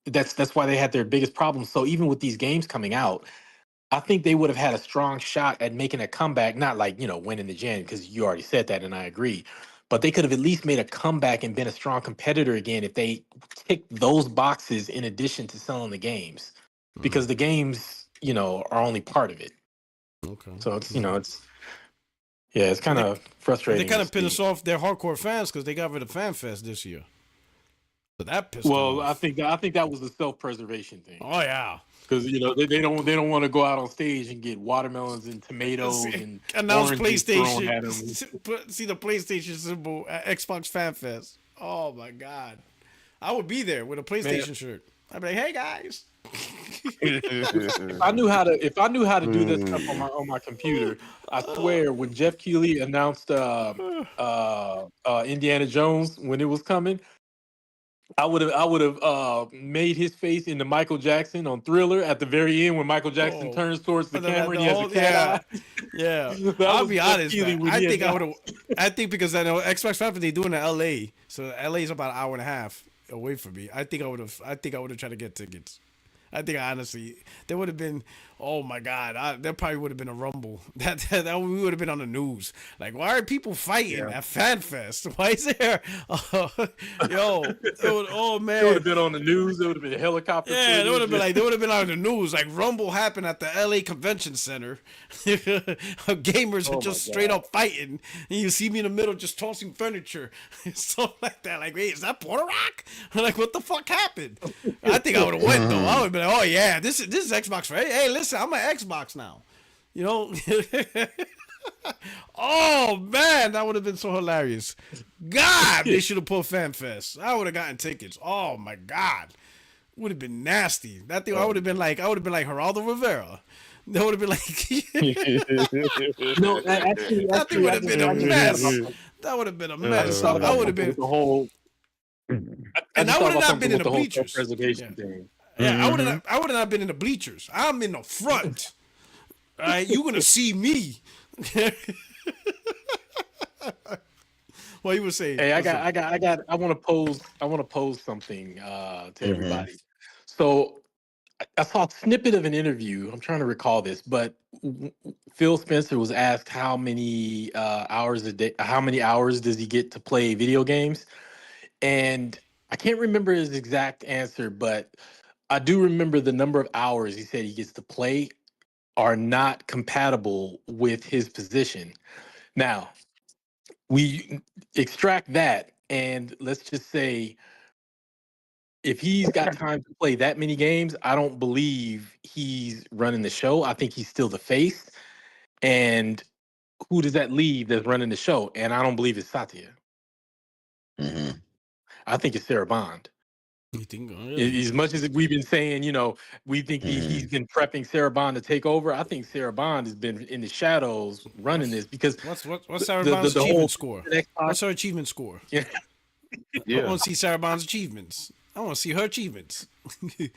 that's why they had their biggest problem. So even with these games coming out, I think they would have had a strong shot at making a comeback, not like, winning the gen, because you already said that and I agree. But they could have at least made a comeback and been a strong competitor again if they ticked those boxes in addition to selling the games. Because the games, are only part of it. Okay. So it's kind of frustrating. They kind to of pissed see. off their hardcore fans because they got rid of FanFest this year. So that pissed them Well, off. I think that was a self-preservation thing. Oh yeah. Because they don't want to go out on stage and get watermelons and tomatoes and Announce oranges thrown PlayStation. at them. See the PlayStation symbol at Xbox FanFest. Oh my god, I would be there with a PlayStation shirt. I'd be like, "Hey guys." If I knew how to do this stuff on my computer, I swear when Jeff Keighley announced Indiana Jones when it was coming, I would have made his face into Michael Jackson on Thriller at the very end when Michael Jackson turns towards the camera and he has a cat eye. Yeah. That I'll was be Jeff honest, Keighley man. when I he think I would announced- have. I think because I know Xbox Five they do it in LA, so LA is about an hour and a half away from me. I think I would have tried to get tickets. I think honestly, there would have been. Oh my God, there probably would have been a rumble. That we would have been on the news. Like, why are people fighting at FanFest? Why is there? Oh man, It would have been on the news. It would have been helicopter. yeah, footage. they would have been on the news. Like Rumble happened at the LA Convention Center. Gamers are just straight up fighting, and you see me in the middle just tossing furniture, stuff like that. Like, wait, is that Puerto Rock? Like, what the fuck happened? I think I would have went though. I would have been like, oh yeah, this is Xbox, right? Hey, listen, I'm an Xbox now. Oh man, that would have been so hilarious. God, they should have put FanFest. I would have gotten tickets. Oh my God, would have been nasty. That thing, I would have been like Geraldo Rivera. That would have been like, No, actually, that thing would have been a mess. That would have been a mess. I would have been, the whole. and I would have not been in the bleachers. Preservation thing. Yeah, I would have not been in the bleachers. I'm in the front. All right, you're gonna see me. What you were saying? Hey, I want to pose something to everybody. So I saw a snippet of an interview. I'm trying to recall this, but Phil Spencer was asked how many hours a day, how many hours does he get to play video games, and I can't remember his exact answer, but I do remember the number of hours he said he gets to play are not compatible with his position. Now, we extract that, and let's just say if he's got time to play that many games, I don't believe he's running the show. I think he's still the face. And who does that leave that's running the show? And I don't believe it's Satya. I think it's Sarah Bond. You think? As much as we've been saying, we think he's been prepping Sarah Bond to take over. I think Sarah Bond has been in the shadows running this because what's Sarah Bond's achievement score? What's her achievement score? Yeah. I want to see Sarah Bond's achievements. I want to see her achievements. She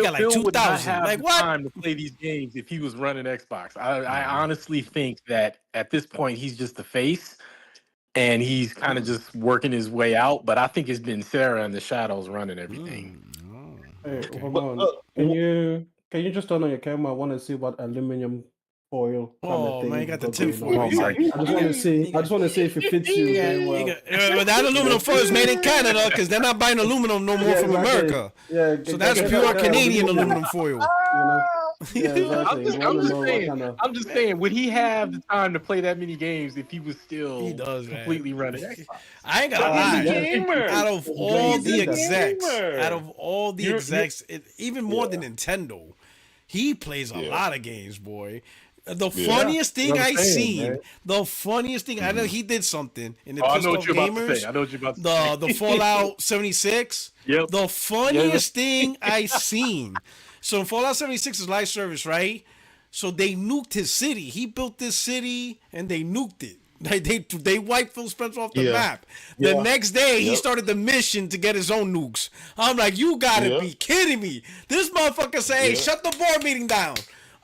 got like 2,000. Like what? Time to play these games if he was running Xbox. I honestly think that at this point he's just the face. And he's kind of just working his way out, but I think it's been Sarah in the shadows running everything. Hey, hold on. Can you just turn on your camera? I want to see what aluminum foil kind of Oh thing man, you you got the got tin going foil. on. He's like, I just want to see. I just want to see if it fits you very well. but that aluminum foil is made in Canada because they're not buying aluminum no more Yeah, from exactly. America. Yeah, So that's pure Canadian aluminum foil. You know. Yeah, I'm exactly. just, You I'm want to just know what saying. kind of. I'm just saying. Would he have the time to play that many games if he was He still does, completely man. running Xbox? I ain't gonna But he's a lie. gamer. Out of He's all the a execs, gamer. out of all the You're- execs, even more Yeah. than Nintendo, he plays a Yeah. lot of games, boy. The Yeah. funniest thing What I'm I saying, seen, man. the funniest thing I know, he did something in the Oh, I Pissed know what Off you're about to Gamers. say. I know what you're about to say. The Fallout 76. Yep. The funniest thing I seen. So Fallout 76 is live service, right? So they nuked his city. He built this city and they nuked it. They wiped Phil Spencer off the Yeah. map. The Yeah. next day, he Yep. started the mission to get his own nukes. I'm like, you gotta Yep. be kidding me. This motherfucker say, hey, Yep. shut the board meeting down.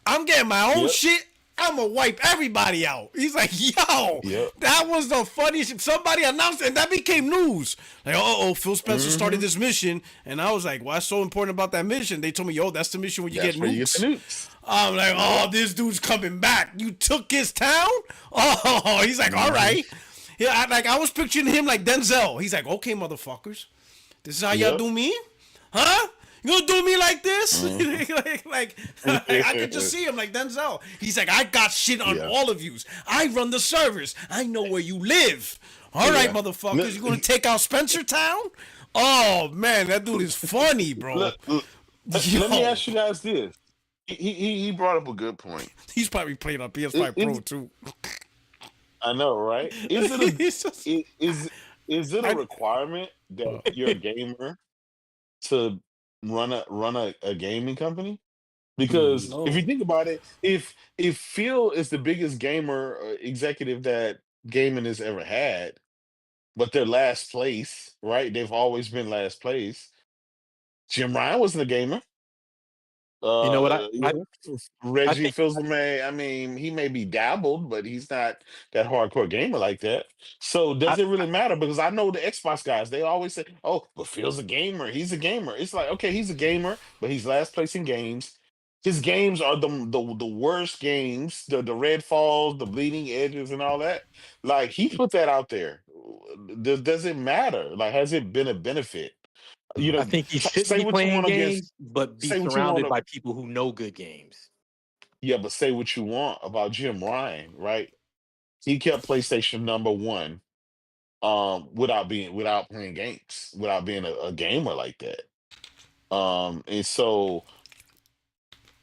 I'm getting my own Yep. shit. I'm gonna wipe everybody out. He's like, yo, Yep. that was the funniest shit. Somebody announced it, and that became news. Like, Phil Spencer started this mission, and I was like, what's so important about that mission? They told me, yo, that's the mission where you That's get where nukes. you get the nukes. I'm like, oh, this dude's coming back. You took his town? Oh, he's like, all right. Yeah, I was picturing him like Denzel. He's like, okay, motherfuckers, this is how y'all Yep. do me, huh? You gonna do me like this? like, I could just see him like Denzel. He's like, I got shit on Yeah. all of yous. I run the servers. I know where you live. All right, Yeah. motherfuckers, you gonna take out Spencer Town? Oh man, that dude is funny, bro. Let Yo. me ask you guys this. He brought up a good point. He's probably playing on PS5 Pro too. I know, right? Is it He's just- is it a requirement that you're a gamer to run a gaming company? Because No. if you think about it, if Phil is the biggest gamer executive that gaming has ever had, but they're last place, right? They've always been last place. Jim Ryan wasn't a gamer. You know what? Reggie think- Fils-Aimé, I mean, he may be dabbled, but he's not that hardcore gamer like that. So does it really matter? Because I know the Xbox guys, they always say, "Oh, but Phil's a gamer. He's a gamer." It's like, okay, he's a gamer, but he's last place in games. His games are the worst games, the Red Falls, the Bleeding Edges, and all that. Like he put that out there. Does it matter? Like, has it been a benefit? You I know, think he shouldn't say be what you playing want against. games, but be Say what you surrounded want. by people who know good games. Yeah, but say what you want about Jim Ryan, right? He kept PlayStation number one, without playing games, without being a gamer like that. And so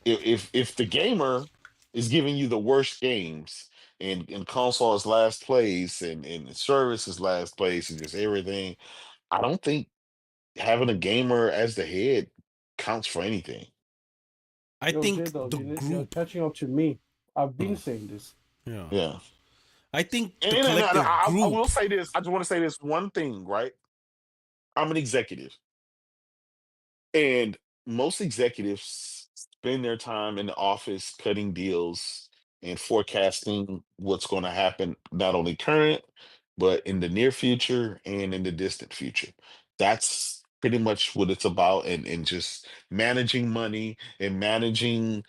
if the gamer is giving you the worst games and console is last place and service is last place and just everything, I don't think having a gamer as the head counts for anything. I think J-Dog, the you're group. catching up to me. I've been saying this. Yeah. Yeah. I think the And collective I will group. say this. I just want to say this one thing, right? I'm an executive, and most executives spend their time in the office cutting deals and forecasting what's going to happen, not only current, but in the near future and in the distant future. That's pretty much what it's about, and just managing money and managing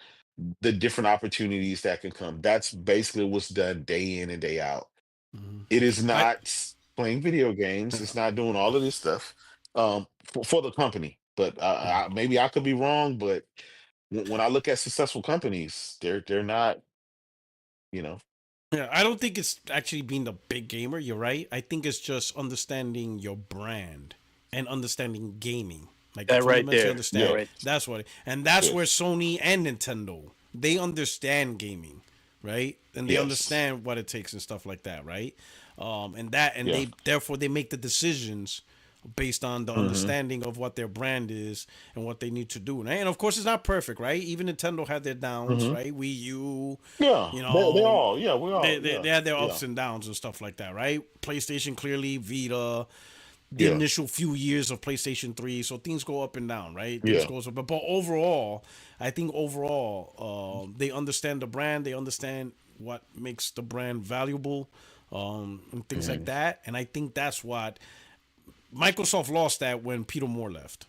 the different opportunities that can come. That's basically what's done day in and day out. Mhm. It is I not playing video games. It's not doing all of this stuff for the company. But maybe I could be wrong. But when I look at successful companies, they're not. You know. Yeah, I don't think it's actually being the big gamer. You're right. I think it's just understanding your brand and understanding gaming. Like That right fundamentally there. understand. Yeah. Right. That's what, and that's Yeah. where Sony and Nintendo they understand gaming, right? And they Yes. understand what it takes and stuff like that, right? And Yeah. they therefore they make the decisions based on the Hmm. understanding of what their brand is and what they need to do. And of course, it's not perfect, right? Even Nintendo had their downs, Hmm. right? Wii U, Yeah. you They know, all. Yeah. We all. they had their Yeah. ups and downs and stuff like that, right? PlayStation clearly, Vita, the Yeah. initial few years of PlayStation 3, so things go up and down, right? Things Yeah. goes up, but overall, I think overall, they understand the brand, they understand what makes the brand valuable, and things like Mhm. that, and I think that's what Microsoft lost that when Peter Moore left,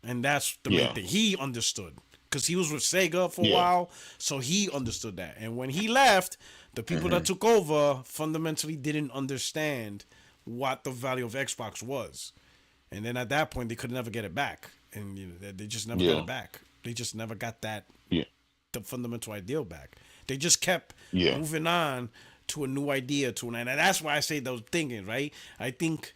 and that's the main Yeah. thing. He understood because he was with Sega for a Yeah. while, so he understood that. And when he left, the people that took over fundamentally didn't understand what the value of Xbox was. And then at that point, they could never get it back, and they just never got Yeah. it back. They just never got that Yeah. the fundamental ideal back. They just kept Yeah. moving on to a new idea, and that's why I say those things, right? I think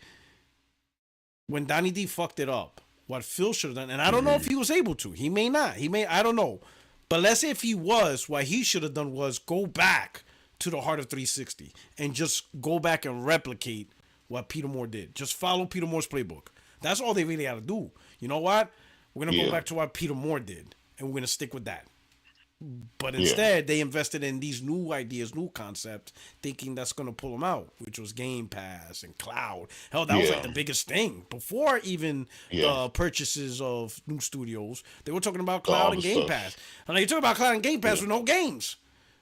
when Donnie D fucked it up, what Phil should have done, and I don't know if he was able to. He may not. He may. I don't know. But let's say if he was, what he should have done was go back to the heart of 360 and just go back and replicate what Peter Moore did. Just follow Peter Moore's playbook. That's all they really had to do. You know what? We're gonna go back to what Peter Moore did, and we're gonna stick with that. But instead, they invested in these new ideas, new concepts, thinking that's going to pull them out, which was Game Pass and cloud. Hell, that was like the biggest thing. Before even the purchases of new studios, they were talking about cloud and Game Pass. And you talk about cloud and Game Pass with no games.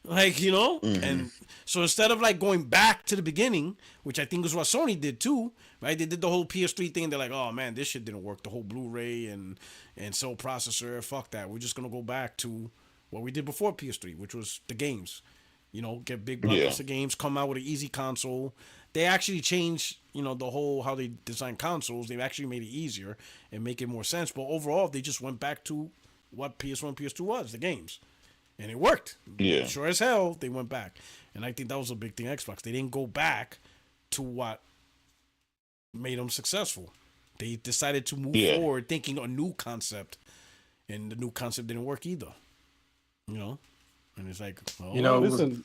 Like, and so instead of like going back to the beginning, which I think is what Sony did too, right? They did the whole PS3 thing. They're like, oh man, this shit didn't work. The whole Blu-ray and cell processor, fuck that. We're just going to go back to what we did before PS3, which was the games. Get big blockbuster games, come out with an easy console. They actually changed, the whole how they design consoles. They've actually made it easier and make it more sense. But overall, they just went back to what PS1, PS2 was, the games. And it worked. Yeah. Sure as hell, they went back. And I think that was a big thing, Xbox. They didn't go back to what made them successful. They decided to move forward thinking a new concept. And the new concept didn't work either. And it's like, listen,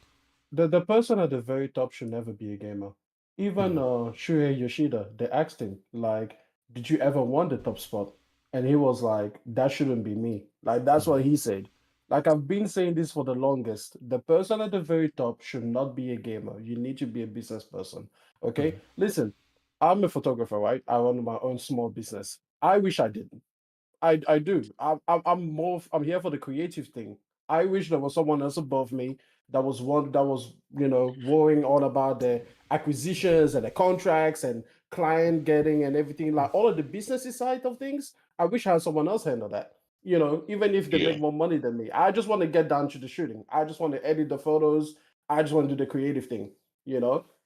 the person at the very top should never be a gamer. Even Shuhei Yoshida, they asked him, like, did you ever want the top spot? And he was like, that shouldn't be me. Like, that's what he said. Like, I've been saying this for the longest. The person at the very top should not be a gamer. You need to be a business person. Okay? Listen, I'm a photographer, right? I run my own small business. I wish I didn't. I do. I'm here for the creative thing. I wish there was someone else above me that was worrying all about the acquisitions and the contracts and client getting and everything, like all of the businessy side of things. I wish I had someone else handle that. Even if they make more money than me. I just want to get down to the shooting. I just want to edit the photos. I just want to do the creative thing,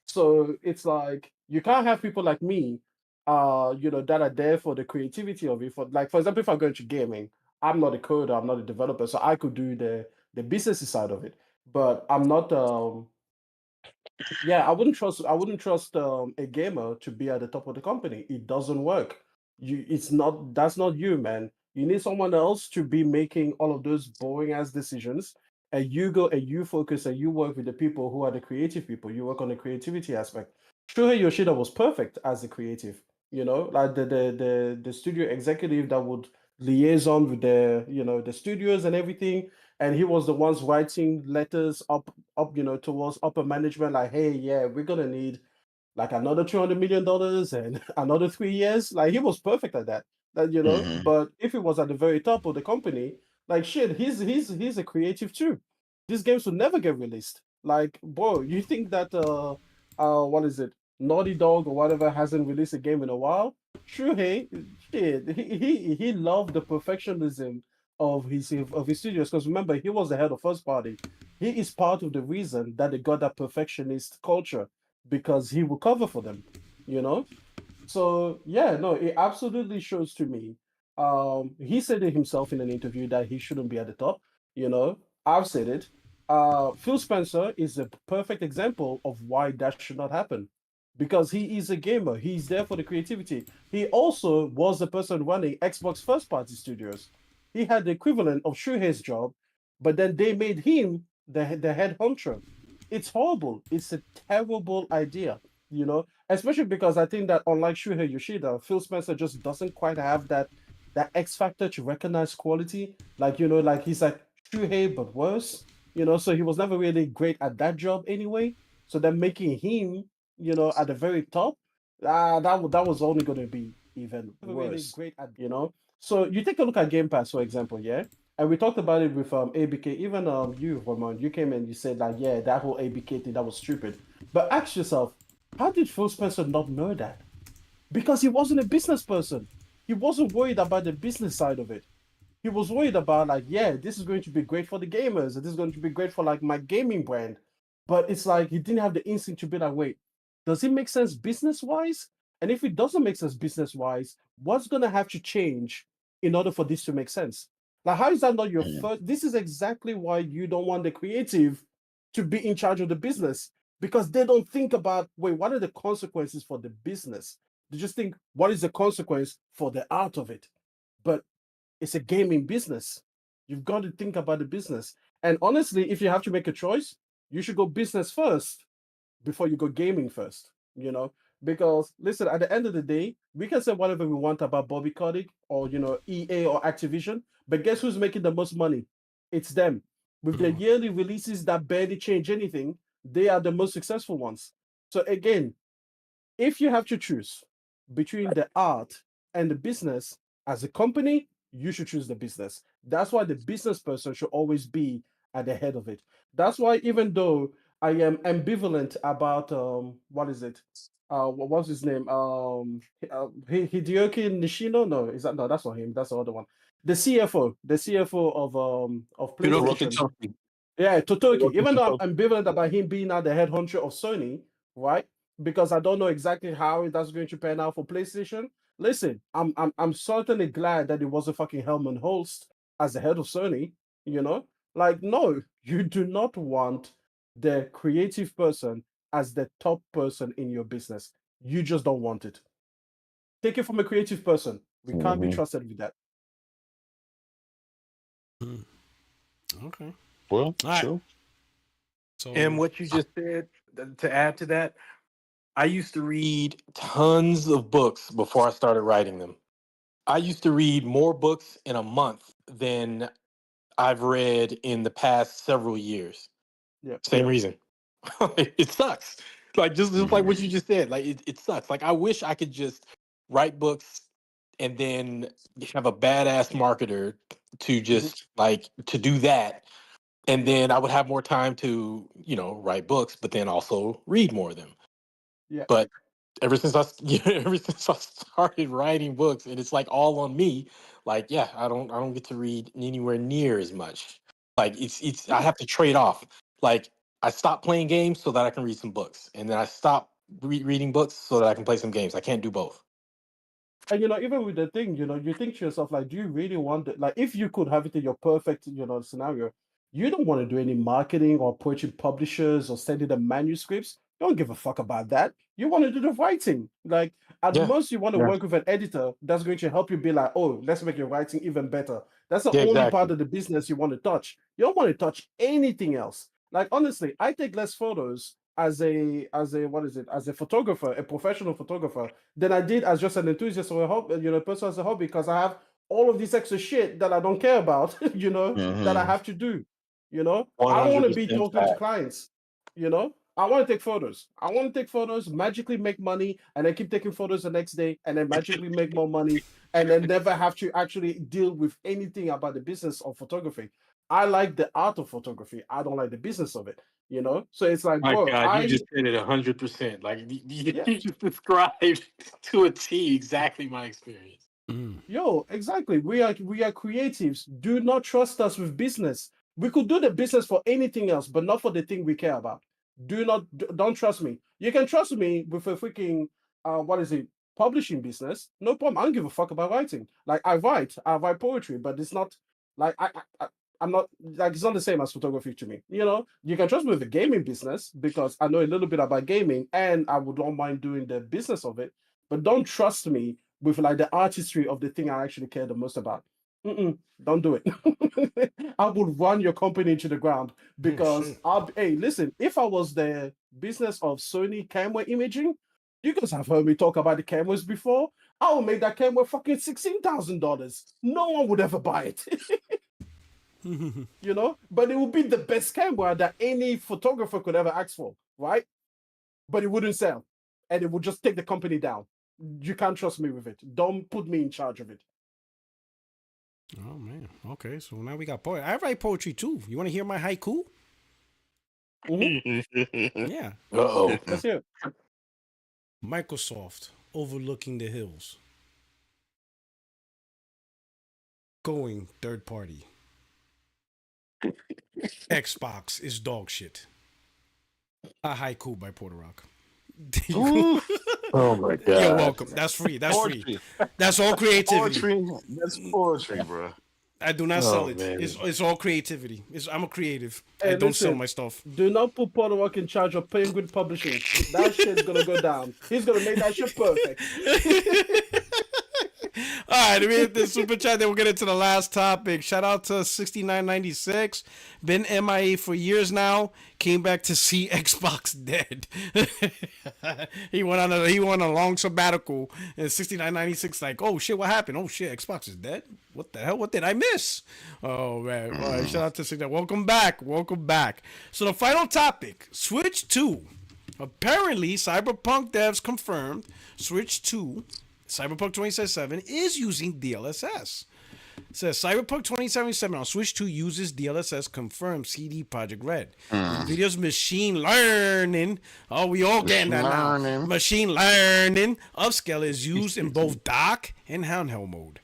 So it's like you can't have people like me that are there for the creativity of it. For example, if I go into gaming, I'm not a coder, I'm not a developer, so I could do the business side of it. But I'm not I wouldn't trust a gamer to be at the top of the company. It doesn't work. That's not you, man. You need someone else to be making all of those boring ass decisions. And you go and you focus and you work with the people who are the creative people. You work on the creativity aspect. Shuhei Yoshida was perfect as a creative, like the studio executive that would liaison with the studios and everything. And he was the ones writing letters up towards upper management, like, hey, yeah, we're gonna need like another $200 million and another 3 years. Like he was perfect at that. But if it was at the very top of the company, like shit, he's a creative too. These games will never get released. Like, bro, you think that what is it? Naughty Dog or whatever hasn't released a game in a while? Sure, hey, shit, he loved the perfectionism of his studios, because remember, he was the head of first party. He is part of the reason that they got that perfectionist culture, because he will cover for them, you know. So yeah, no, it absolutely shows to me. He said it himself in an interview that he shouldn't be at the top. I've said it. Phil Spencer is a perfect example of why that should not happen, because he is a gamer. He's there for the creativity. He also was the person running Xbox first party studios. He had the equivalent of Shuhei's job, but then they made him the head honcho. It's horrible. It's a terrible idea, especially because I think that unlike Shuhei Yoshida, Phil Spencer just doesn't quite have that X factor to recognize quality. Like he's like Shuhei but worse. So he was never really great at that job anyway. So then making him, at the very top, that was only going to be even worse. Great at, So you take a look at Game Pass, for example, yeah. And we talked about it with ABK. Even you, Roman, you came and you said like, yeah, that whole ABK thing, that was stupid. But ask yourself, how did Phil Spencer not know that? Because he wasn't a business person. He wasn't worried about the business side of it. he was worried about like, yeah, this is going to be great for the gamers, and this is going to be great for like my gaming brand. But it's like he didn't have the instinct to be like, wait, does it make sense business wise? And if it doesn't make sense business wise, what's gonna have to change in order for this to make sense? Like, how is that not your first? This is exactly why you don't want the creative to be in charge of the business, because they don't think about, wait, what are the consequences for the business? They just think, what is the consequence for the art of it? But it's a gaming business. You've got to think about the business. And honestly, if you have to make a choice, you should go business first before you go gaming first, you know? Because listen, at the end of the day, we can say whatever we want about Bobby Kotick or EA or Activision, but guess who's making the most money? It's them. With their yearly releases that barely change anything, they are the most successful ones. So again, if you have to choose between the art and the business as a company, you should choose the business. That's why the business person should always be at the head of it. That's why even though I am ambivalent about what is it? What's his name? Hideyuki Nishino? No, is that no? That's not him. That's the other one. The CFO of Hiroki PlayStation. Totoki. Yeah, Totoki. Even though I'm ambivalent about him being now the head honcho of Sony, right? Because I don't know exactly how that's going to pan out for PlayStation. Listen, I'm certainly glad that it wasn't fucking Helmut Holst as the head of Sony. You know, like no, you do not want the creative person as the top person in your business. You just don't want it. Take it from a creative person. We can't be trusted with that. Okay. Well, All right. true. So And what you just said, to add to that, I used to read tons of books before I started writing them. I used to read more books in a month than I've read in the past several years. Yeah. Same reason. It sucks. Like just like what you just said. Like it sucks. Like I wish I could just write books and then have a badass marketer to just like to do that. And then I would have more time to, write books, but then also read more of them. Yeah. But ever since ever since I started writing books, and it's like all on me. Like, yeah, I don't get to read anywhere near as much. Like it's I have to trade off. Like I stop playing games so that I can read some books, and then I stop reading books so that I can play some games. I can't do both. And even with the thing, you think to yourself, like, do you really want it? Like, if you could have it in your perfect, scenario, you don't want to do any marketing or approaching publishers or sending them manuscripts. You don't give a fuck about that. You want to do the writing. Like, at Yeah, most, you want to yeah, work with an editor that's going to help you be like, oh, let's make your writing even better. That's the yeah, only part exactly. of the business you want to touch. You don't want to touch anything else. Like, honestly, I take less photos what is it, as a photographer, a professional photographer, than I did as just an enthusiast or a hobby, person as a hobby, because I have all of this extra shit that I don't care about, that I have to do. One I don't want hundred to be percent talking to fact. clients. I want to take photos. I want to take photos, magically make money, and then keep taking photos the next day, and then magically make more money, and then never have to actually deal with anything about the business of photography. I like the art of photography. I don't like the business of it. So it's like, My bro, God, you just said it 100%. Like yeah. you just described to a T exactly my experience. Yo, exactly. We are creatives. Do not trust us with business. We could do the business for anything else, but not for the thing we care about. Don't trust me. You can trust me with a freaking what is it? Publishing business. No problem. I don't give a fuck about writing. Like I write poetry, but it's not like I'm not like it's not the same as photography to me. You can trust me with the gaming business because I know a little bit about gaming and I would not mind doing the business of it, but don't trust me with like the artistry of the thing I actually care the most about. Don't do it. I would run your company into the ground because hey, listen, if I was the business of Sony camera imaging, you guys have heard me talk about the cameras before. I will make that camera fucking $16,000. No one would ever buy it. But it would be the best camera that any photographer could ever ask for, right? But it wouldn't sell, and it would just take the company down. You can't trust me with it. Don't put me in charge of it. Oh man. Okay, so now we got poetry. I write poetry too. You want to hear my haiku? Yeah. Uh-oh. Let's hear it. Microsoft overlooking the hills. going third party. Xbox is dog shit. A haiku by Porter Rock. Ooh, Oh my You're god. welcome. That's free. That's free. poetry, That's all creativity. poetry. That's poetry, bro. I do not Oh, sell it. man. It's all creativity. I'm a creative. Hey, I don't sell listen. my stuff. Do not put Porter Rock in charge of Penguin Publishing. That shit's gonna go down. He's gonna make that shit perfect. All right, we hit the super chat. Then we'll get into the last topic. Shout out to 6996. Been MIA for years now. Came back to see Xbox dead. he went on a long sabbatical. And 6996 like, oh shit, what happened? Oh shit, Xbox is dead. What the hell? What did I miss? Oh man. All right, shout out to 69. Welcome back. Welcome back. So the final topic: Switch 2. Apparently, Cyberpunk devs confirmed Switch 2. Cyberpunk 2077 is using DLSS. It says Cyberpunk 2077 on Switch 2 uses DLSS, confirmed CD Projekt Red. NVIDIA's machine learning. Oh, we all getting that now. Machine learning upscale is used in both dock and handheld mode.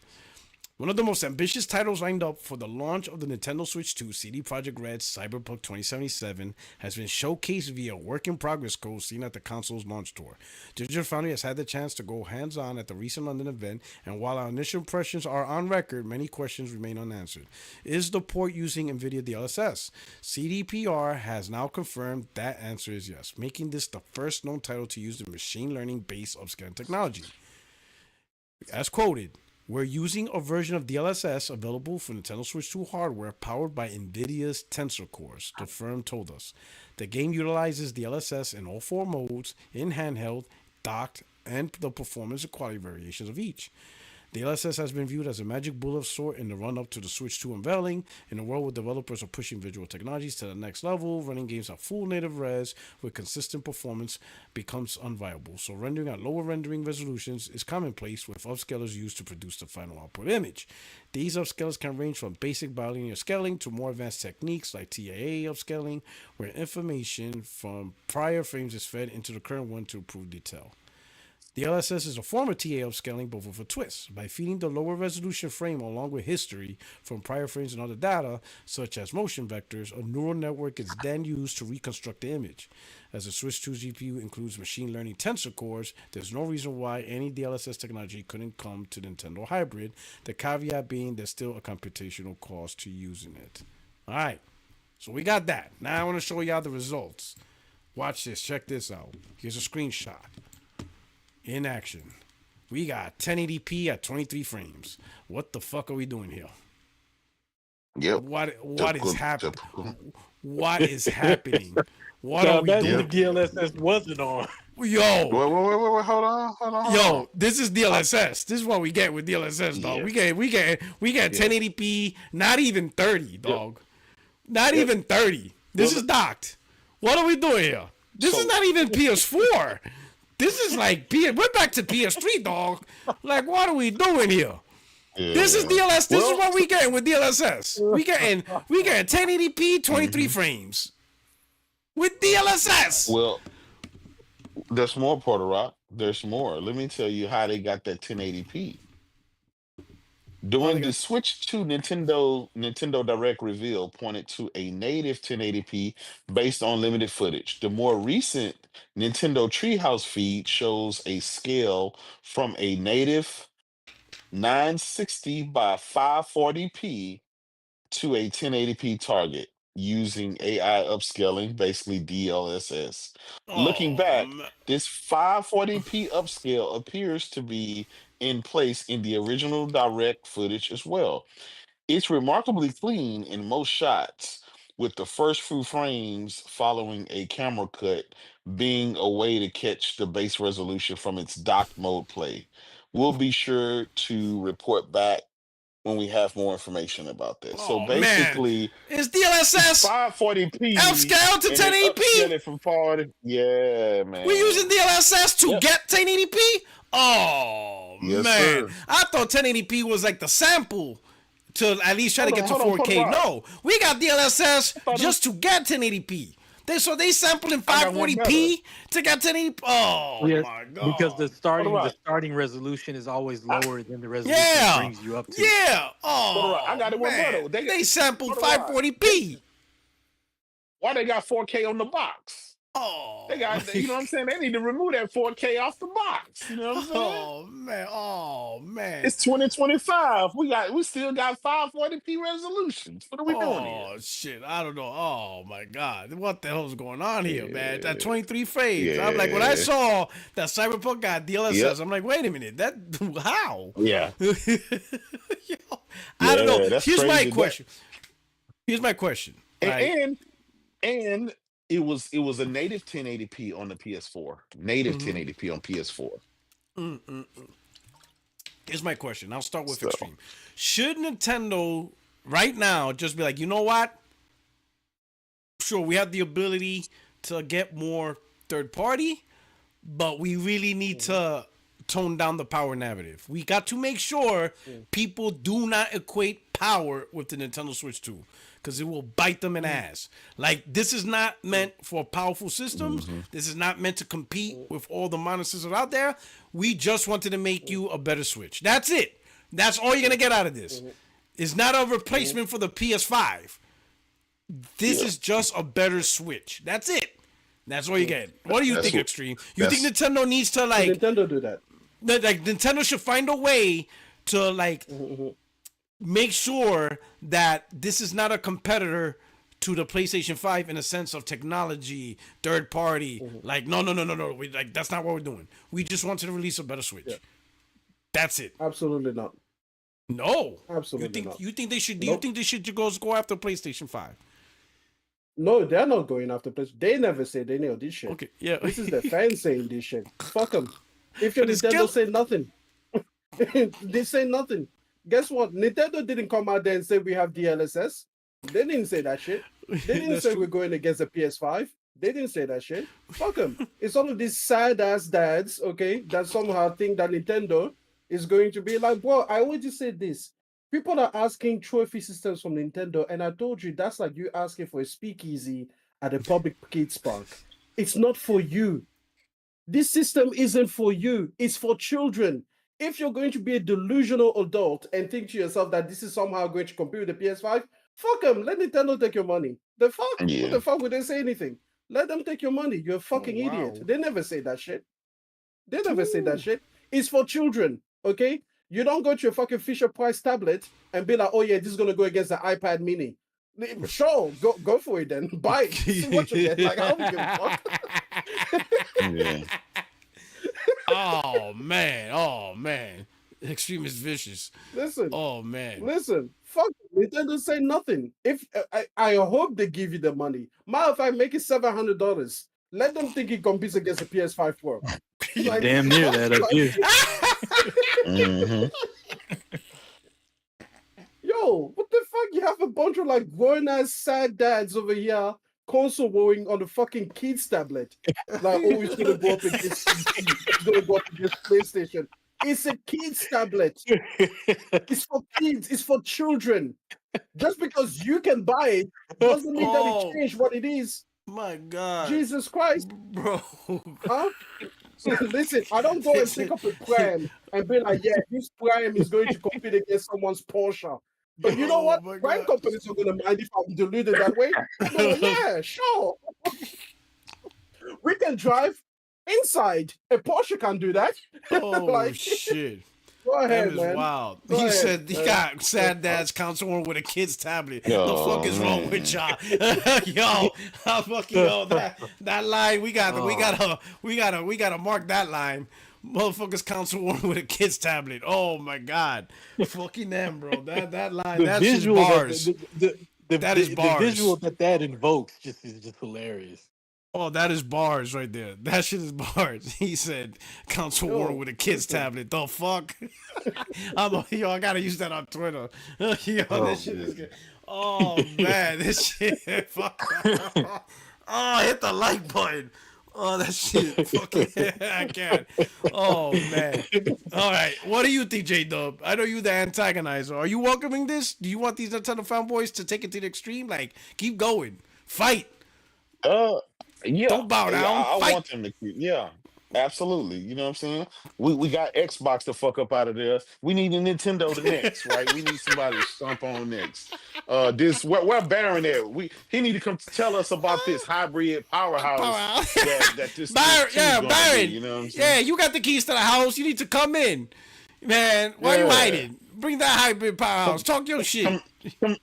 One of the most ambitious titles lined up for the launch of the Nintendo Switch 2, CD Projekt Red's Cyberpunk 2077, has been showcased via work-in-progress code seen at the console's launch tour. Digital Foundry has had the chance to go hands-on at the recent London event, and while our initial impressions are on record, many questions remain unanswered. Is the port using NVIDIA DLSS? CDPR has now confirmed that answer is yes, making this the first known title to use the machine learning-based upscaling technology. As quoted, we're using a version of DLSS available for Nintendo Switch 2 hardware powered by NVIDIA's Tensor Cores, the firm told us. The game utilizes DLSS in all four modes, in handheld, docked, and the performance and quality variations of each. DLSS has been viewed as a magic bullet of sort in the run-up to the Switch 2 unveiling. In a world where developers are pushing visual technologies to the next level, running games at full native res with consistent performance becomes unviable. So rendering at lower rendering resolutions is commonplace, with upscalers used to produce the final output image. These upscalers can range from basic bilinear scaling to more advanced techniques like TAA upscaling, where information from prior frames is fed into the current one to improve detail. DLSS is a form of TA upscaling, but with a twist. By feeding the lower resolution frame along with history from prior frames and other data, such as motion vectors, a neural network is then used to reconstruct the image. As the Switch 2 GPU includes machine learning tensor cores, there's no reason why any DLSS technology couldn't come to Nintendo Hybrid, the caveat being there's still a computational cost to using it. All right, so we got that. Now I want to show y'all the results. Watch this. Check this out. Here's a screenshot. In action. We got 1080p at 23 frames. What the fuck are we doing here? Yep. What Typical- is happening? typical. What is happening? What are we Imagine doing? the DLSS wasn't on. Yo, Wait, hold on. yo, this is DLSS. This is what we get with DLSS, dog. Yeah. We get 1080p, not even 30, dog. Not even 30. This is docked. What are we doing here? This is not even PS4. This is like we're back to PS3, dog. Like, what are we doing here? Yeah. This is DLSS. This is what we getting with DLSS. We getting 1080p, 23 frames with DLSS. Well, there's more, Porter Rock. There's more. Let me tell you how they got that 1080p. During the Switch 2 Nintendo Direct reveal pointed to a native 1080p based on limited footage. The more recent Nintendo Treehouse feed shows a scale from a native 960 by 540p to a 1080p target using AI upscaling, basically DLSS. Looking back, this 540p upscale appears to be in place in the original direct footage as well. It's remarkably clean in most shots, with the first few frames following a camera cut being a way to catch the base resolution from its docked mode play. We'll be sure to report back when we have more information about this. So basically, it's DLSS 540p upscale to and they 1080p. upscale it from 40. Yeah, man. We're using DLSS to get 1080p. Oh Yes, man, sir. I thought 1080p was like the sample to at least try to get to Hold on, 4K. hold on. No, we got DLSS just to get 1080p. They sampling I got one 540p to get 1080. Oh Yes, my because god. the starting resolution is always lower than the resolution it Yeah. brings you up to. Yeah. Oh, I got it one man. better. They sampled Brother Rod, 540p. Why they got 4K on the box? Oh. They got, you know what I'm saying? They need to remove that 4K off the box. You know what I'm saying? Oh man. Oh man. It's 2025. We still got 540p resolutions. What are we doing here? Oh shit! I don't know. Oh my god! What the hell's going on here, man? That Yeah. 23 frames. I'm like, when I Yeah. saw that Cyberpunk got DLSS, Yep. I'm like, wait a minute, that how? Yeah. Yo, I don't know. Yeah, that's Here's my crazy. question. Here's my question. Right? And it was a native 1080p on the PS4. Native Mhm. 1080p on PS4. Here's my question. I'll start with So- Extreme. Should Nintendo right now just be like, you know what? Sure, we have the ability to get more third party, but we really need to tone down the power narrative. We got to make sure people do not equate power with the Nintendo Switch 2, because it will bite them in the ass. Like, this is not meant for powerful systems. This is not meant to compete with all the modern systems out there. We just wanted to make you a better Switch. That's it. That's all you're gonna get out of this. It's not a replacement for the PS5. This is just a better Switch. That's it. That's all you get. What do you That's think, what- Extreme? You think Nintendo needs to like Nintendo do that. like Nintendo should find a way to like make sure that this is not a competitor to the PlayStation 5 in a sense of technology, third party. Like no. We, like that's not what we're doing. We just wanted to release a better Switch. Yeah. That's it. Absolutely not. No. Absolutely not. You think they should? Do Nope. you think they should go after PlayStation 5? No, they're not going after PlayStation. They never say they know this shit. Okay. Yeah. This is the fans saying this shit. Fuck them. If your But it's Nintendo kill- say nothing, they say nothing. Guess what? Nintendo didn't come out there and say we have DLSS. They didn't say that shit. They didn't That's say true. we're going against the PS5. They didn't say that shit. Fuck them. It's all of these sad ass dads, okay, that somehow think that Nintendo is going to be like, well, I always just say this. People are asking trophy systems from Nintendo, and I told you that's like you asking for a speakeasy at a public kids park. It's not for you. This system isn't for you. It's for children. If you're going to be a delusional adult and think to yourself that this is somehow going to compete with the PS5, fuck them. Let Nintendo take your money. The fuck? Yeah. What the fuck would they say anything? Let them take your money. You're a fucking wow. idiot. They never say that shit. They never say that shit. It's for children, okay? You don't go to your fucking Fisher Price tablet and be like, oh yeah, this is gonna go against the iPad mini. Sure, go for it then. Buy it. See what you get. Like, I don't give a fuck. Yeah. Oh man. Extreme is vicious. Listen, Oh man. listen. Fuck Nintendo say nothing. If I hope they give you the money. Matter of fact, make it $700. Let them think it competes against the PS5 Pro. Like, Damn near that up here. Mhm. Yo, what the fuck? You have a bunch of like grown ass sad dads over here console warring on the fucking kids tablet. Like, oh, it's gonna go up against PC. It's gonna go up against PlayStation. It's a kids tablet. It's for kids. It's for children. Just because you can buy it doesn't mean that Oh. it changed what it is. My God. Jesus Christ, Bro. huh? So listen, I don't go and pick up a pram and be like, yeah, this pram is going to compete against someone's Porsche. But you know Oh what? my Prime God. companies are gonna mind if I'm deluded that way. No, yeah, sure. We can drive inside. A Porsche can do that. Oh Like, shit. Go That ahead, is man. wild. Go He ahead, said he man. got sad dad's console with a kid's tablet. The Oh, fuck is wrong man. with y'all? Yo, I fucking yo that line we gotta mark that line. Motherfuckers console with a kid's tablet. Oh my god. Fucking them, bro. That line, that's just bars. That is The bars. visual that invokes is just hilarious. Oh, that is bars right there. That shit is bars. He said console war with a kid's tablet. The fuck? Yo, I gotta use that on Twitter. Yo, this shit is good. Oh man, this shit. Fuck. Oh, hit the like button. Oh, that shit. Fucking I can't. Oh man. All right. What do you think, J Dub? I know you the antagonizer. Are you welcoming this? Do you want these Nintendo fanboys to take it to the extreme? Like, keep going. Fight. Uh, yeah, Don't bow yeah. down. I Fight. want them to keep. Yeah, absolutely. You know what I'm saying? We got Xbox to fuck up out of there. We need a Nintendo to next, right? We need somebody to stomp on next. This where Baron at? He need to come tell us about this hybrid powerhouse Power. that this Byron, Switch 2 yeah, gonna be. Byron. You know what I'm saying? Yeah, you got the keys to the house. You need to come in. Man, why you Yeah. hiding? Bring that hybrid powerhouse. Come, Talk your shit. come.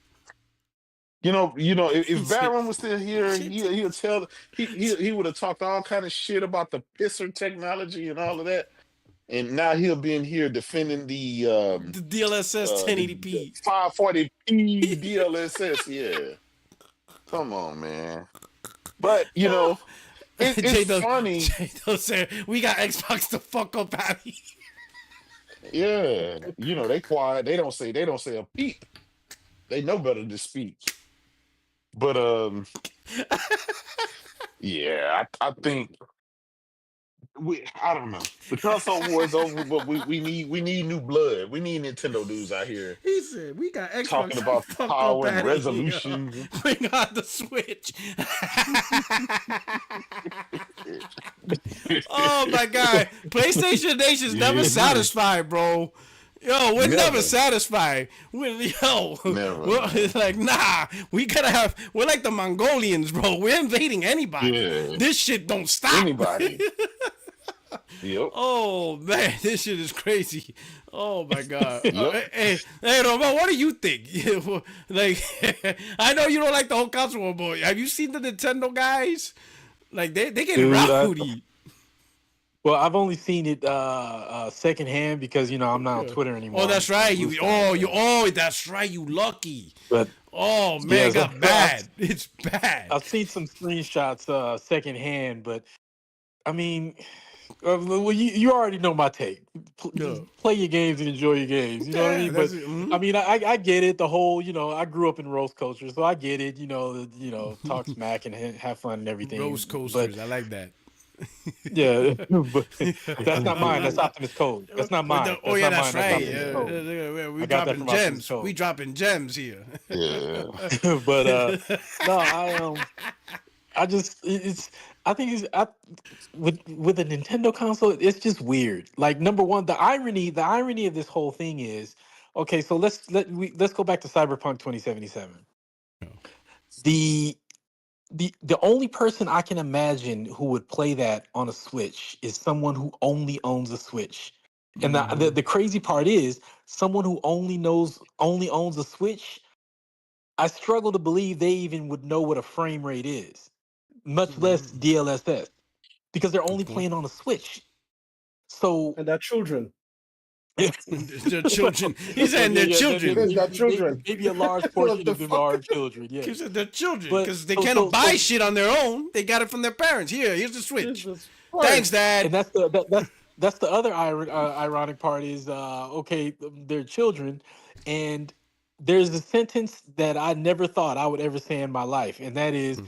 If said, Baron was still here, shit. he'll tell he would have talked all kind of shit about the pisser technology and all of that. And now he'll be in here defending the The DLSS the 1080p. 540p DLSS. Yeah, come on, man. But it's J-Do funny. said, we got Xbox to fuck up Abby. Yeah, they quiet. They don't say a peep. They know better to speak. But yeah, I think I don't know. The console war is over, but we need new blood. We need Nintendo dudes out here He said, we got Xbox talking to about fuck up power and out of here. resolution. Bring on the Switch. Oh my God. PlayStation Nation's never satisfied, bro. Yo, we're never satisfied. Never. It's like, nah, we're like the Mongolians, bro. We're invading anybody. Yeah. This shit don't stop. Anybody. Yep. Oh man, this shit is crazy. Oh my God. Yep. Hey, Roman, what do you think? Like, I know you don't like the whole console war, but have you seen the Nintendo guys? Like, they getting rowdy. Well, I've only seen it secondhand because I'm not on Twitter anymore. Oh, that's right. That's right. You lucky. But oh man, it got bad. It's bad. I've seen some screenshots secondhand, but I mean, well, you already know my take. Play your games and enjoy your games. You know what I mean? But I mean, I get it. The whole, I grew up in roast culture, so I get it. Talk smack and have fun and everything. Roast coasters, I like that. Yeah, but that's not mine. That's Optimus Code. That's not mine. That's right. We dropping gems. We dropping gems here. Yeah. But no, I think with a Nintendo console, it's just weird. Like, number one, the irony of this whole thing is, okay, so let's go back to Cyberpunk 2077. The only person I can imagine who would play that on a Switch is someone who only owns a Switch. And the crazy part is, someone who only owns a Switch, I struggle to believe they even would know what a frame rate is, much less DLSS, because they're only playing on a Switch. So and they're children. They're children. He's saying they're children. They're children. Maybe a large portion of them are children. Yeah, He said they're children because they so- cannot so- buy so- shit on their own. They got it from their parents. Here's the Switch. Jesus Thanks, Christ. Dad. and that's the other ironic part is okay, they're children, and there's a sentence that I never thought I would ever say in my life, and that is,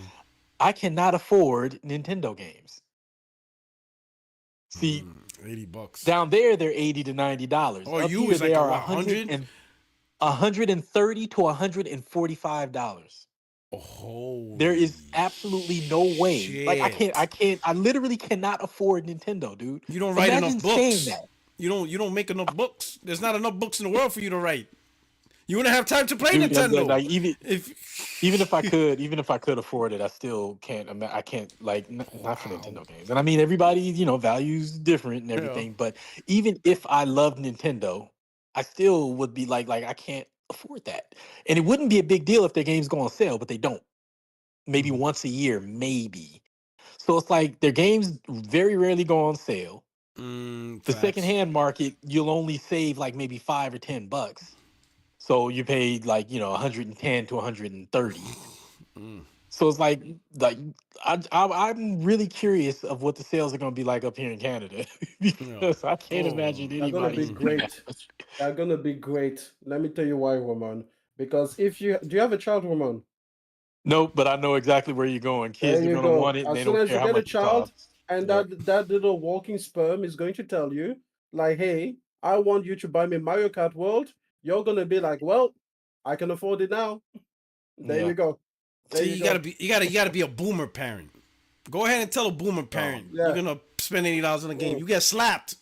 I cannot afford Nintendo games. See, $80. down there they're $80 to $90. Oh, Up you here was like they are 100? $130 to $145. Oh, There is absolutely no way. Like, I literally cannot afford Nintendo, dude. You don't write Imagine enough books. saying that. You don't make enough books. There's not enough books in the world for you to write. You wouldn't have time to play Dude, Nintendo. like, even if I could afford it, I still can't. I can't, like, not for Nintendo games. And I mean, everybody values different and everything. But even if I loved Nintendo, I still would be like I can't afford that. And it wouldn't be a big deal if their games go on sale, but they don't. Maybe once a year, maybe. So it's like their games very rarely go on sale. The secondhand market, you'll only save like maybe $5 or $10. So you paid like 110 to 130. So it's like I'm really curious of what the sales are going to be like up here in Canada because I can't imagine They're gonna anybody. be great. They're gonna be great. Let me tell you why, Roman. Because do you have a child, Roman? Nope, but I know exactly where you're going. Kids There are you going to go. want it, and As they soon don't as care you how get a much it child, costs. and Yeah. that little walking sperm is going to tell you, like, hey, I want you to buy me Mario Kart World. You're gonna be like, well, I can afford it now. There Yeah. you go. There See, you gotta be a boomer parent. Go ahead and tell a boomer parent yeah. you're gonna spend $80 on a game. Mm. You get slapped.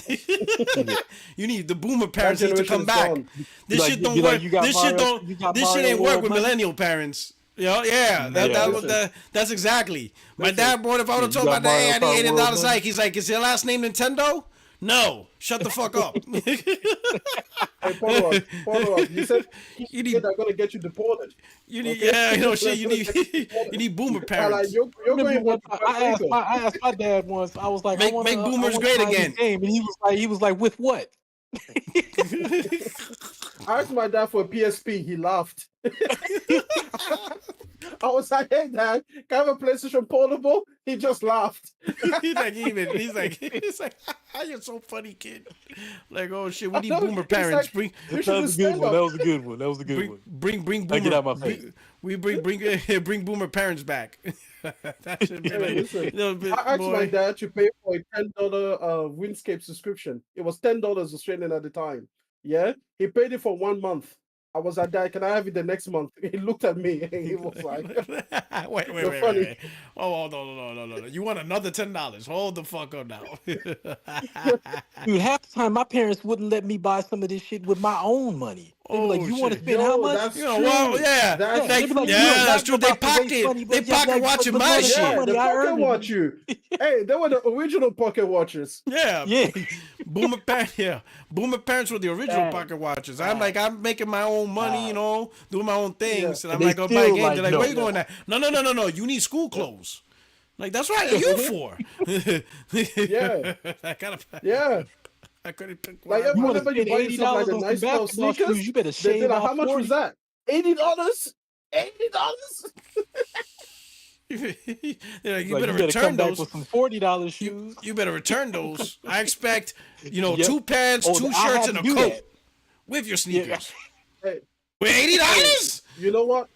Yeah. You need the boomer That parents need to generation come is back. gone. This Like- shit don't be like, work. you got This shit Mario- don't. you got This shit Mario ain't work World with money? millennial parents. You know, yeah, that, Yeah. that's exactly. My Listen. dad brought if I would have You told my got dad, hey, I Mario Kart need World $80 money? hike. He's like, is your last name Nintendo? No, shut the fuck up. Hey, follow up. You said You need- they're gonna get you deported. You need, Okay. yeah, you know, shit. You need, you need boomer And like parents. you're Remember going one back time to I asked, Puerto my, I asked my dad once. I was like, Make- I wanna, make boomers I wanna great try this again. game. And he was like, with what? I asked my dad for a PSP. He laughed. I was like, "Hey, Dad, can I have a PlayStation Portable?" He just laughed. he's like, you're so funny, kid. Like, oh shit, we I need know, boomer he's parents. like, Bring, You That should was do a good one. stand-up. That was a good one. That was a good one. bring Now get boomer. out my face. Bring boomer parents back. That should be Hey, like, listen, you know, I asked my boy. dad to pay for a $10 Windscape subscription. It was $10 Australian at the time. Yeah, he paid it for 1 month. I was like, "Dad, can I have it the next month?" He looked at me and he was like, wait, "You're funny." wait. Oh, no. You want another $10? Hold the fuck up now. Dude, half the time my parents wouldn't let me buy some of this shit with my own money. They'd be like, Oh, you want to shit. spend how much? That's You know, true. well, yeah, That's they'd be like, yeah, you don't that's got true. no They about to waste pocket, money, but yeah, pocket like, watching but my money, shit. my Yeah, money, the I pocket earned it. watch you. Hey, they were the original pocket watchers. Yeah, Yeah. Boomer parents, yeah. Boomer parents were the original Dang. pocket watchers. I'm like, I'm making my own money, you know, doing my own things, and I'm And like, they go buy a still game. like, They're like, no. where you going at? No. You need school clothes. Like, that's what I got you for. Yeah. I gotta. Yeah. I couldn't pick Like, one. You want to whenever you spend buy yourself like $80 the on some nice pair of basketball sneakers, shoes, you better they'd be shave like, off "How much 40. was that? $80? $80?" They're like, you Like, better come return back those. with some $40 shoes. You better return those. I expect, you know, Yep. 2 pants, Oh, 2 I shirts, had and to a do coat that. with your sneakers. Hey, With $80? you know what?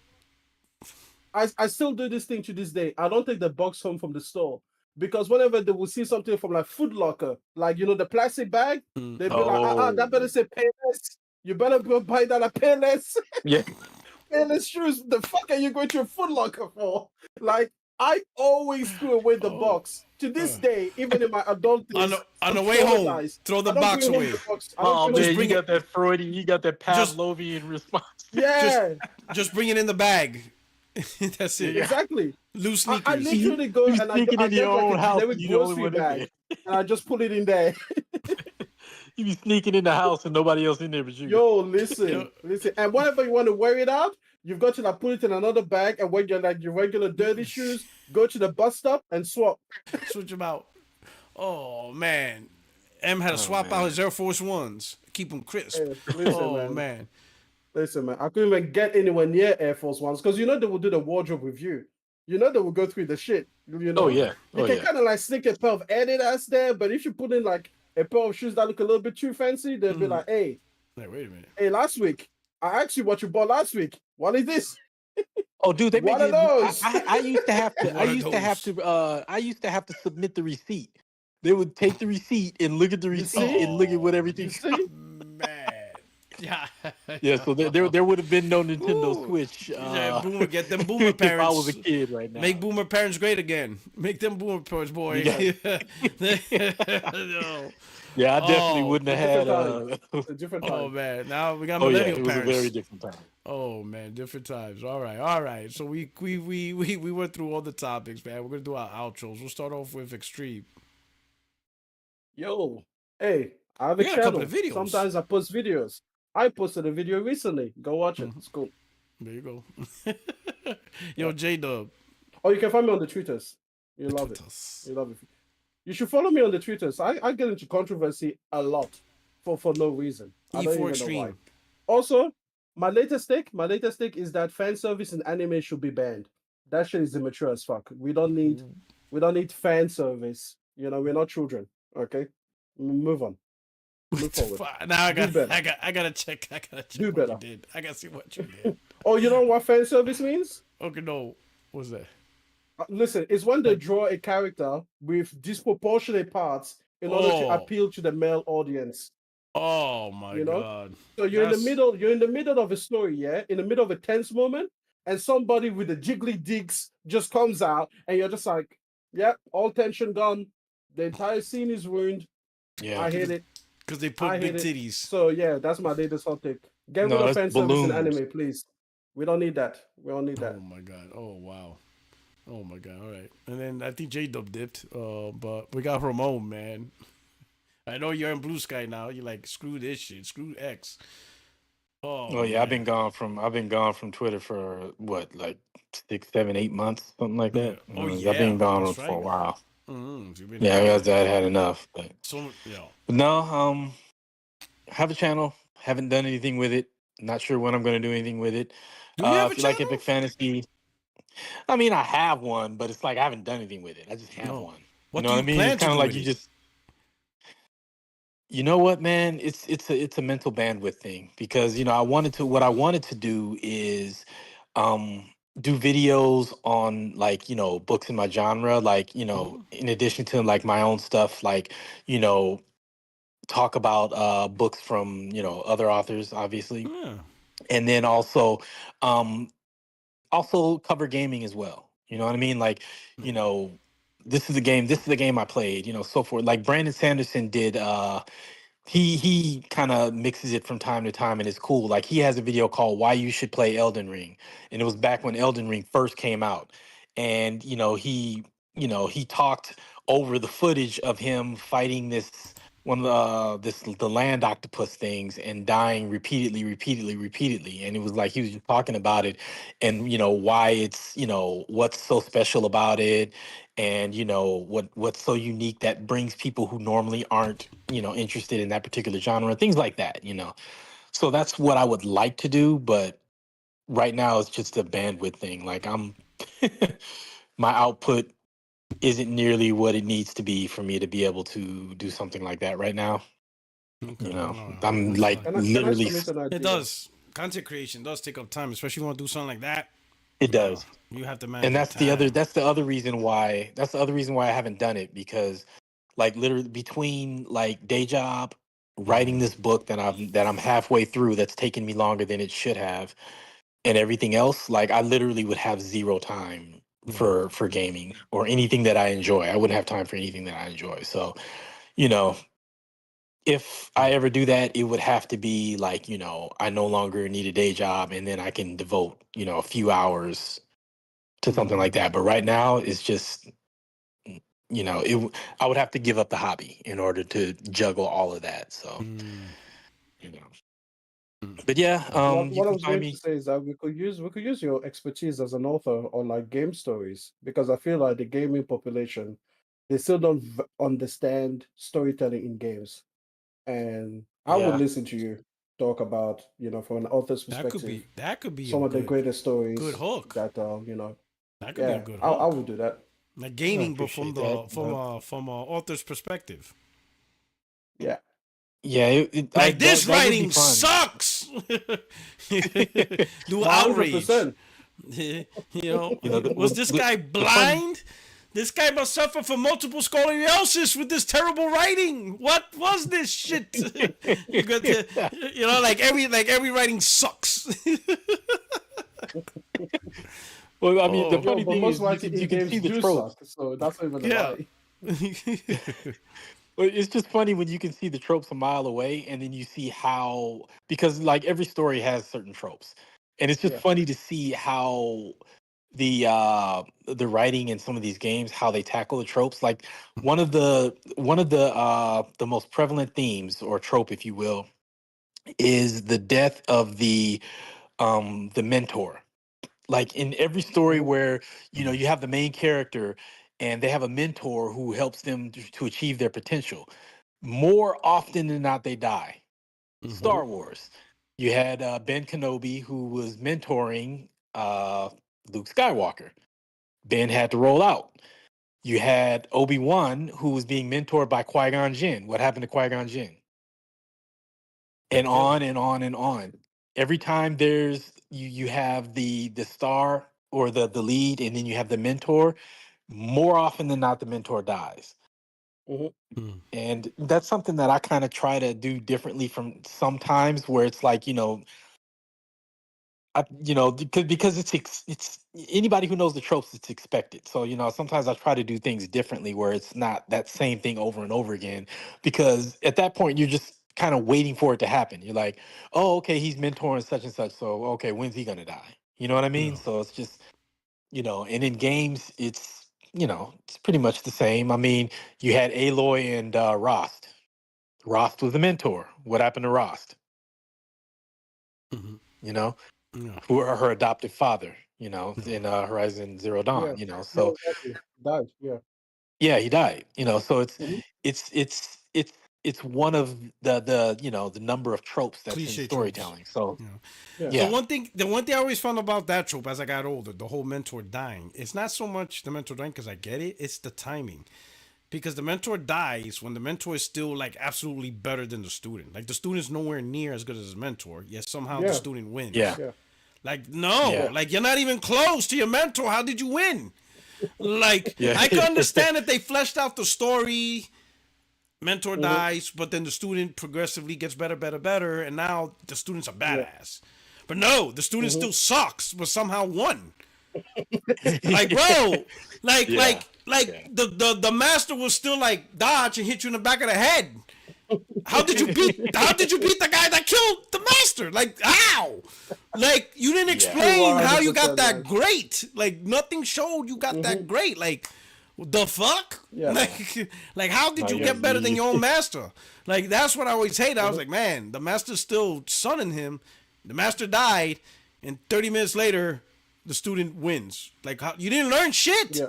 I still do this thing to this day. I don't take the box home from the store because whenever they will see something from like Foot Locker, like the plastic bag, they'll be like, that better say Payless. You better go buy that at Payless. Yeah. Payless shoes. The fuck are you going to a Foot Locker for? Like, I always threw away the box. To this day, even in my adult days, On the I'm way home, traumatized. throw the I don't box bring home away. the box. I Oh don't bring man, home you bring got that Freudian, you got that Just- Pavlovian response. Yeah, Just bring it in the bag. That's it. exactly. Loose I sneakers. literally go You and I sneaking into get your own like a house, generic you the only grocery one in bag there. and I just put it in there. You be sneaking in the house and nobody else in there but you. Yo, listen. And whenever you want to wear it out, you've got to like put it in another bag and wear your regular dirty shoes, go to the bus stop and swap. Switch them out. Oh, man. M had to swap out his Air Force Ones. Keep them crisp. Hey, listen, Oh, man. man. Listen, man, I couldn't even get anywhere near Air Force Ones because they will do the wardrobe review. They will go through the shit. Oh yeah. You Oh can yeah. kind of like sneak a pair of Adidas there, but if you put in like a pair of shoes that look a little bit too fancy, they'll be like, "Hey, Like, wait a minute. hey, last week I asked you what you bought last week. What is this?" Oh dude, they make One of it. those. I used to have to One of I used to have to submit the receipt. They would take the receipt and look at the receipt see? and look at what You everything. see? Man. Yeah. Yeah, so there would have been no Nintendo Ooh. Switch. Yeah, boomer, get them boomer if I was parents. a kid right now. Make boomer parents great again. Make them boomer parents, boy. You No. Yeah, I definitely Oh, wouldn't have different had. A different Oh time. man, now we got Oh yeah, millennial it was parents. a very different time. Oh man, different times. All right. So we went through all the topics, man. We're gonna do our outros. We'll start off with Extreme. Yo, hey, I have We a got a couple channel. of videos. Sometimes I post videos. I posted a video recently. Go watch it. It's cool. There you go. Yo, J Dub. Or you can find me on the Twitters. You love it. You love it. You should follow me on the Twitters. I get into controversy a lot for no reason. I don't E4 even know why. Extreme. Also, my latest take is that fan service in anime should be banned. That shit is immature as fuck. We don't need fan service. We're not children. Okay, move on. Move forward. Now I Do got better. I gotta check. Do what better. you did. I gotta see what you did. Oh, you know what fan service means? Okay, no. What's that? Listen, it's when they draw a character with disproportionate parts in order to Oh. appeal to the male audience. Oh my You know? god. So you're in That's- the middle of a story, yeah, in the middle of a tense moment, and somebody with the jiggly digs just comes out, and you're just like, yep, all tension gone. The entire scene is ruined. Yeah. I hate it. Because they I put hate big it. titties. So yeah, that's my latest hot take. Get rid No, of that's fan service in balloons. anime, please. We don't need that. We don't need that. Oh my god. Oh wow. Oh my god. All right. And then I think J Dub dipped. But we got Ramon, man. I know you're in Blue Sky now. You're like, screw this shit. Screw X. Oh Oh yeah, man. I've been gone from Twitter for what, like 6, 7, 8 months, something like Yeah. that. Oh I've been yeah. gone That's for a right. while. Mm-hmm. You've been Yeah, I gone. guess I had enough. But So yeah. no, have a channel. Haven't done anything with it. Not sure when I'm going to do anything with it. Do you have a If you like channel? Epic Fantasy, I mean, I have one, but it's like I haven't done anything with it. I just have No. one. You What know do what I you mean? It's plan to kind of do like with you it? just, you know what, man? It's a mental bandwidth thing because what I wanted to do is um do videos on, like, books in my genre, like, Mm-hmm. in addition to like my own stuff, like, you know, talk about books from, other authors, obviously, Yeah. and then um also cover gaming as well. You know what I mean? Like, you know, this is the game I played, so forth. Like Brandon Sanderson did he kind of mixes it from time to time, and it's cool. Like he has a video called "Why You Should Play Elden Ring," and it was back when Elden Ring first came out, and he talked over the footage of him fighting the land octopus things and dying repeatedly, and it was like he was just talking about it, and why it's what's so special about it, and what's so unique that brings people who normally aren't interested in that particular genre, things like that. So that's what I would like to do, but right now it's just a bandwidth thing. Like I'm my output isn't nearly what it needs to be for me to be able to do something like that right now. Okay. No, I'm that's like fine. Can I literally submit an It idea? does. Content creation does take up time, especially when you want to do something like that. it does. You have to manage And your time. that's the other reason why I haven't done it, because like literally between like day job, writing Mm-hmm. this book that I'm halfway through, that's taken me longer than it should have, and everything else, like I literally would have zero time Yeah. for gaming or anything that I enjoy. I wouldn't have time for anything that I enjoy. So, you know, if I ever do that, it would have to be like, I no longer need a day job, and then I can devote, a few hours to something Mm-hmm. like that. But right now it's just, I would have to give up the hobby in order to juggle all of that. So, Mm-hmm. you know, but yeah, you What I can was find going to me. say is that we could use your expertise as an author on like game stories, because I feel like the gaming population, they still don't understand storytelling in games, and I would Yeah. listen to you talk about, from an author's perspective, That could be a some of the greatest good stories hook. that That could be a yeah, good I hook. would do that. Like I gaming, but appreciate that. from a author's perspective. Yeah. Yeah, Like this that would be writing fun. sucks. Do 100%. outrage. Was The, this the guy the fun. blind? This guy must suffer from multiple scoliosis with this terrible writing. What was this shit? You got to, like every writing sucks. Well, I mean, the Oh, Yo, funny but thing most is writing in you can see games the do suck, tropes. so that's not even a yeah. lie. Well, it's just funny when you can see the tropes a mile away, and then you see how, because like every story has certain tropes, and it's just Yeah. funny to see how the writing in some of these games, how they tackle the tropes. Like one of the most prevalent themes, or trope, if you will, is the death of the mentor. Like in every story Mhm. where you have the main character and they have a mentor who helps them to achieve their potential, more often than not they die. Mm-hmm. Mhm. Star Wars, you had Ben Kenobi, who was mentoring uh Luke Skywalker. Ben had to roll out. You had Obi-Wan, who was being mentored by Qui-Gon Jinn. What happened to Qui-Gon Jinn? And Got killed. on and on and on. Every time you have the star, or the lead, and then you have the mentor, more often than not the mentor dies. Mhm. Mm. And that's something that I kind of try to do differently from sometimes, where it's like, because it's anybody who knows the tropes, it's expected. So sometimes I try to do things differently where it's not that same thing over and over again, because at that point you're just kind of waiting for it to happen. You're like, oh, okay, he's mentoring such and such, so okay, when's he gonna die? You know what I mean? Yeah. So it's just and in games it's pretty much the same. I mean, you had Aloy and Rost. Rost was the mentor. What happened to Rost? Mhm. You know, Yeah. who are her adoptive father, in Horizon Zero Dawn, Yeah, So exactly. Died. Yeah. yeah, he died, So Mhm. it's it's it's it's one of the number of tropes that's in Cliche tropes. storytelling. So Yeah. Yeah. The yeah, one thing I always found about that trope as I got older, the whole mentor dying, it's not so much the mentor dying because I get it, it's the timing. Because the mentor dies when the mentor is still like absolutely better than the student. Like the student's nowhere near as good as his mentor, yet somehow the Yeah. student wins. yeah, Yeah. Like, no, yeah, Yeah. like you're not even close to your mentor. How did you win? Like, yeah, I can understand that they fleshed out the story. Mentor Mhm. dies, but then the student progressively gets better, better, better, and now the student's a Yeah. badass. But no, the student Mhm. still sucks, but somehow won. Like, bro, like, yeah, like, like yeah. the master will still like dodge and hit you in the back of the head. How did you beat? How did you beat the guy that killed the master? Like, how? Like, you didn't Yeah. explain how you got 100% that right. great. Like, nothing showed you got that Mhm. great. Like, the fuck? Yeah. Like, how No, did you yeah, get better than your own master? Like, that's what I always hate. I was Mhm. like, man, the master's still sunning him. The master died, and 30 minutes later, the student wins. Like, how, you didn't learn shit. Yeah.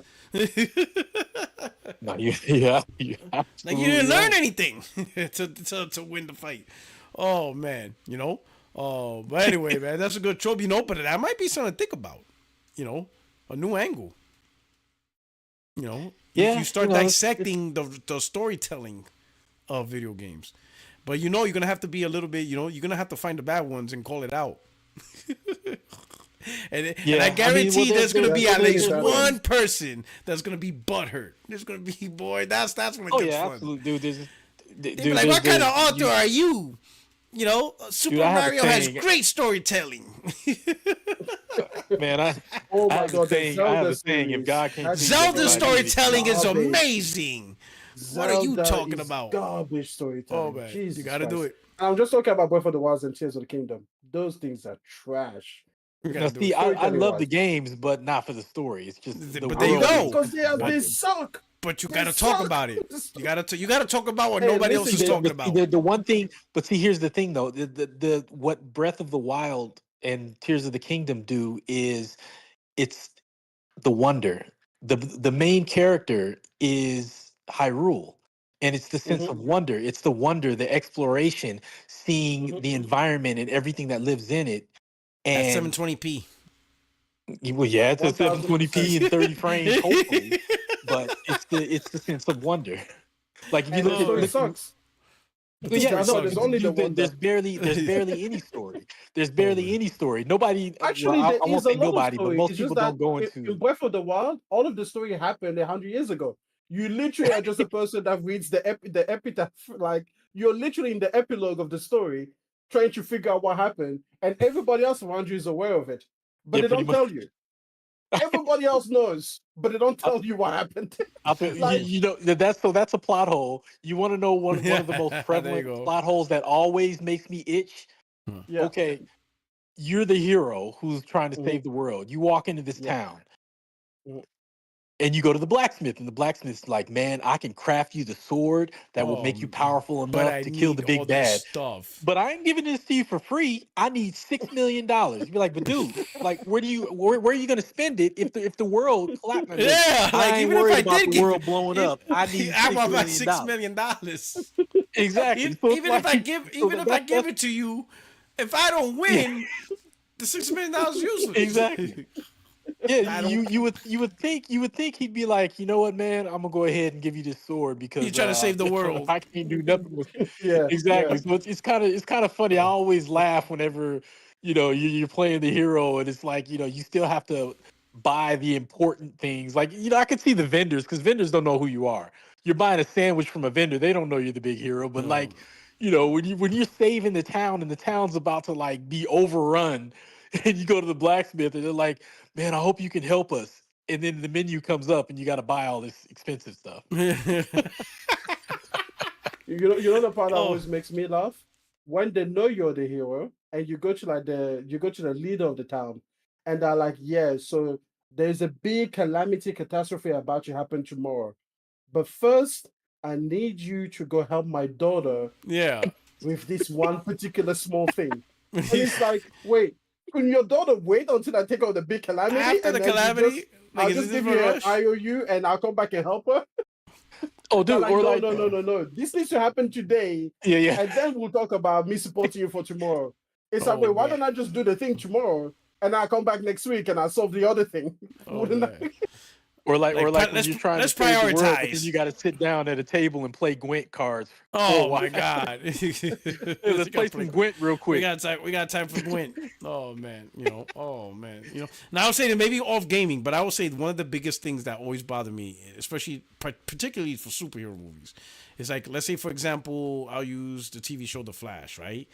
no, yeah, you're Like, you didn't absolutely learn right. anything to win the fight. Oh man, Oh, but anyway, man, that's a good trope, But that might be something to think about. A new angle. You Yeah, start it's dissecting the storytelling of video games, but you're gonna have to be a little bit. You're gonna have to find the bad ones and call it out. And I yeah. I mean, well, guarantee there's gonna There's be so at many least bad one ones. person that's gonna be butthurt. There's gonna be boy. That's when it oh gets yeah, fun. absolutely, dude. They be like, "What kind of author are you?" Dude, Super I have a Mario has saying, great storytelling. man. Oh I my have a God, the saying. I have Zelda a saying. If series. God can't That please shit Zelda's is everybody, neither can storytelling is I. garbage. amazing. What are you Zelda talking is about? garbage Oh storytelling. man, you Jesus gotta do Christ. it. I'm just talking about Breath of the Wild and Tears of the Kingdom. Those things are trash. You Now, gotta do see, it. I Storytelling love the why? games, but not for the story. It's just the But there you world Because is go. because But they wonderful. suck. but you They gotta talk suck. about it. You gotta talk about what Hey, nobody else listen, is See, talking but see, about. the one thing, but see, here's the thing though. The what Breath of the Wild and Tears of the Kingdom do is it's the wonder. The main character is Hyrule. And it's the sense Mhm, of wonder. It's the wonder, the exploration, seeing mhm. the environment and everything that lives in it. At And 720p. well, yeah, it's a 1000%. 720p and 30 frames, hopefully. But it's the sense of wonder. Like if you And the look at Oh, story look, sucks. but well, the yeah, story That's no, why sucks. there's only the wonder. there's barely any story. There's Oh barely man. any story. Nobody, well, Actually, there I won't is a say lot of nobody, but story. most It's people just that don't go in into. Breath of the Wild, all of the story happened 100 years ago. You literally are just a person that reads the epitaph. Like you're literally in the epilogue of the story, trying to figure out what happened, and everybody else around you is aware of it, but Yeah, they pretty don't much. tell you. Everybody else knows, but they don't I, tell you what happened. I think Like, that's a plot hole. You want to know one of the most There you prevalent go. plot holes that always makes me itch? Huh. yeah, Okay, you're the hero who's trying to mhm, save the world. You walk into this yeah, town. mhm, And you go to the blacksmith, and the blacksmith's like, "Man, I can craft you the sword that will make you powerful But enough I to kill need the all big this bad. stuff. But I ain't giving this to you for free. I need $6 million." You'd be like, "But dude, like, where are you gonna spend it if the world collapse?" Look, Yeah, like I ain't even if worried I about did the give world blowing it, up. I need I'm six about million $6 dollars. million. Exactly. So it's Even if like, I give, so even if I give it to you, if I don't yeah, win, the $6 million is useless. exactly. Yeah, I don't. you would think he'd be like, you know what, man, I'm gonna go ahead and give you this sword You because trying to save the world? I can't do nothing with yeah, yeah, exactly. So it's kind of funny. I always laugh whenever you're playing the hero, and it's like you still have to buy the important things. Like I can see the vendors because vendors don't know who you are. You're buying a sandwich from a vendor; they don't know you're the big hero. But No. like when you're saving the town and the town's about to like be overrun, and you go to the blacksmith, and they're like, "Man, I hope you can help us." And then the menu comes up, and you got to buy all this expensive stuff. You know the part that Oh. always makes me laugh? When they know you're the hero and you go to the leader of the town and they're like, yeah, so there's a big calamity catastrophe about to happen tomorrow. But first, I need you to go help my daughter Yeah. with this one particular small thing. And it's like, wait, can your daughter wait until I take out the big calamity? After the and then calamity, I'll is just this give a you an rush? IOU and I'll come back and help her? Oh, They're dude, like, or no, like, no. This needs to happen today, yeah. and then we'll talk about me supporting you for tomorrow. It's like, Oh, wait, why man. don't I just do the thing tomorrow and I'll come back next week and I'll solve the other thing? Oh, Wouldn't I? man. Or like when let's you're trying to let's save the world, but then prioritize. you got to sit down at a table and play Gwent cards for a Oh while. my God. Hey, let's play some Gwent real We quick. got time. We got time for Gwent. Oh man. Oh man. Now I would say that maybe off gaming, but I would say one of the biggest things that always bother me, especially particularly for superhero movies, is like, let's say for example, I'll use the TV show The Flash. Right?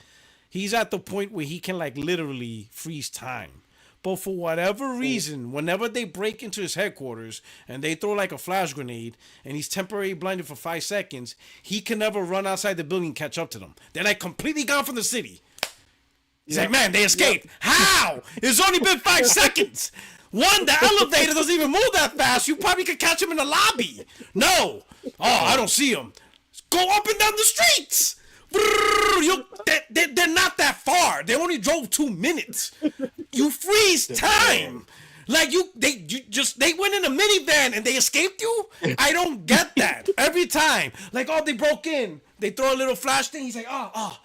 He's at the point where he can like literally freeze time. But for whatever reason, whenever they break into his headquarters and they throw like a flash grenade and he's temporarily blinded for 5 seconds, he can never run outside the building and catch up to them. They're like completely gone from the city. He's like, man, they escaped. How? It's only been 5 seconds. One, the elevator doesn't even move that fast. You probably could catch him in the lobby. No. Oh, I don't see him. Go up and down the streets. They're not that far. They only drove 2 minutes. You freeze time. Like they went in a minivan and they escaped you. I don't get that every time. Like, oh, they broke in. They throw a little flash thing. He's like, oh,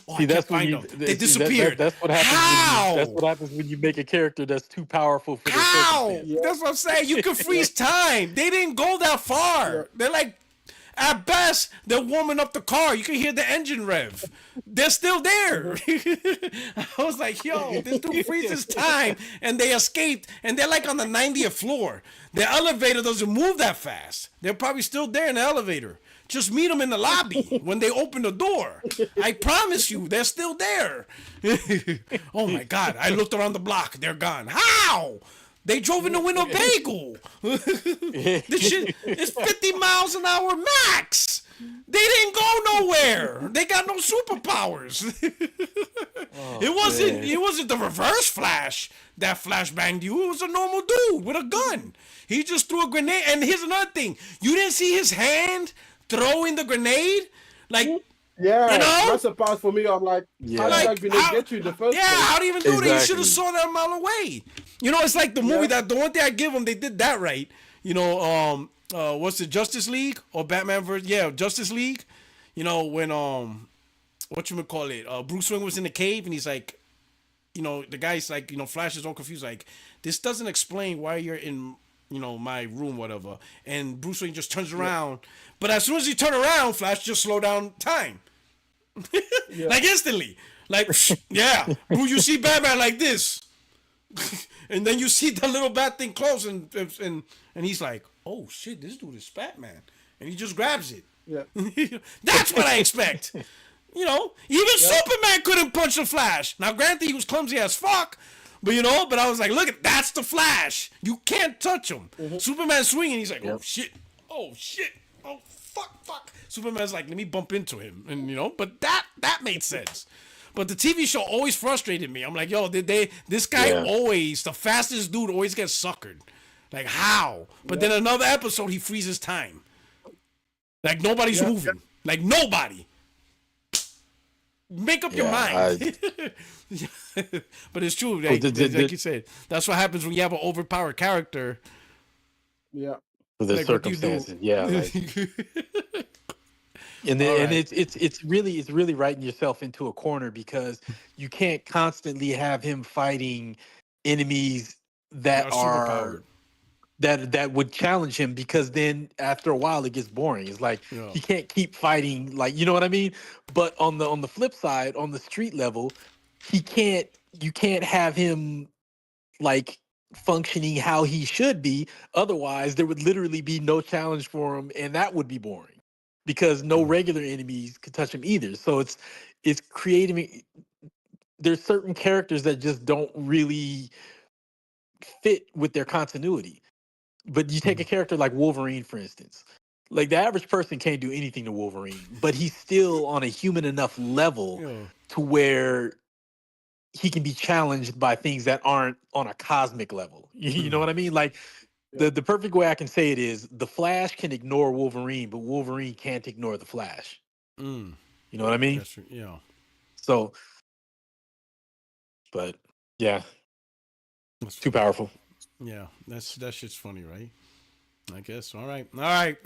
I can't find them. They disappeared. That's what happens. How? That's what happens when you make a character that's too powerful for their How? circumstance. That's what I'm saying. You can freeze time. They didn't go that far. They're like, at best, they're warming up the car. You can hear the engine rev. They're still there. I was like, yo, this dude freezes time, and they escaped, and they're like on the 90th floor. The elevator doesn't move that fast. They're probably still there in the elevator. Just meet them in the lobby when they open the door. I promise you, they're still there. Oh my God, I looked around the block. They're gone. How? They drove in the Winnebago. This shit is 50 miles an hour max. They didn't go nowhere. They got no superpowers. It wasn't the reverse Flash that Flash banged you. It was a normal dude with a gun. He just threw a grenade. And here's another thing. You didn't see his hand throwing the grenade? Like, Yeah, you know? that's the part for me. I'm like, how did that grenade get you in the first place? how do you even do that? You should Exactly. have saw that a mile away. It's like the movie that the one thing I give them, they did that right. What's the Justice League or Batman versus Justice League? When Bruce Wayne was in the cave and he's like, the guy's like, Flash is all confused, like, this doesn't explain why you're in my room, whatever. And Bruce Wayne just turns around, but as soon as he turn around, Flash just slow down time. Like instantly. Like, Bruce, you see Batman like this. And then you see the little bat thing close and he's like, oh shit, this dude is Batman. And he just grabs it. Yeah. That's what I expect. Even Superman couldn't punch the Flash. Now, granted, he was clumsy as fuck, but I was like, look, that's the Flash. You can't touch him. Superman swinging, he's like, oh shit, oh fuck. Superman's like, let me bump into him, and but that made sense. But the TV show always frustrated me. I'm like, yo, this guy always, the fastest dude always gets suckered. Like, how? But then another episode, he freezes time. Like, nobody's moving. Like, nobody. Make up your mind. But it's true. Like you said, that's what happens when you have an overpowered character. Yeah. For the Like, what do you do? circumstances, and it's really writing yourself into a corner because you can't constantly have him fighting enemies that are that would challenge him, because then after a while it gets boring. It's like he can't keep fighting, like, you know what I mean? But on the flip side, on the street level, you can't have him like functioning how he should be. Otherwise, there would literally be no challenge for him, and that would be boring because no regular enemies could touch him either. So it's creating there's certain characters that just don't really fit with their continuity. But you take a character like Wolverine, for instance. Like the average person can't do anything to Wolverine, but he's still on a human enough level Yeah. to where he can be challenged by things that aren't on a cosmic level. You know what I mean? Like the perfect way I can say it is the Flash can ignore Wolverine, but Wolverine can't ignore the Flash. Mm. You know what I mean? That's true. Yeah. So, but yeah, That's too funny. powerful. Yeah. That shit's funny, right? I guess. All right.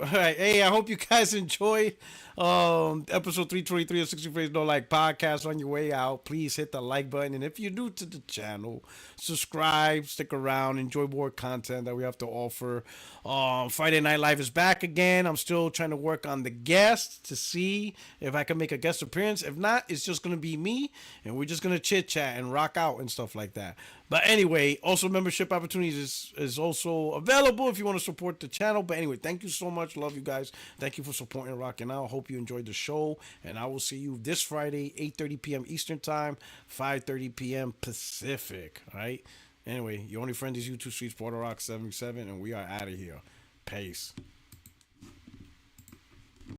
Hey, I hope you guys enjoyed episode 323 of 60 Frames No Like podcast. On your way out, please hit the like button. And if you're new to the channel, subscribe, stick around, enjoy more content that we have to offer. Friday Night Live is back again. I'm still trying to work on the guests to see if I can make a guest appearance. If not, it's just going to be me, and we're just going to chit chat and rock out and stuff like that. But anyway, also membership opportunities is also available if you want to support the channel. But anyway, thank you so much. Love you guys. Thank you for supporting Rockin' Out. Hope you enjoyed the show. And I will see you this Friday, 8:30 p.m. Eastern Time, 5:30 p.m. Pacific. All right? Anyway, your only friend is YouTube Streets Porter Rock 77, and we are out of here. Peace.